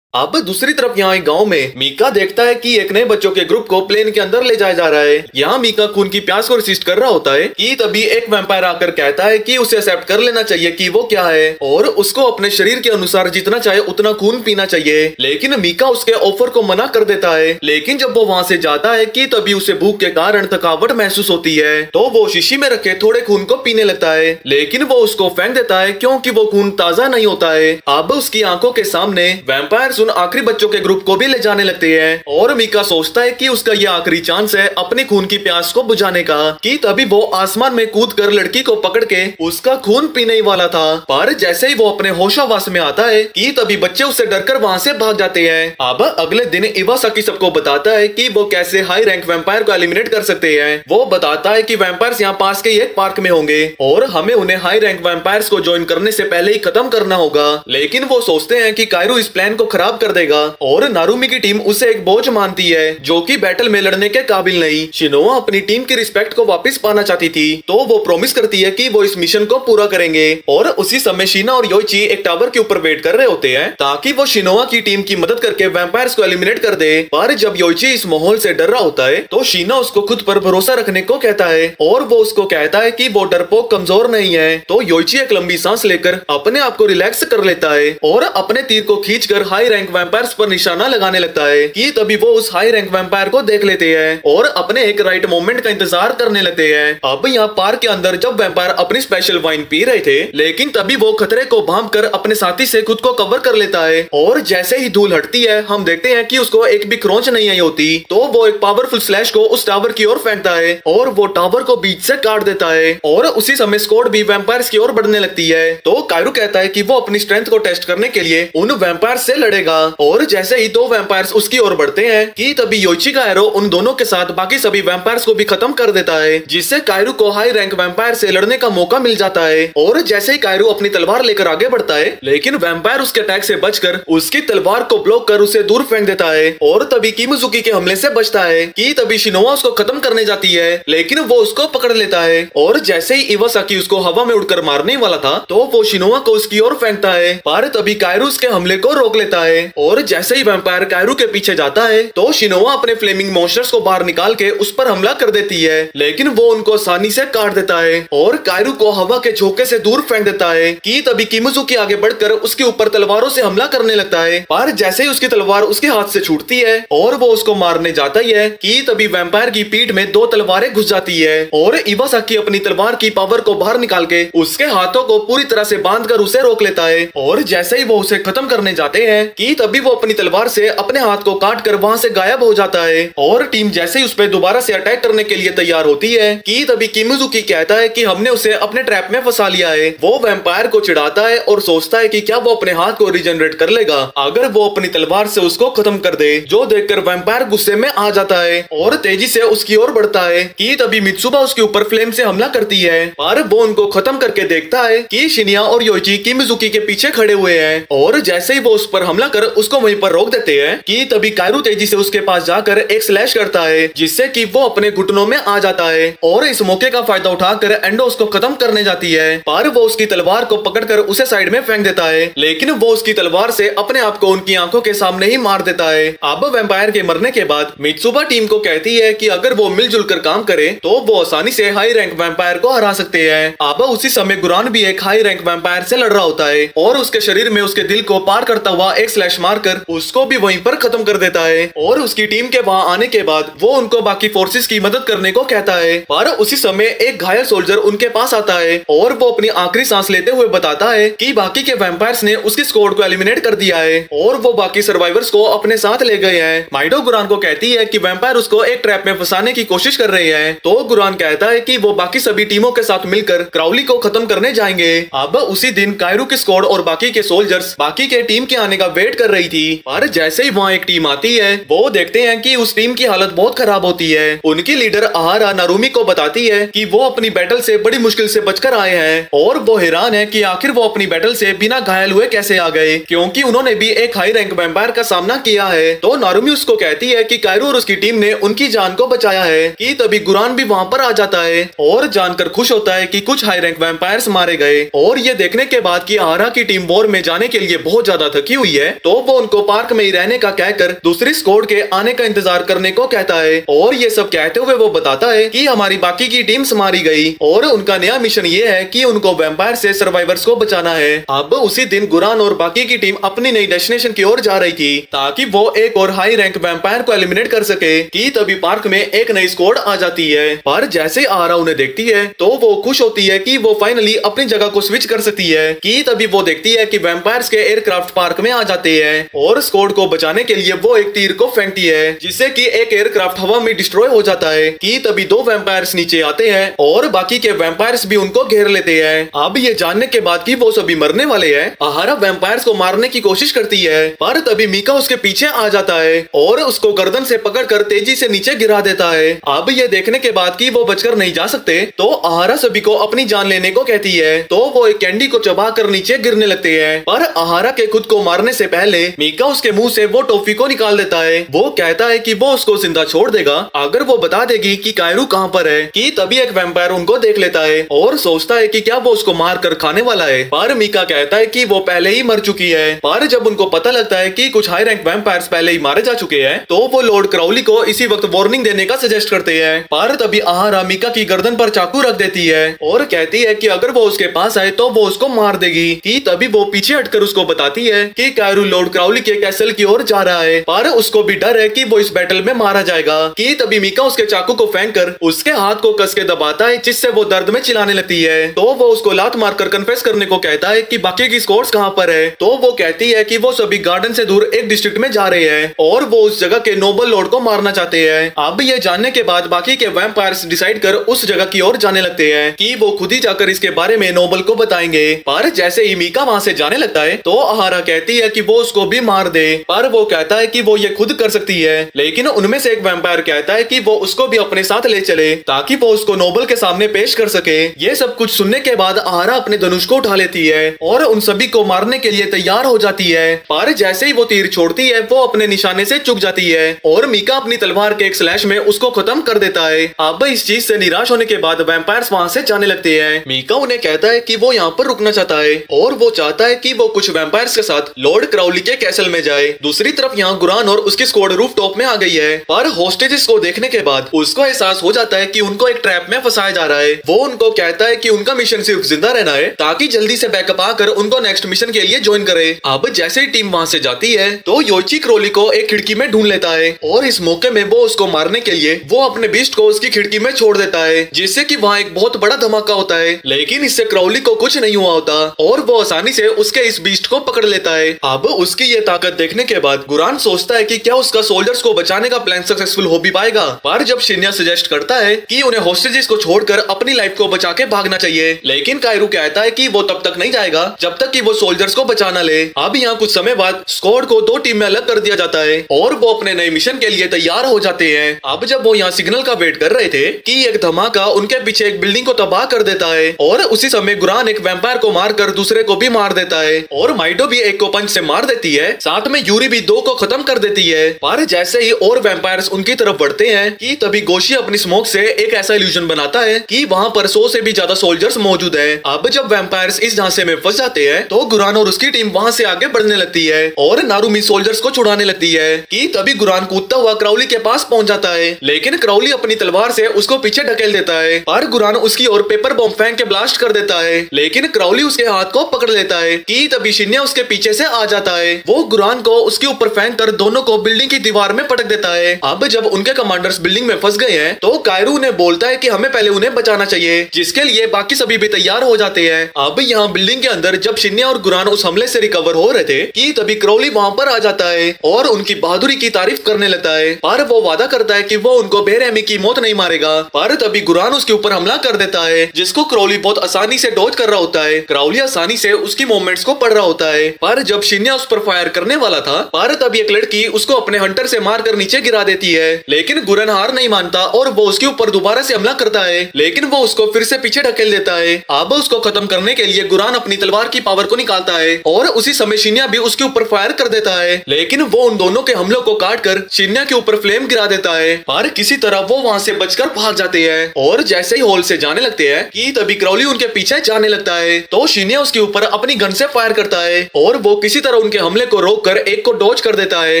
अब दूसरी तरफ यहाँ एक गांव में मीका देखता है कि एक नए बच्चों के ग्रुप को प्लेन के अंदर ले जाया जा रहा है। यहाँ मीका खून की प्यास को रेसिस्ट कर रहा होता है कि तभी एक वैम्पायर आकर कहता है कि उसे एक्सेप्ट कर लेना चाहिए कि वो क्या है और उसको अपने शरीर के अनुसार जितना चाहे उतना खून पीना चाहिए। लेकिन मीका उसके ऑफर को मना कर देता है। लेकिन जब वो वहाँ से जाता है कि तभी उसे भूख के कारण थकावट महसूस होती है, तो वो शीशी में रखे थोड़े खून को पीने लगता है, लेकिन वो उसको फेंक देता है क्योंकि वो खून ताजा नहीं होता है। अब उसकी आंखों के सामने वैम्पायर उन आखिरी बच्चों के ग्रुप को भी ले जाने लगते हैं और मीका सोचता है कि उसका ये आखिरी चांस है अपनी खून की प्यास को बुझाने का। कि तभी वो आसमान में कूदकर लड़की को पकड़ के उसका खून पीने ही वाला था, पर जैसे ही वो अपने होशावास में आता है कि तभी बच्चे उससे डरकर वहाँ से भाग जाते हैं। अब अगले दिन इवासाकी सबको बताता है कि वो कैसे हाई रैंक वैम्पायर को एलिमिनेट कर सकते हैं। वो बताता है कि वैम्पायर्स यहाँ पास के एक पार्क में होंगे और हमें उन्हें हाई रैंक वैम्पायर्स को ज्वाइन करने से पहले ही खत्म करना होगा। लेकिन वो सोचते हैं कि कायरू इस प्लान को खराब खराब कर देगा और नारुमी की टीम उसे एक बोझ मानती है जो कि बैटल में लड़ने के काबिल नहीं। शिनोआ अपनी टीम की रिस्पेक्ट को वापस पाना चाहती थी तो वो प्रॉमिस करती है कि वो इस मिशन को पूरा करेंगे और उसी समय शीना और योइची एक टावर के ऊपर वेट कर रहे होते हैं ताकि वो शिनोआ की टीम की मदद करके वैम्पायर्स को एलिमिनेट कर दे। पर जब योइची इस माहौल से डर रहा होता है तो शीना उसको खुद पर भरोसा रखने को कहता है और वो उसको कहता है कि वो डरपोक कमजोर नहीं है। तो योइची एक लंबी सांस लेकर अपने आप को रिलैक्स कर लेता है और अपने तीर को खींचकर हाई रैंक वैम्पायर्स पर निशाना लगाने लगता है कि तभी वो उस हाई रैंक वैम्पायर को देख लेते हैं और अपने एक राइट मोमेंट का इंतजार करने लगते हैं। अब यहाँ पार्क के अंदर जब वैम्पायर अपनी स्पेशल वाइन पी रहे थे लेकिन तभी वो खतरे को भांपकर अपने साथी से खुद को कवर कर लेता है और जैसे ही धूल हटती है हम देखते हैं कि उसको एक भी क्रोंच नहीं आई होती तो वो एक पावरफुल स्लैश को उस टावर की ओर फेंकता है और वो टावर को बीच से काट देता है और उसी समय स्क्वाड भी वैम्पायर्स की ओर बढ़ने लगती है। तो कायरू कहता है कि वो अपनी स्ट्रेंथ को टेस्ट करने के लिए उन वैम्पायर्स से लड़ेगा और जैसे ही दो वैम्पायर्स उसकी ओर बढ़ते हैं कि तभी योइची का एरो उन दोनों के साथ बाकी सभी वैम्पायर्स को भी खत्म कर देता है जिससे कायरू को हाई रैंक वैम्पायर से लड़ने का मौका मिल जाता है। और जैसे ही कायरू अपनी तलवार लेकर आगे बढ़ता है लेकिन वैम्पायर उसके अटैक से बचकर उसकी तलवार को ब्लॉक कर उसे दूर फेंक देता है और तभी किमिजुकी के हमले से बचता है कि तभी शिनोआ उसको खत्म करने जाती है लेकिन वो उसको पकड़ लेता है और जैसे ही इवासाकी उसको हवा में उड़कर मारने वाला था तो वो शिनोआ को उसकी ओर फेंकता है पर तभी कायरू उसके हमले को रोक लेता है और जैसे ही वैम्पायर कायरू के पीछे जाता है तो शिनोआ अपने फ्लेमिंग मॉन्स्टर्स को बाहर निकाल के उस पर हमला कर देती है लेकिन वो उनको आसानी से काट देता है और कायरू को हवा के झोंके से दूर फेंक देता है कि तभी किमिजुकी आगे बढ़कर उसके ऊपर तलवारों से हमला करने लगता है पर जैसे ही उसकी तलवार उसके हाथ से छूटती है और वो उसको मारने जाता ही है कि तभी वैम्पायर की पीठ में दो तलवारें घुस जाती है और इवासाकी अपनी तलवार की पावर को बाहर निकाल के उसके हाथों को पूरी तरह से बांधकर उसे रोक लेता है और जैसे ही वो उसे खत्म करने जाते हैं कि तभी वो अपनी तलवार से अपने हाथ को काट कर वहाँ से गायब हो जाता है और टीम जैसे ही उस पर दोबारा से अटैक करने के लिए तैयार होती है कि तभी किमिजुकी कहता है कि हमने उसे अपने ट्रैप में फंसा लिया है। वो वैम्पायर को चिढ़ाता है और सोचता है कि क्या वो अपने हाथ को रिजनरेट कर लेगा अगर वो अपनी तलवार से उसको खत्म कर दे जो देखकर वैम्पायर गुस्से में आ जाता है और तेजी से उसकी ओर बढ़ता है कि तभी मित्सुबा उसके ऊपर फ्लेम से हमला करती है पर वो उनको खत्म करके देखता है कि शिनिया और योइची किमिजुकी के पीछे खड़े हुए हैं और जैसे ही वो उस पर हमला कर उसको वहीं पर रोक देते हैं कि तभी कायरू तेजी से उसके पास जाकर एक स्लैश करता है जिससे कि वो अपने घुटनों में आ जाता है और इस मौके का फायदा उठाकर एंडो उसको खत्म करने जाती है पर वो उसकी तलवार को पकड़कर उसे साइड में फेंक देता है लेकिन वो उसकी तलवार से अपने आप को उनकी आंखों के सामने ही मार देता है। अब वैम्पायर के मरने के बाद मित्सुबा टीम को कहती है कि अगर वो मिलजुल कर काम करे तो वो आसानी से हाई रैंक वैम्पायर को हरा सकते हैं। अब उसी समय गुरान भी एक हाई रैंक वैम्पायर से लड़ रहा होता है और उसके शरीर में उसके दिल को पार करता हुआ एक स्लैश मारकर उसको भी वहीं पर खत्म कर देता है और उसकी टीम के वहाँ आने के बाद वो उनको बाकी फोर्सेस की मदद करने को कहता है पर उसी समय एक घायल सोल्जर उनके पास आता है और वो अपनी आखिरी सांस लेते हुए बताता है कि बाकी के वैम्पायर्स ने उसकी स्क्वाड को एलिमिनेट कर दिया है और वो बाकी सर्वाइवर्स को अपने साथ ले गए हैं। माइडो गुरान को कहती है कि वैम्पायर उसको एक ट्रैप में फंसाने की कोशिश कर रहे हैं तो गुरान कहता है कि वो बाकी सभी टीमों के साथ मिलकर क्राउली को खत्म करने जाएंगे। अब उसी दिन कायरू की स्क्वाड और बाकी के सोल्जर्स बाकी के टीम के आने का वेट कर रही थी पर जैसे ही वहाँ एक टीम आती है वो देखते हैं कि उस टीम की हालत बहुत खराब होती है। उनकी लीडर आहारा नारुमी को बताती है कि वो अपनी बैटल से बड़ी मुश्किल से बचकर आए हैं और वो हैरान है कि आखिर वो अपनी बैटल से बिना घायल हुए कैसे आ गए क्योंकि उन्होंने भी एक हाई रैंक वैम्पायर का सामना किया है। तो नारुमी उसको कहती है कि कायरू और उसकी टीम ने उनकी जान को बचाया है कि तभी गुरान भी वहाँ पर आ जाता है और जानकर खुश होता है कि कुछ हाई रैंक वैम्पायर्स मारे गए और ये देखने के बाद कि आहारा की टीम वॉर में जाने के लिए बहुत ज्यादा थकी हुई है तो वो उनको पार्क में ही रहने का कहकर दूसरी स्क्वाड के आने का इंतजार करने को कहता है और ये सब कहते हुए वो बताता है कि हमारी बाकी की टीम्स मारी गई और उनका नया मिशन ये है कि उनको वैम्पायर से सर्वाइवर्स को बचाना है। अब उसी दिन गुरान और बाकी की टीम अपनी नई डेस्टिनेशन की ओर जा रही थी ताकि वो एक और हाई रैंक वैम्पायर को एलिमिनेट कर सके कि तभी पार्क में एक नई स्क्वाड आ जाती है पर जैसे आहारा उन्हें देखती है तो वो खुश होती है कि वो फाइनली अपनी जगह को स्विच कर सकती है कि तभी वो देखती है कि वैम्पायर्स के एयरक्राफ्ट पार्क में आ जाते हैं और स्क्वाड को बचाने के लिए वो एक तीर को फेंकती है जिससे कि एक एयरक्राफ्ट हवा में डिस्ट्रॉय हो जाता है कि तभी दो वैम्पायर्स नीचे आते हैं और बाकी के वैम्पायर्स भी उनको घेर लेते हैं। अब ये जानने के बाद कि वो सभी मरने वाले हैं आहारा वैम्पायर्स को मारने की कोशिश करती है पर तभी मीका उसके पीछे आ जाता है और उसको गर्दन से पकड़कर तेजी से नीचे गिरा देता है। अब ये देखने के बाद कि वो बचकर नहीं जा सकते तो आहारा सभी को अपनी जान लेने को कहती है तो वो एक कैंडी को चबा कर नीचे गिरने लगते हैं पर आहारा के खुद को मारने से पहले मीका उसके मुंह से वो टॉफी को निकाल देता है। वो कहता है कि वो उसको जिंदा छोड़ देगा अगर वो बता देगी कि कायरू कहाँ पर है। कि तभी एक वैम्पायर उनको देख लेता है और सोचता है कि क्या वो उसको मार कर खाने वाला है, पर मीका कहता है कि वो पहले ही मर चुकी है। पर जब उनको पता लगता है कि कुछ हाई रैंक वैम्पायर्स पहले ही मारे जा चुके हैं तो वो लॉर्ड क्राउली को इसी वक्त वार्निंग देने का सजेस्ट करते हैं। पर तभी आहारा मीका की गर्दन पर चाकू रख देती है और कहती है कि अगर वो उसके पास आए तो वो उसको मार देगी। कि तभी वो पीछे हटकर उसको बताती है कि कायरू लॉर्ड क्राउली के कैसल की ओर जा रहा है, पर उसको भी डर है कि वो इस बैटल में मारा जाएगा। कि तभी मीका उसके चाकू को फेंक कर उसके हाथ को कस के दबाता है, जिससे वो दर्द में चिल्लाने लगती है। तो वो उसको लात मारकर कन्फेस करने को कहता है कि बाकी की स्क्वाड्स कहाँ पर है। तो वो कहती है कि वो सभी गार्डन से दूर एक डिस्ट्रिक्ट में जा रहे हैं और वो उस जगह के नोबल लॉर्ड को मारना चाहते हैं। अब ये जानने के बाद बाकी के वैम्पायर्स डिसाइड कर उस जगह की ओर जाने लगते हैं कि वो खुद ही जाकर इसके बारे में नोबल को बताएंगे। पर जैसे ही मीका वहाँ से जाने लगता है तो आहारा कहती है कि वो उसको भी मार दे, पर वो कहता है कि वो ये खुद कर सकती है। लेकिन उनमें से एक वैम्पायर कहता है कि वो उसको भी अपने साथ ले चले ताकि वो उसको नोबल के सामने पेश कर सके। ये सब कुछ सुनने के बाद आहारा अपने धनुष को उठा लेती है और उन सभी को मारने के लिए तैयार हो जाती है। पर जैसे ही वो तीर छोड़ती है वो अपने निशाने से चूक जाती है और मीका अपनी तलवार के एक स्लैश में उसको खत्म कर देता है। अब इस चीज से निराश होने के बाद वैम्पायर्स वहाँ से जाने लगते हैं। मीका उन्हें कहता है कि वो यहाँ पर रुकना चाहता है और वो चाहता है कि वो कुछ वैम्पायर्स के साथ लॉर्ड क्राउली के कैसल में जाए। दूसरी तरफ यहाँ गुरान और उसकी स्क्वाड रूफ टॉप में आ गई है, पर होस्टेजेस को देखने के बाद उसको एहसास हो जाता है कि उनको एक ट्रैप में फंसाया जा रहा है। वो उनको कहता है कि उनका मिशन सिर्फ जिंदा रहना है ताकि जल्दी से बैकअप आकर उनको नेक्स्ट मिशन के लिए ज्वाइन करे। अब जैसे ही टीम वहाँ से जाती है तो योची क्रोली को एक खिड़की में ढूंढ लेता है और इस मौके में वो उसको मारने के लिए वो अपने बीस्ट को उसकी खिड़की में छोड़ देता है, जिससे कि वहाँ एक बहुत बड़ा धमाका होता है। लेकिन इससे क्राउली को कुछ नहीं हुआ होता और वो आसानी से उसके इस बीस्ट को पकड़ लेता है। अब उसकी ये ताकत देखने के बाद गुरान सोचता है कि क्या उसका सोल्जर्स को बचाने का प्लान सक्सेसफुल हो भी पाएगा। पर जब शिन्या सजेस्ट करता है कि उन्हें होस्टेजेस को छोड़कर अपनी लाइफ को बचा के भागना चाहिए, लेकिन कायरू कहता है कि वो तब तक नहीं जाएगा जब तक कि वो सोल्जर्स को बचाना ले। अब यहाँ कुछ समय बाद स्क्वाड को दो टीम में अलग कर दिया जाता है और वो अपने नए मिशन के लिए तैयार हो जाते हैं। अब जब वो यहाँ सिग्नल का वेट कर रहे थे कि एक धमाका उनके पीछे एक बिल्डिंग को तबाह कर देता है और उसी समय गुरान एक वैम्पायर को मारकर दूसरे को भी मार देता है और माइडो भी एक को पंच से मार देती है, साथ में यूरी भी दो को खत्म कर देती है। पर जैसे ही और वैम्पायर्स उनकी तरफ बढ़ते हैं कि तभी गोशी अपनी स्मोक से एक ऐसा इल्यूजन बनाता है कि वहाँ पर 100 से भी ज्यादा सोल्जर्स मौजूद हैं। अब जब वैम्पायर्स इस झांसे में फंस जाते हैं तो गुरान और उसकी टीम वहाँ से आगे बढ़ने लगती है और नारुमी सोल्जर्स को छुड़ाने लगती है। कि तभी गुरान कूदता हुआ क्राउली के पास पहुंच जाता है, लेकिन क्राउली अपनी तलवार से उसको पीछे ढकेल देता है। पर गुरान उसकी ओर पेपर बॉम्ब फेंक के ब्लास्ट कर देता है, लेकिन क्राउली उसके हाथ को पकड़ लेता है। कि तभी शिन्या उसके पीछे से आ जाता है, वो गुरान को उसके ऊपर फेंक कर दोनों को बिल्डिंग की दीवार में पटक देता है। अब जब उनके कमांडर्स बिल्डिंग में फंस गए हैं तो कायरू उन्हें बोलता है कि हमें पहले उन्हें बचाना चाहिए, जिसके लिए बाकी सभी भी तैयार हो जाते हैं। अब यहाँ बिल्डिंग के अंदर जब शिन्या और गुरान उस हमले से रिकवर हो रहे थे कि तभी क्राउली वहाँ पर आ जाता है और उनकी बहादुरी की तारीफ करने लगता है। पर वो वादा करता है कि वो उनको बेरहमी की मौत नहीं मारेगा। पर तभी गुरान उसके ऊपर हमला कर देता है, जिसको क्राउली बहुत आसानी से डॉज कर रहा होता है। क्राउली आसानी से उसकी मूवमेंट्स को पढ़ रहा होता है। पर जब शिन्या उस पर फायर करने वाला था पर तभी एक लड़की उसको अपने हंटर से मारकर नीचे गिरा देती है, लेकिन गुरन हार नहीं मानता और वो उसके ऊपर दोबारा से हमला करता है, लेकिन वो उसको फिर से पीछे ढकेल देता है। अब उसको खत्म करने के लिए गुरान अपनी तलवार की पावर को निकालता है और उसी समय शिन्या भी उसके ऊपर फायर कर देता है, लेकिन वो उन दोनों के हमलों को काट कर शिन्या के ऊपर फ्लेम गिरा देता है। पर किसी तरह वो वहाँ से बचकर भाग जाते हैं और जैसे ही हॉल से जाने लगते हैं कि तभी क्राउली उनके पीछे जाने लगता है तो शिन्या उसके ऊपर अपनी गन से फायर करता है और वो किसी तरह उनके हमले को रोककर एक को डॉज कर देता है,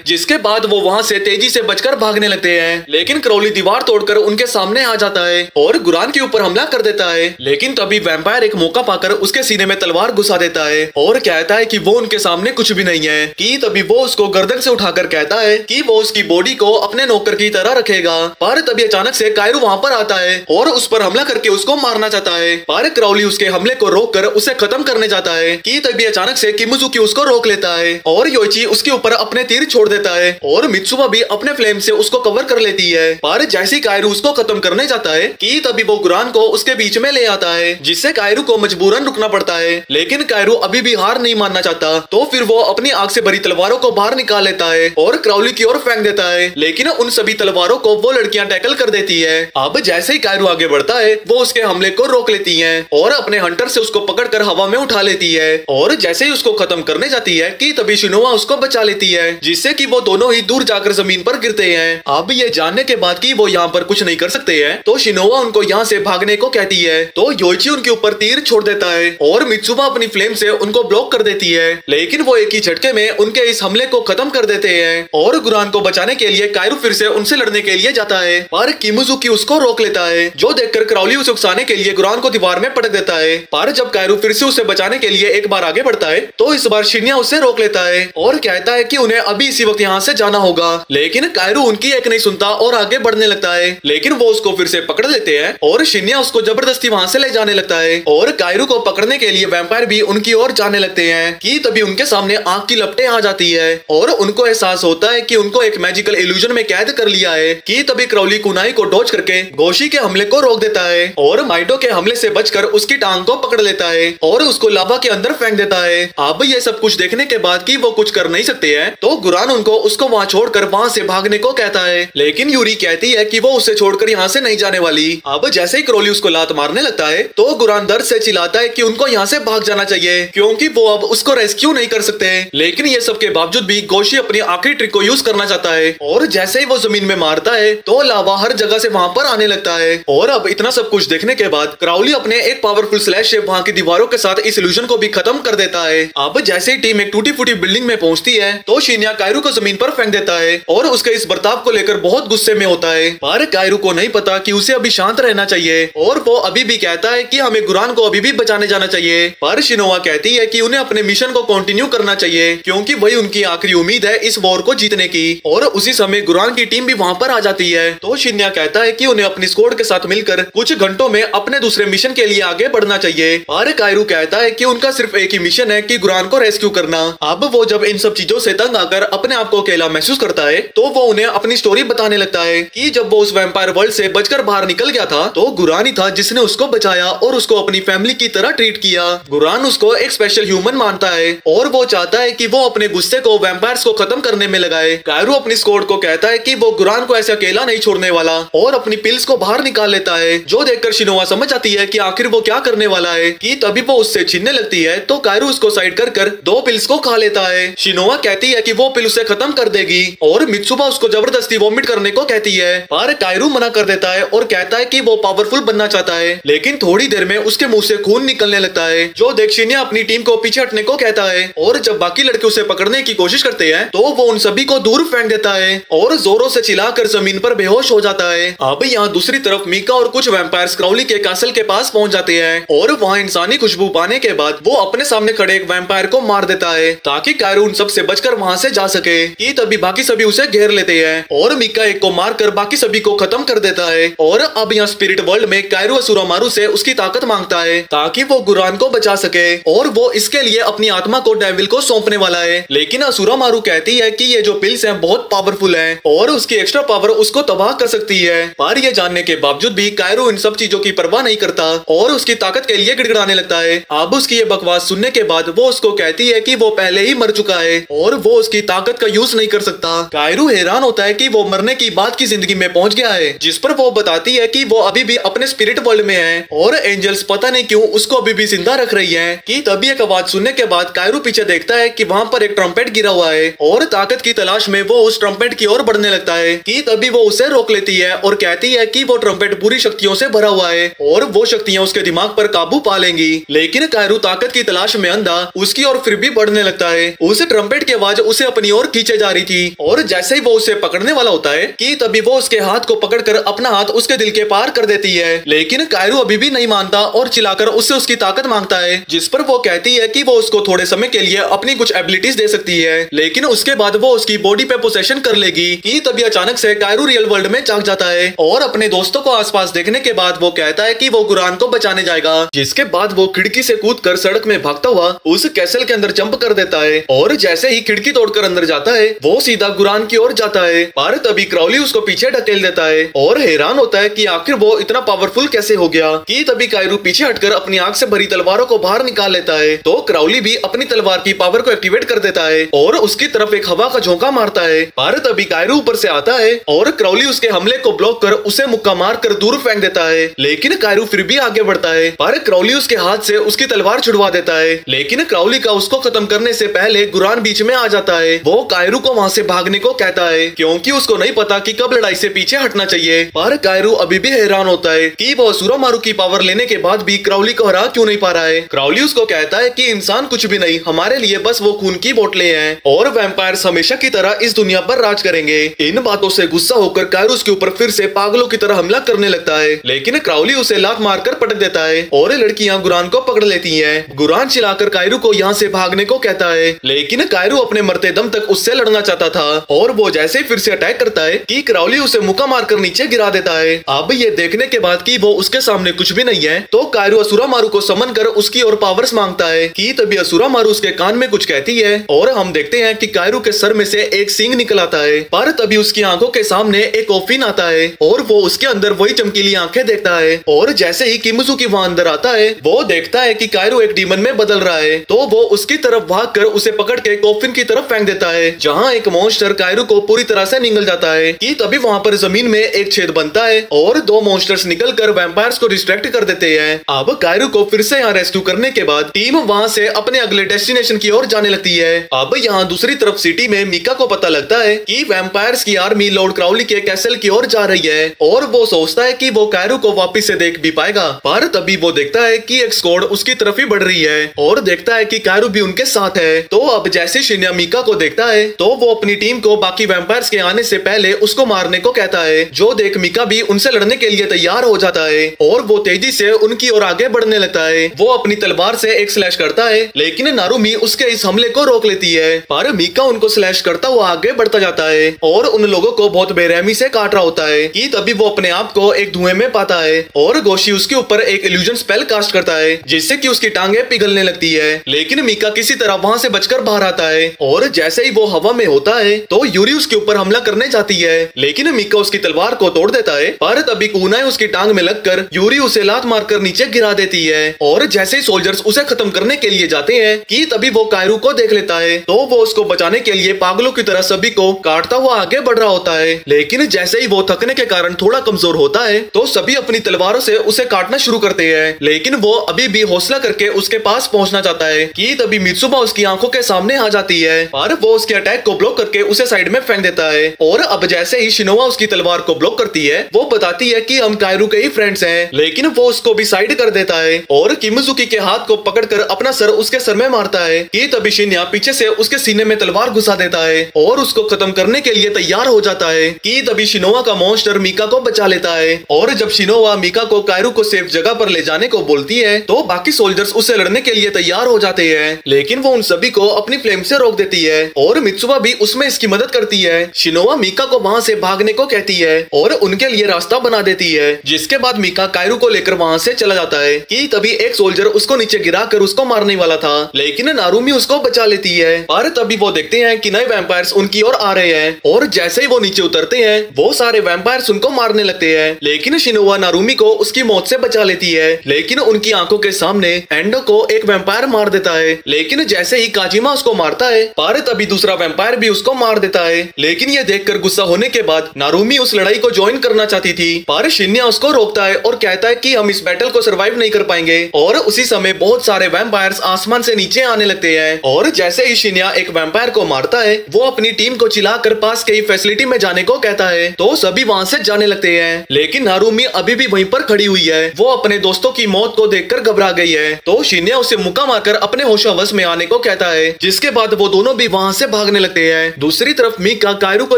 जिसके बाद वो वहाँ से तेजी से बचकर भागने लगते हैं। लेकिन क्राउली दीवार तोड़कर उनके सामने आ जाता है और गुरान के ऊपर हमला कर देता है, लेकिन तभी वैम्पायर एक मौका पाकर उसके सीने में तलवार घुसा देता है और कहता है कि वो उनके सामने कुछ भी नहीं है। कि तभी वो उसको गर्दन से उठाकर कहता है कि वो उसकी बॉडी को अपने नौकर की तरह रखेगा। पर तभी अचानक से कायरू वहाँ पर आता है और उस पर हमला करके उसको मारना चाहता है, पर क्राउली उसके हमले को रोककर उसे खत्म करने जाता है। कि तभी अचानक से किमुजुकी उसको रोक लेता है और योची उसके ऊपर अपने तीर छोड़ देता है और मित्सुबा भी अपने फ्लेम से उसको कवर कर लेती है। पर जैसे ही कायरू उसको खत्म करने जाता है कि तभी वो गुरान को उसके बीच में ले आता है, जिससे कायरू को मजबूरन रुकना पड़ता है। लेकिन कायरू अभी भी हार नहीं मानना चाहता, तो फिर वो अपनी आग से भरी तलवारों को बाहर निकाल लेता है और क्राउली की ओर फेंक देता है, लेकिन उन सभी तलवारों को वो लड़कियां टैकल कर देती है। अब जैसे ही कायरू आगे बढ़ता है वो उसके हमले को रोक लेती है और अपने हंटर से उसको पकड़कर हवा में उठा लेती है और जैसे ही उसको खत्म करने जाती है कि तभी शिनोआ उसको बचा लेती है, जिससे कि वो दोनों ही दूर जाकर जमीन पर गिरते हैं। अब ये जानने के बाद कि वो यहाँ पर कुछ नहीं कर सकते हैं, तो शिनोआ उनको यहाँ से भागने को कहती है। तो योइची उनके ऊपर तीर छोड़ देता है और मित्सुमा अपनी फ्लेम से उनको ब्लॉक कर देती है, लेकिन वो एक ही झटके में उनके इस हमले को खत्म कर देते हैं। और गुरान को बचाने के लिए कायरू फिर से उनसे लड़ने के लिए जाता है, पर किमुजुकी उसको रोक लेता है, जो देखकर क्राउली उसे उकसाने के लिए गुरान को दीवार में पटक देता है। पर जब कायरू फिर से उसे बचाने के लिए एक बार आगे बढ़ता है, तो इस बार शिन्या उसे रोक लेता है और कहता है कि उन्हें अभी इसी वक्त यहाँ से जाना होगा, लेकिन कायरू उनकी एक नहीं सुनता और आगे बढ़ने लगता है, लेकिन वो उसको फिर से पकड़ लेते हैं और शिन्या उसको जबरदस्ती वहाँ से ले जाने लगता है। और कायरू को पकड़ने के लिए वैम्पायर भी उनकी ओर जाने लगते हैं कि तभी उनके सामने आग की लपटें आ जाती है और उनको एहसास होता है कि उनको एक मैजिकल इल्यूजन में कैद कर लिया है। कि तभी क्राउली कुनाई को डॉज करके गोशी के हमले को रोक देता है और माइडो के हमले से बचकर उसकी टांग को पकड़ लेता है और उसको लावा के अंदर फेंक देता है। अब ये सब कुछ देखने के बाद कि वो कुछ कर नहीं सकते हैं, तो गुरान उनको उसको वहाँ छोड़कर वहाँ से भागने को कहता है, लेकिन यूरी कहती है कि वो उसे छोड़कर यहाँ से नहीं जाने वाली। अब जैसे ही क्राउली उसको लात मारने लगता है, तो गुरान दर्द से चिल्लाता है कि उनको यहाँ से भाग जाना चाहिए, क्योंकि वो अब उसको रेस्क्यू नहीं कर सकते। लेकिन ये सब के बावजूद भी गोशी अपनी आखिरी ट्रिक को यूज करना चाहता है और जैसे ही वो जमीन में मारता है, तो लावा हर जगह से वहाँ पर आने लगता है। और अब इतना सब कुछ देखने के बाद क्राउली अपने एक पावरफुल स्लैश से वहाँ की दीवारों के साथ इस इल्यूजन को भी खत्म कर देता है। अब जैसे ही टीम एक टूटी फूटी बिल्डिंग में पहुंचती है, तो शिन्या कायरू को जमीन पर फेंक देता है और उसके इस बर्ताव को लेकर बहुत गुस्से में होता है। पर कायरू को नहीं पता कि उसे अभी शांत रहना चाहिए और वो अभी भी कहता है कि हमें गुरान को अभी भी बचाने जाना चाहिए। पर शिनोआ कहती है कि उन्हें अपने मिशन को कंटिन्यू करना चाहिए, क्योंकि वही उनकी आखिरी उम्मीद है इस वॉर को जीतने की। और उसी समय गुरान की टीम भी वहाँ पर आ जाती है, तो शिन्या कहता है कि उन्हें अपनी स्क्वाड के साथ मिलकर कुछ घंटों में अपने दूसरे मिशन के लिए आगे बढ़ना चाहिए। और कायरू कहता है कि उनका सिर्फ एक ही मिशन है कि गुरान को रेस्क्यू करना। अब वो जब इन सब चीजों से तंग आकर अपने आप को अकेला महसूस करता है, तो वो उन्हें अपनी स्टोरी बताने लगता है कि जब वो उस वैम्पायर वर्ल्ड से बचकर बाहर निकल गया था, तो गुरान ही था जिसने उसको बचाया और उसको अपनी फैमिली की तरह ट्रीट किया। गुरान उसको एक स्पेशल ह्यूमन मानता है और वो चाहता है कि वो अपने गुस्से को वैम्पायर्स को खत्म करने में लगाए। कायरू अपनी स्क्वाड को कहता है कि वो गुरान को ऐसे अकेला नहीं छोड़ने वाला और अपनी पिल्स को बाहर निकाल लेता है, जो देखकर शिनोआ समझ जाती है कि आखिर वो क्या करने वाला है। कि तभी वो उससे छीनने लगती है, तो कायरू उसको साइड कर 2 पिल्स को खा लेता है। शिनोआ कहती है कि वो पिल उसे खत्म कर देगी और मित्सुबा उसको जबरदस्ती वॉमिट करने को कहती है, पर कायरू मना कर देता है और कहता है कि वो पावरफुल बनना चाहता है। लेकिन थोड़ी देर में उसके मुंह से खून निकलने लगता है, जो देख शिन्या अपनी टीम को पीछे हटने को कहता है। और जब बाकी लड़के उसे पकड़ने की कोशिश करते हैं, तो वो उन सभी को दूर फेंक देता है और जोरों से चिल्लाकर जमीन पर बेहोश हो जाता है। अब यहाँ दूसरी तरफ मीका और कुछ वैम्पायर्स क्राउली के कासल के पास पहुंच जाते हैं और वहाँ इंसानी खुशबू पाने के बाद वो अपने सामने खड़े एक वैम्पायर को मार देता है, ताकि कायरू उन सब से बचकर वहाँ से जा सके। कि तभी बाकी सभी उसे घेर लेते हैं और मीका एक को मारकर बाकी सभी को खत्म कर देता है। और अब यहाँ स्पिरिट वर्ल्ड में कायरू असुरामारू से उसकी ताकत मांगता है, ताकि वो गुरान को बचा सके, और वो इसके लिए अपनी आत्मा को डेविल को सौंपने वाला है। लेकिन असुरामारू कहती है कि ये जो पिल्स हैं बहुत पावरफुल हैं और उसकी एक्स्ट्रा पावर उसको तबाह कर सकती है। पर ये जानने के बावजूद भी कायरू इन सब चीजों की परवाह नहीं करता और उसकी ताकत के लिए गिड़गिड़ाने लगता है। अब उसकी ये बकवास सुनने के बाद वो उसको कहती है कि वो पहले ही मर चुका है और वो उसकी ताकत का यूज नहीं कर सकता। कायरू हैरान होता है कि वो मरने की बाद की जिंदगी में पहुंच गया है, जिस पर वो बताती है कि वो अभी भी अपने स्पिरिट वर्ल्ड में है और एंजल्स पता नहीं क्यों उसको अभी भी जिंदा रख रही है। कि तभी एक आवाज सुनने के बाद कायरू पीछे देखता है कि वहाँ पर एक ट्रम्पेट गिरा हुआ है और ताकत की तलाश में वो उस ट्रम्पेट की ओर बढ़ने लगता है। कि तभी वो उसे रोक लेती है और कहती है कि वो ट्रम्पेट पूरी शक्तियों से भरा हुआ है और वो शक्तियाँ उसके दिमाग पर काबू पा लेंगी। लेकिन कायरू ताकत की तलाश में अंधा उसकी ओर फिर भी बढ़ने लगता है। उस ट्रम्पेट की आवाज उसे अपनी ओर खींचे जा रही थी और जैसे ही वो उसे पकड़ने वाला होता है, कि तभी वो उसके हाथ को पकड़कर अपना हाथ उसके दिल के पार कर देती है। लेकिन कायरू अभी भी नहीं मानता और चिल्लाकर उससे उसकी ताकत मांगता है, जिस पर वो कहती है कि वो उसको थोड़े समय के लिए अपनी कुछ एबिलिटीज दे सकती है, लेकिन उसके बाद वो उसकी बॉडी पे पोसेशन कर लेगी। कि तभी अचानक से कायरू रियल वर्ल्ड में जाग जाता है और अपने दोस्तों को आसपास देखने के बाद वो कहता है कि वो गुरान को बचाने जाएगा, जिसके बाद वो खिड़की से कूदकर सड़क में भागता हुआ उस कैसल के अंदर जंप कर देता है और जैसे ही खिड़की तोड़कर अंदर जाता है, वो सीधा गुरान की ओर जाता है। पर तभी क्राउली उसको पीछे ढकेल देता है और हैरान होता है कि आखिर वो इतना पावरफुल कैसे हो गया। कि तभी कायरू पीछे हटकर अपनी आग से भरी तलवारों को बाहर निकाल लेता है, तो क्राउली भी अपनी तलवार की पावर को एक्टिवेट कर देता है और उसकी तरफ एक हवा का झोंका मारता है। पर तभी कायरू ऊपर से आता है और क्राउली उसके हमले को ब्लॉक कर उसे मुक्का मार कर दूर फेंक देता है। लेकिन कायरू फिर भी आगे बढ़ता है, पर क्राउली उसके हाथ से उसकी तलवार छुड़वा देता है। लेकिन क्राउली का उसको खत्म करने करने से पहले गुरान बीच में आ जाता है। वो कायरू को वहाँ से भागने को कहता है क्योंकि उसको नहीं पता कि कब लड़ाई से पीछे हटना चाहिए। पर कायरू अभी भी हैरान होता है कि वो असुरामारू की पावर लेने के बाद भी क्राउली को हरा क्यों नहीं पा रहा है। क्राउली उसको कहता है कि इंसान कुछ भी नहीं, हमारे लिए बस वो खून की बोतलें हैं और वैम्पायर्स हमेशा की तरह इस दुनिया पर राज करेंगे। इन बातों से गुस्सा होकर कायरू उसके ऊपर फिर से पागलों की तरह हमला करने लगता है, लेकिन क्राउली उसे लात मारकर पटक देता है और लड़कियां गुरान को पकड़ लेती हैं। गुरान चिल्लाकर कायरू को यहाँ से भागने को कहता है, लेकिन कायरू अपने मरते दम तक उससे लड़ना चाहता था और वो जैसे ही फिर से अटैक करता है कि क्राउली उसे मुक्का मारकर नीचे गिरा देता है। अब ये देखने के बाद कि वो उसके सामने कुछ भी नहीं है तो कायरू असुरामारू को समन कर उसकी और पावर्स मांगता है कि तभी असुरामारू उसके कान में कुछ कहती है और हम देखते हैं कि कायरू के सर में से एक सींग निकल आता है। पर तभी उसकी आंखों के सामने एक कोफिन आता है और वो उसके अंदर वही चमकीली आंखें देखता है और जैसे ही किमुजुकी वहाँ अंदर आता है वो देखता है कि कायरू एक डीमन में बदल रहा है तो वो उसकी तरफ भागकर उसे पकड़ के कोफिन की तरफ फेंक देता है, जहाँ एक मॉन्स्टर कायरू को पूरी तरह से निगल जाता है कि तभी वहाँ पर जमीन में एक छेद बनता है और दो मॉन्स्टर्स निकलकर वैम्पायर्स को डिस्ट्रैक्ट कर देते हैं। अब कायरू को फिर से यहाँ रेस्क्यू करने के बाद टीम वहाँ से अपने अगले डेस्टिनेशन की ओर जाने लगती है। अब यहाँ दूसरी तरफ सिटी में मीका को पता लगता है कि वैम्पायर्स की आर्मी लॉर्ड क्राउली के कैसल की ओर जा रही है और वो सोचता है कि वो कायरू को वापस से देख भी पाएगा। पर तभी वो देखता है कि एक स्क्वाड उसकी तरफ ही बढ़ रही है और देखता है कि कायरू भी उनके साथ है। तो अब जैसे शिन्या मीका को देखता है तो वो अपनी टीम को बाकी वैम्पायर्स के आने से पहले उसको मारने को कहता है, जो देख मीका भी उनसे लड़ने के लिए तैयार हो जाता है और वो तेजी से उनकी ओर आगे बढ़ने लगता है। वो अपनी तलवार से एक स्लैश करता है लेकिन नारुमी उसके इस हमले को रोक लेती है, पर मीका उनको स्लैश करता हुआ आगे बढ़ता जाता है और उन लोगों को बहुत बेरहमी से काट रहा होता है कि तभी वो अपने आप को एक धुएं में पाता है और गोशी उसके ऊपर एक इल्यूजन स्पेल कास्ट करता है जिससे कि उसकी टांगे पिघलने लगती है। लेकिन मीका किसी तरह वहाँ से बचकर बाहर आता है और जैसे ही वो हवा में होता है तो यूरी उसके ऊपर हमला करने जाती है, लेकिन मीका उसकी तलवार को तोड़ देता है। पर तभी कुनाई उसकी टांग में लगकर यूरी उसे लात मारकर नीचे गिरा देती है और जैसे ही सोल्जर्स उसे खत्म करने के लिए जाते हैं कि तभी वो कायरू को देख लेता है तो वो उसको बचाने के लिए पागलों की तरह सभी को काटता हुआ आगे बढ़ रहा होता है। लेकिन जैसे ही वो थकने के कारण थोड़ा कमजोर होता है तो सभी अपनी तलवारों से उसे काटना शुरू करते हैं, लेकिन वो अभी भी हौसला करके उसके पास पहुंचना चाहता है कि तभी मित्सुबा उसकी आंखों के सामने आ जाती है और वो उसके अटैक को ब्लॉक करके उसे साइड में फेंक देता है। और अब जैसे ही शिनोवा उसकी तलवार को ब्लॉक करती है वो बताती है कि हम कायरू के ही फ्रेंड्स हैं, लेकिन वो उसको भी साइड कर देता है और किमुजुकी के हाथ को पकड़कर अपना सर उसके सर में मारता है कि तभी शिन्या पीछे से उसके सीने में तलवार घुसा देता है और उसको खत्म करने के लिए तैयार हो जाता है कि तभी शिनोवा का मॉन्स्टर मीका को बचा लेता है। और जब शिनोवा मीका को कायरू को सेफ जगह पर ले जाने को बोलती है तो बाकी सोल्जर्स उससे लड़ने के लिए तैयार हो जाते हैं, लेकिन वो उन सभी को अपनी फ्लेम से रोक देती है और मित्सुबा भी उसमें इसकी मदद करती है। शिनोवा मीका को वहाँ से भागने को कहती है और उनके लिए रास्ता बना देती है, जिसके बाद मीका कायरू को लेकर वहाँ से चला जाता है कि तभी एक सोल्जर उसको नीचे गिरा कर उसको मारने वाला था, लेकिन नारुमी उसको बचा लेती है। और तभी वो देखते हैं कि नए वैम्पायर्स उनकी ओर आ रहे हैं और जैसे ही वो नीचे उतरते हैं वो सारे वैम्पायर्स उनको मारने लगते हैं, लेकिन शिनोवा नारुमी को उसकी मौत से बचा लेती है। लेकिन उनकी आंखों के सामने एंडो को एक वैम्पायर मार देता है, लेकिन जैसे ही काजिमा उसको मारता है पर तभी दूसरा वैम्पायर भी उसको मार देता है। लेकिन ये देखकर गुस्सा होने के बाद नारुमी उस लड़ाई को ज्वाइन करना चाहती थी, पर शिन्या उसको रोकता है और कहता है कि हम इस बैटल को सर्वाइव नहीं कर पाएंगे। और उसी समय बहुत सारे वैम्पायर्स आसमान से नीचे आने लगते हैं और जैसे ही शिन्या एक वैम्पायर को मारता है वो अपनी टीम को चिल्लाकर पास के फैसिलिटी में जाने को कहता है तो सभी वहाँ से जाने लगते हैं। लेकिन नारुमी अभी भी वहीं पर खड़ी हुई है, वो अपने दोस्तों की मौत को देखकर घबरा गई है। तो शिन्या उसे मुक्का मारकर अपने होशावश में आने को कहता है, जिसके बाद वो दोनों भी वहाँ से भागने लगते हैं। दूसरी तरफ मीका कायरू को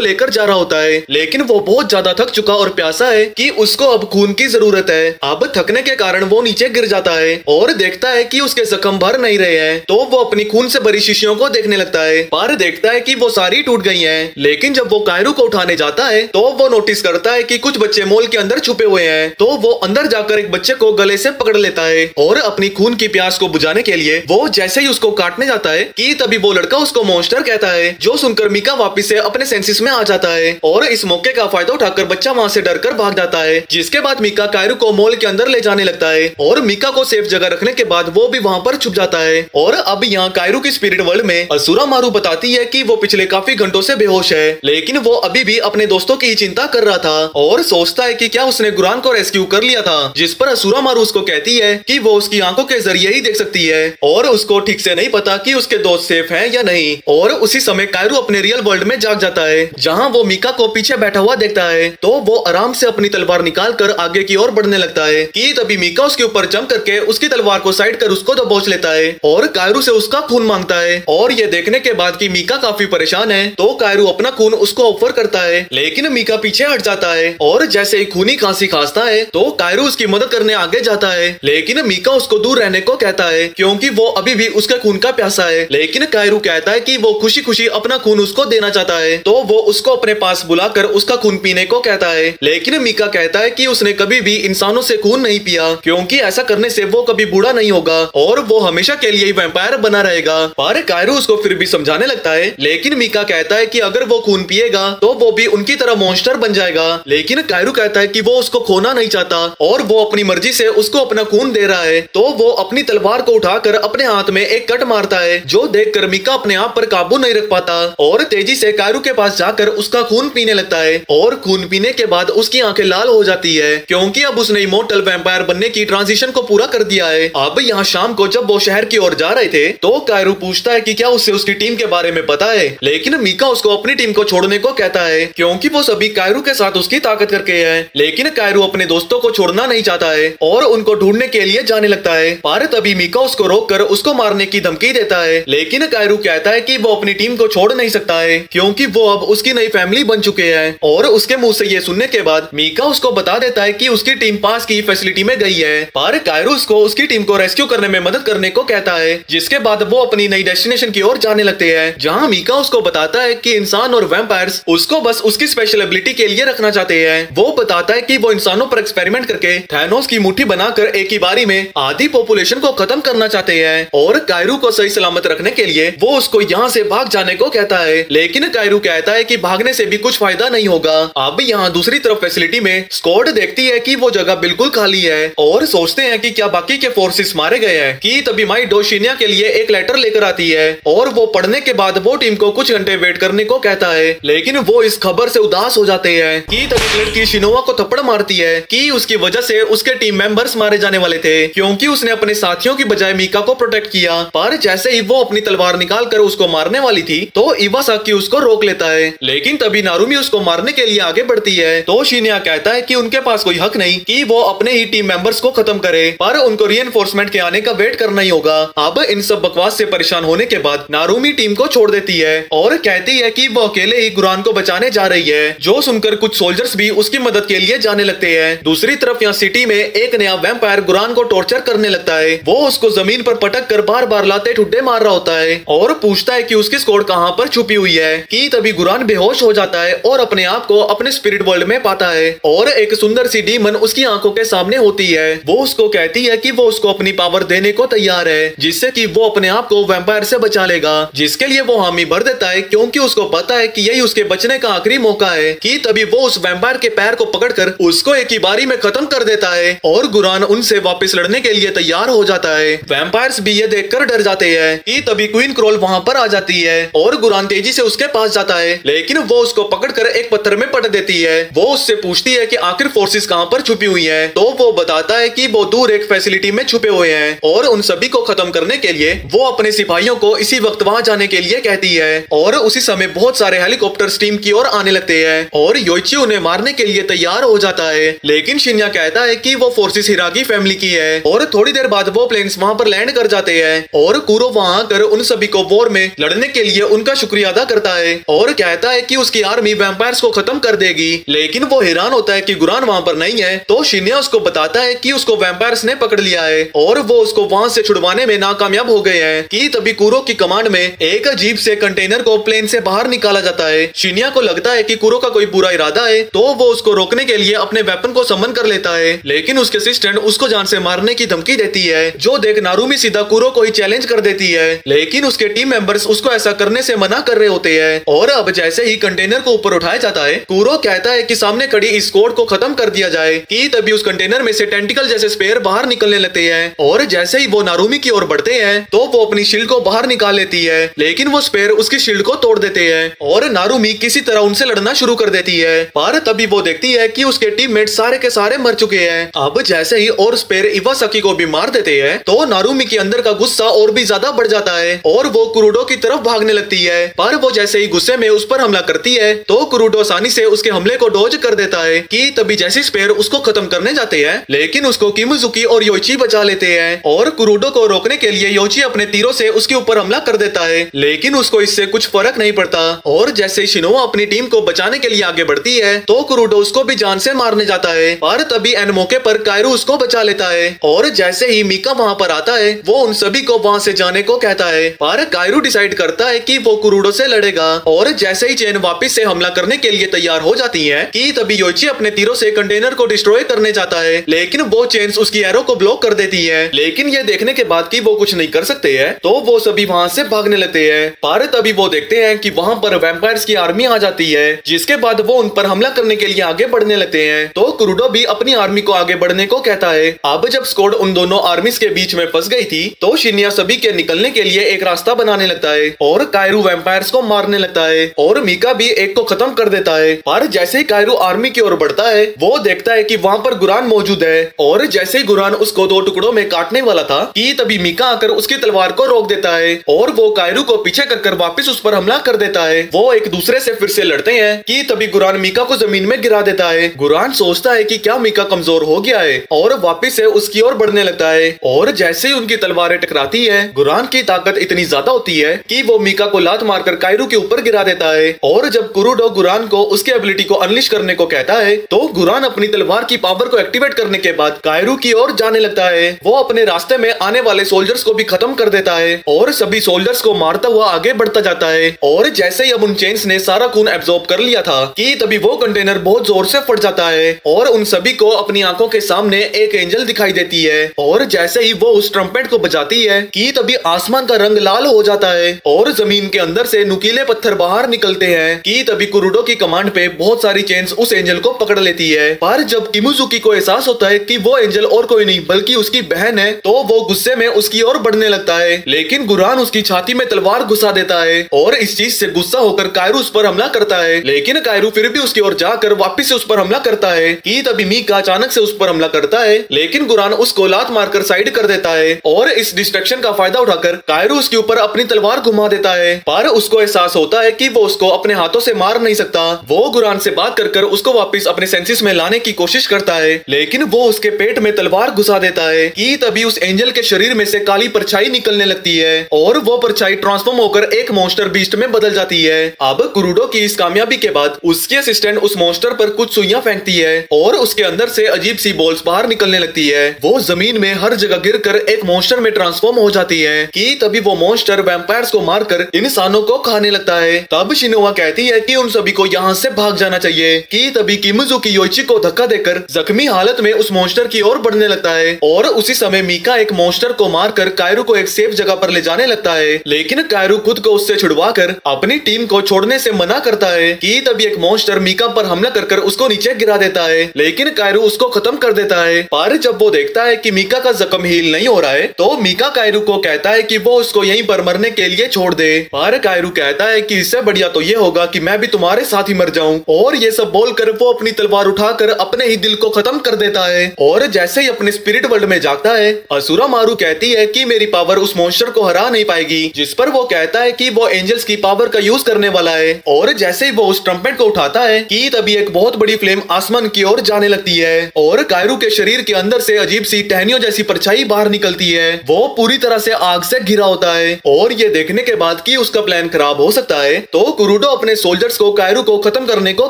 लेकर जा रहा होता है, लेकिन वो बहुत ज्यादा थक चुका और प्यासा है कि उसको अब खून की जरूरत है। अब थकने के कारण वो नीचे गिर जाता है और देखता है कि उसके जख्म भर नहीं रहे हैं, तो वो अपनी खून से भरी शीशियों को देखने लगता है, पर देखता है कि वो सारी टूट गई हैं। लेकिन जब वो कायरू को उठाने जाता है तो वो नोटिस करता है कि कुछ बच्चे मॉल के अंदर छुपे हुए हैं, तो वो अंदर जाकर एक बच्चे को गले से पकड़ लेता है और अपनी खून की प्यास को बुझाने के लिए वो जैसे ही उसको काटने जाता है कि तभी वो लड़का उसको मॉन्स्टर कहता है, जो सुनकर मीका वापस से अपने सेंसेस में आ जाता है और इस मौके का फायदा उठाकर बच्चा वहाँ से डरकर भाग जाता है। जिसके बाद मीका कायरू को मॉल के अंदर ले जाने लगता है और मीका को सेफ जगह रखने के बाद वो भी वहाँ पर छुप जाता है। और अब यहाँ कायरू की स्पिरिट वर्ल्ड में असुरामारू बताती है कि वो पिछले काफी घंटों से बेहोश है, लेकिन वो अभी भी अपने दोस्तों की चिंता कर रहा था और सोचता है कि क्या उसने गुरान को रेस्क्यू कर लिया था, जिस पर असुरामारू उसको कहती है कि वो उसकी आंखों के जरिए ही देख सकती है और उसको ठीक से नहीं पता था कि उसके दोस्त सेफ हैं या नहीं। और उसी समय कायरू अपने रियल वर्ल्ड में जाग जाता है, जहाँ वो मीका को पीछे बैठा हुआ देखता है। तो वो आराम से अपनी तलवार निकालकर आगे की ओर बढ़ने लगता है कि तभी मीका उसके ऊपर जंप करके उसकी तलवार को साइड कर उसको दबोच लेता है और कायरू से उसका खून मांगता है। और ये देखने के बाद कि मीका काफी परेशान है, तो कायरू अपना खून उसको ऑफर करता है, लेकिन मीका पीछे हट जाता है। और जैसे ही खूनी खांसी खांसता है तो कायरू उसकी मदद करने आगे जाता है, लेकिन मीका उसको दूर रहने को कहता है क्योंकि वो अभी भी उसके खून का प्यासा है। लेकिन कायरू कहता है कि वो खुशी खुशी अपना खून उसको देना चाहता है, तो वो उसको अपने पास बुलाकर उसका खून पीने को कहता है। लेकिन मीका कहता है कि उसने कभी भी इंसानों से खून नहीं पिया, क्योंकि ऐसा करने से वो कभी बूढ़ा नहीं होगा और वो हमेशा के लिए ही वैम्पायर बना रहेगा। पर कायरू उसको फिर भी समझाने लगता है, लेकिन मीका कहता है कि अगर वो खून पिएगा तो वो भी उनकी तरह मॉन्स्टर बन जाएगा। लेकिन कायरू कहता है कि वो उसको खोना नहीं चाहता और वो अपनी मर्जी से उसको अपना खून दे रहा है। तो वो अपनी तलवार को उठाकर अपने हाथ में एक कट मारता है, जो देखकर मीका अपने आप पर काबू नहीं रख पाता और तेजी से कायरू के पास जाकर उसका खून पीने लगता है। और खून पीने के बाद उसकी आंखें लाल हो जाती है, क्योंकि अब उसने इमोर्टल वैम्पायर बनने की ट्रांजिशन को पूरा कर दिया है। अब यहाँ शाम को जब वो शहर की ओर जा रहे थे तो कायरू पूछता है कि क्या उससे उसकी टीम के बारे में पता है, लेकिन मीका उसको अपनी टीम को छोड़ने को कहता है, क्योंकि वो सभी कायरू के साथ उसकी ताकत करके है। लेकिन कायरू अपने दोस्तों को छोड़ना नहीं चाहता है और उनको ढूंढने के लिए जाने लगता है। पर तभी मीका उसको रोककर उसको मारने की धमकी देता है, लेकिन कायरू कहता है कि वो अपनी टीम को छोड़ नहीं सकता है, क्योंकि वो अब उसकी नई फैमिली बन चुके हैं। और उसके मुंह से ये सुनने के बाद मीका उसको बता देता है कि उसकी टीम पास की फैसिलिटी में गई है। पर कायरू उसको उसकी टीम को रेस्क्यू करने में मदद करने को कहता है, जिसके बाद वो अपनी नई डेस्टिनेशन की ओर जाने लगते हैं, जहाँ मीका उसको बताता है कि इंसान और वैम्पायर्स उसको बस उसकी स्पेशल एबिलिटी के लिए रखना चाहते हैं। वो बताता है कि वो इंसानों पर एक्सपेरिमेंट करके थैनोस की मुट्ठी बनाकर एक ही बारी में आधी पॉपुलेशन को खत्म करना चाहते हैं। और कायरू को सही सलामत रखने के लिए वो उसको यहाँ से भाग जाने को कहता है, लेकिन कायरू कहता है कि भागने से भी कुछ फायदा नहीं होगा। अब यहाँ दूसरी तरफ फैसिलिटी में स्क्वाड देखती है कि वो जगह बिल्कुल खाली है और सोचते हैं कि क्या बाकी के फोर्सेस मारे गए हैं, कि तभी माई डोशिनिया के लिए एक लेटर लेकर आती है और वो पढ़ने के बाद वो टीम को कुछ घंटे वेट करने को कहता है। लेकिन वो इस खबर से उदास हो जाते हैं कि तभी लड़की शिनोवा को थप्पड़ मारती है कि उसकी वजह से उसके टीम मेंबर्स मारे जाने वाले थे, क्योंकि उसने अपने साथियों की बजाय मीका को प्रोटेक्ट किया। पर जैसे ही वो अपनी तलवार निकाल कर उसको मारने वाली थी तो इवासाकी उसको रोक लेता है, लेकिन तभी नारुमी उसको मारने के लिए आगे बढ़ती है। तो शिन्या कहता है कि उनके पास कोई हक नहीं कि वो अपने ही टीम मेंबर्स को खत्म करे, पर उनको रीइंफोर्समेंट के आने का वेट करना ही होगा। अब इन सब बकवास से परेशान होने के बाद नारुमी टीम को छोड़ देती है और कहती है कि वो अकेले ही गुरान को बचाने जा रही है, जो सुनकर कुछ सोल्जर्स भी उसकी मदद के लिए जाने लगते हैं। दूसरी तरफ यहाँ सिटी में एक नया वैम्पायर गुरान को टॉर्चर करने लगता है। वो उसको जमीन पर पटक कर बार बार लाते ठुड्डे मार रहा होता है और पूछता है कि उसकी स्क्वाड कहाँ पर छुपी हुई है, कि तभी गुरान बेहोश हो जाता है और अपने आप को अपने स्पिरिट वर्ल्ड में पाता है। और एक सुंदर सी डीमन उसकी आंखों के सामने होती है। वो उसको कहती है कि वो उसको अपनी पावर देने को तैयार है, जिससे कि वो अपने आप को वैम्पायर से बचा लेगा, जिसके लिए वो हामी भर देता है, क्योंकि उसको पता है कि यही उसके बचने का आखिरी मौका है। कि तभी वो उस वैम्पायर के पैर को पकड़कर उसको एक ही बारी में खत्म कर देता है और गुरान उनसे वापस लड़ने के लिए तैयार हो जाता है। वैम्पायर्स भी ये देखकर डर जाते हैं। कि तभी क्वीन क्रोल वहाँ पर आ जाती है और गुरान तेजी से उसके पास जाता है, लेकिन वो उसको पकड़कर एक पत्थर में पटक देती है। वो उससे पूछती है कि आखिर फोर्सेस कहाँ पर छुपी हुई हैं, तो वो बताता है कि वो दूर एक फैसिलिटी में छुपे हुए हैं और उन सभी को खत्म करने के लिए वो अपने सिपाहियों को इसी वक्त वहाँ जाने के लिए कहती है। और उसी समय बहुत सारे हेलीकॉप्टर टीम की ओर आने लगते हैं और योइची उन्हें मारने के लिए तैयार हो जाता है, लेकिन शिन्या कहता है कि वो फोर्सेस हिरागी फैमिली की है। और थोड़ी देर बाद वो प्लेन्स वहाँ पर लैंड कर जाते हैं और कुरो वहाँ आकर उन सभी को वॉर में लड़ने के लिए उनका शुक्रिया अदा करता है और कहता है कि उसकी आर्मी वैम्पायर्स को खत्म कर देगी। लेकिन वो हैरान होता है कि गुरान वहाँ पर नहीं है, तो शिन्या उसको बताता है कि उसको वैम्पायर्स ने पकड़ लिया है और वो उसको वहाँ से छुड़वाने में नाकामयाब हो गए हैं। कि तभी कुरो की कमांड में एक अजीब से कंटेनर को प्लेन से बाहर निकाला जाता है। शिन्या को लगता है कि कुरो का कोई बुरा इरादा है, तो वो उसको रोकने के लिए अपने वेपन को समन कर लेता है, लेकिन उसके असिस्टेंट उसको जान से मारने की धमकी देती है, जो देख नारुमी सीधा कुरो को ही चैलेंज कर देती है। लेकिन उसके टीम मेंबर्स उसको ऐसा करने से मना कर रहे होते हैं। और अब जैसे ही कंटेनर को ऊपर उठाया जाता है, कुरो कहता है कि सामने खड़ी इस स्क्वाड को खत्म कर दिया जाए। कि तभी उस कंटेनर में से टेंटिकल जैसे स्पेयर बाहर निकलने लगते हैं और जैसे ही वो नारुमी की ओर बढ़ते हैं तो वो अपनी शील्ड को बाहर निकाल लेती है, लेकिन वो स्पेयर उसकी शील्ड को तोड़ देते हैं और नारुमी किसी तरह उनसे लड़ना शुरू कर देती है। पर तभी वो देखती है कि उसके टीममेट सारे के सारे मर चुके हैं। अब जैसे ही और स्पेयर इवासाकी को भी मार देते हैं तो नारुमी के अंदर का गुस्सा और भी ज्यादा ज्यादा बढ़ जाता है और वो कुरुडो की तरफ भागने लगती है। पर वो जैसे ही गुस्से में उस पर हमला करती है तो कुरुडो आसानी से उसके हमले को डॉज कर देता है कि तभी जैसे स्पेयर उसको खत्म करने जाते हैं, लेकिन उसको किमिजुकी और योइची बचा लेते हैं और कुरुडो को रोकने के लिए योइची अपने तीरों से उसके ऊपर हमला कर देता है, लेकिन उसको इससे कुछ फर्क नहीं पड़ता। और जैसे ही शिनोआ अपनी टीम को बचाने के लिए आगे बढ़ती है तो कुरुडो उसको भी जान से मारने जाता है, पर तभी एन मौके पर कायरू उसको बचा लेता है। और जैसे ही मीका वहाँ पर आता है वो उन सभी को वहाँ से जाने को कहता है, पर कायरू डिसाइड करता है कि वो कुरुडो से लड़ेगा। और जैसे ही चेन वापस से हमला करने के लिए तैयार हो जाती है कि तभी योइची अपने तीरों से कंटेनर को डिस्ट्रॉय करने जाता है, लेकिन वो चेन्स उसकी एरो को ब्लॉक कर देती है। लेकिन ये देखने के बाद कि वो कुछ नहीं कर सकते हैं तो वो सभी वहाँ से भागने लगते हैं, पर तभी वो देखते हैं कि वहाँ पर वैम्पायर्स की आर्मी आ जाती है, जिसके बाद वो उन पर हमला करने के लिए आगे बढ़ने लगते हैं। तो कुरुडो भी अपनी आर्मी को आगे बढ़ने को कहता है। अब जब स्क्वाड उन दोनों आर्मीज के बीच में फंस गई थी तो शिन्या सभी के निकलने के लिए एक रास्ता बनाने लगता है और कायरू वैम्पायर्स को मारने लगता है और मीका भी एक को खत्म कर देता है। पर जैसे ही कायरू आर्मी की ओर बढ़ता है वो देखता है कि वहाँ पर गुरान मौजूद है और जैसे ही गुरान उसको दो टुकड़ों में काटने वाला था कि तभी मीका आकर उसकी तलवार को रोक देता है और वो कायरू को पीछे कर वापस उस पर हमला कर देता है। वो एक दूसरे से फिर से लड़ते हैं कि तभी गुरान मीका को जमीन में गिरा देता है। गुरान सोचता है कि क्या मीका कमजोर हो गया है और वापस से उसकी ओर बढ़ने लगता है और जैसे ही उनकी तलवारें टकराती है गुरान की ताकत इतनी ज्यादा होती है कि वो मीका को लात मारकर कायरू के ऊपर गिरा देता है। और जब कुरुडो गुरान को उसके एबिलिटी को अनलिश करने को कहता है तो गुरान अपनी तलवार की पावर को एक्टिवेट करने के बाद कायरू की ओर जाने लगता है। वो अपने रास्ते में आने वाले सोल्जर्स को भी खत्म कर देता है और सभी सोल्जर्स को मारता हुआ आगे बढ़ता जाता है। और जैसे ही अब उन चेन्स ने सारा खून एब्जॉर्ब कर लिया था कि तभी वो कंटेनर बहुत जोर से फट जाता है और उन सभी को अपनी आंखों के सामने एक एंजल दिखाई देती है। और जैसे ही वो उस ट्रम्पेट को बजाती है कि तभी आसमान का रंग लाल हो जाता है और जमीन के अंदर से नुकीले पत्थर बाहर निकलते हैं कि तभी कुरुडो की कमांड पे बहुत सारी चेन्स उस एंजल को पकड़ लेती है। पर जब किमिजुकी को एहसास होता है कि वो एंजल और कोई नहीं बल्कि उसकी बहन है तो वो गुस्से में उसकी ओर बढ़ने लगता है, लेकिन गुरान उसकी छाती में तलवार घुसा देता है और इस चीज से गुस्सा होकर कायरू उस पर हमला करता है। लेकिन कायरू फिर भी उसकी ओर जाकर वापस से उस पर हमला करता है कि तभी मीका अचानक से उस पर हमला करता है, लेकिन गुरान उसको लात मारकर साइड कर देता है और इस डिस्ट्रैक्शन का फायदा उठाकर कायरू उसके ऊपर अपनी तलवार घुमा देता है। पर उसको एहसास होता है कि वो उसको अपने हाथों से मार नहीं सकता। वो गुरान से बात कर उसको वापस अपने सेंसेस में लाने की कोशिश करता है, लेकिन वो उसके पेट में तलवार घुसा देता है कि तभी उस एंजल के शरीर में से काली परछाई निकलने लगती है और वो परछाई ट्रांसफॉर्म होकर एक मॉन्स्टर बीस्ट में बदल जाती है। अब कुरुडो की इस कामयाबी के बाद उसकी असिस्टेंट उस मॉन्स्टर पर कुछ सुइयां फेंकती है और उसके अंदर से अजीब सी बॉल्स बाहर निकलने लगती है। वो जमीन में हर जगह गिरकर एक मॉन्स्टर में ट्रांसफॉर्म हो जाती है कि तभी वो मॉन्स्टर वैम्पायर्स को मारकर इंसानों को खाने लगता है। तब शिनोआ कहती है कि उन सभी को यहाँ से भाग जाना चाहिए कि तभी किमिजुकी योइची को धक्का देकर जख्मी हालत में उस मॉन्स्टर की ओर बढ़ने लगता है और उसी समय मीका एक मॉन्स्टर को मारकर कायरू को एक सेफ जगह पर ले जाने लगता है, लेकिन कायरू खुद को उससे छुड़वाकर अपनी टीम को छोड़ने से मना करता है कि तभी एक मॉन्स्टर मीका पर हमला कर उसको नीचे गिरा देता है, लेकिन कायरू उसको खत्म कर देता है। पर जब वो देखता है कि मीका का जख्म हील नहीं हो रहा है तो मीका कायरू को कहता है कि वो उसको यहीं पर मरने के लिए छोड़ दे। पर कायरू कहता है कि इससे बढ़िया तो ये होगा कि मैं भी तुम्हारे साथ ही मर जाऊं, और ये सब बोलकर वो अपनी तलवार उठाकर अपने ही दिल को खत्म कर देता है। और जैसे ही अपने स्पिरिट वर्ल्ड में जाता है असुरा मारू कहती है कि मेरी पावर उस मॉन्स्टर को हरा नहीं पाएगी, जिस पर वो कहता है कि वो एंजल्स की पावर का यूज करने वाला है। और जैसे ही वो उस ट्रम्पेट को उठाता है कि तभी एक बहुत बड़ी फ्लेम आसमान की ओर जाने लगती है और कायरू के शरीर के अंदर से अजीब सी टहनियों जैसी परछाई बाहर निकलती है। वो पूरी तरह से आग से घिरा होता है और ये देखने के बाद कि उसका प्लान खराब हो सकता है तो कुरुडो अपने सोल्जर्स को कायरू को खत्म करने को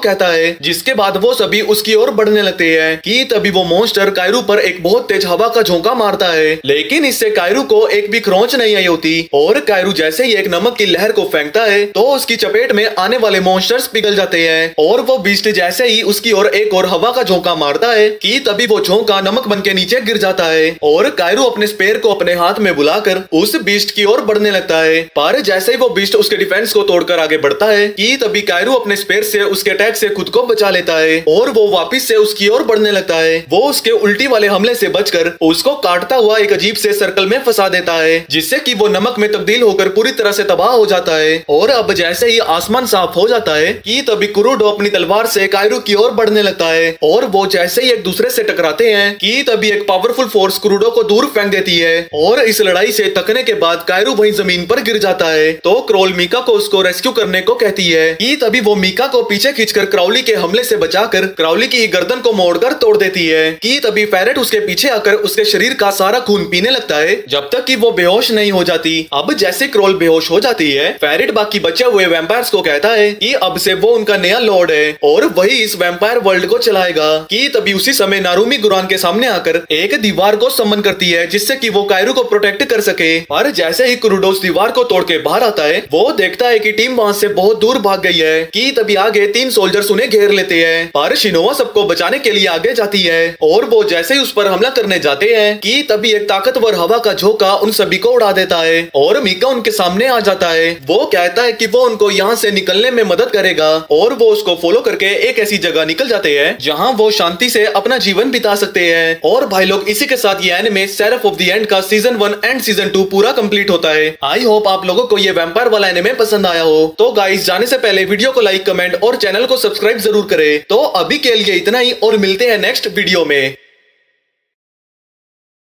कहता है, जिसके बाद वो सभी उसकी ओर बढ़ने लगते हैं कि तभी वो मॉन्स्टर कायरू पर एक बहुत तेज हवा का झोंका मारता है, लेकिन इससे कायरू को एक भी खरोंच नहीं आई होती और कायरू जैसे ही एक नमक की लहर को फेंकता है तो उसकी चपेट में आने वाले मॉन्स्टर्स पिघल जाते हैं और वो बीस्ट जैसे ही उसकी ओर एक और हवा का झोंका मारता है कि तभी वो झोंका नमक बन के नीचे गिर जाता है और कायरू अपने स्पेयर को अपने हाथ में बुलाकर उस बीस्ट की ओर बढ़ने लगता है। पर जैसे ही वो बीस्ट उसके डिफेंस को तोड़कर आगे बढ़ता है कि तभी कायरू अपने स्पेयर से उसके अटैक से खुद को बचा लेता है और वो वापस से उसकी ओर बढ़ने लगता है। वो उसके उल्टी वाले हमले से बचकर उसको काटता हुआ एक अजीब से सर्कल में फंसा देता है, जिससे कि वो नमक में तब्दील होकर पूरी तरह से तबाह हो जाता है। और अब जैसे ही आसमान साफ हो जाता है कि तभी कुरुडो अपनी तलवार से कायरू की ओर बढ़ने लगता है और वो जैसे ही एक दूसरे से टकराते हैं कि तभी एक पावरफुल फोर्स कुरुडो को दूर फेंक देती है और इस लड़ाई से थक लटकने के बाद कायरू वहीं जमीन पर गिर जाता है। तो क्रोल मीका को उसको रेस्क्यू करने को कहती है कि तभी वो मीका को पीछे खींचकर क्राउली के हमले से बचाकर क्राउली की गर्दन को मोड़कर तोड़ देती है कि तभी फेरेट उसके पीछे आकर उसके शरीर का सारा खून पीने लगता है जब तक कि वो बेहोश नहीं हो जाती। अब जैसे क्रोल बेहोश हो जाती है, फेरेट बाकी बचे हुए वैम्पायर्स को कहता है कि अब से वो उनका नया लॉर्ड है और वही इस वैम्पायर वर्ल्ड को चलाएगा। कि तभी उसी समय नारुमी गुरान के सामने आकर एक दीवार को समन करती है जिससे कि वो कायरू को प्रोटेक्ट कर सके। पर जैसे ही कुरुडोस दीवार को तोड़ के बाहर आता है, वो देखता है कि टीम वहां से बहुत दूर भाग गई है। कि तभी आगे 3 सोल्जर्स उन्हें घेर लेते हैं, पर शिनोआ सबको बचाने के लिए आगे जाती है और वो जैसे ही उस पर हमला करने जाते हैं कि तभी एक ताकतवर हवा का झोंका उन सभी को उड़ा देता है और मीका उनके सामने आ जाता है। वो कहता है कि वो उनको यहाँ से निकलने में मदद करेगा और वो उसको फॉलो करके एक ऐसी जगह निकल जाते हैं जहाँ वो शांति से अपना जीवन बिता सकते हैं। और भाई लोग, इसी के साथ ये anime Seraph of the end का सीजन 1 एंड सीजन 2 पूरा कंप्लीट होता है। आई होप आप लोगों को ये वैम्पायर वाला एनिमे पसंद आया हो। तो गाइस, जाने से पहले वीडियो को लाइक, कमेंट और चैनल को सब्सक्राइब जरूर करें। तो अभी के लिए इतना ही और मिलते हैं नेक्स्ट वीडियो में।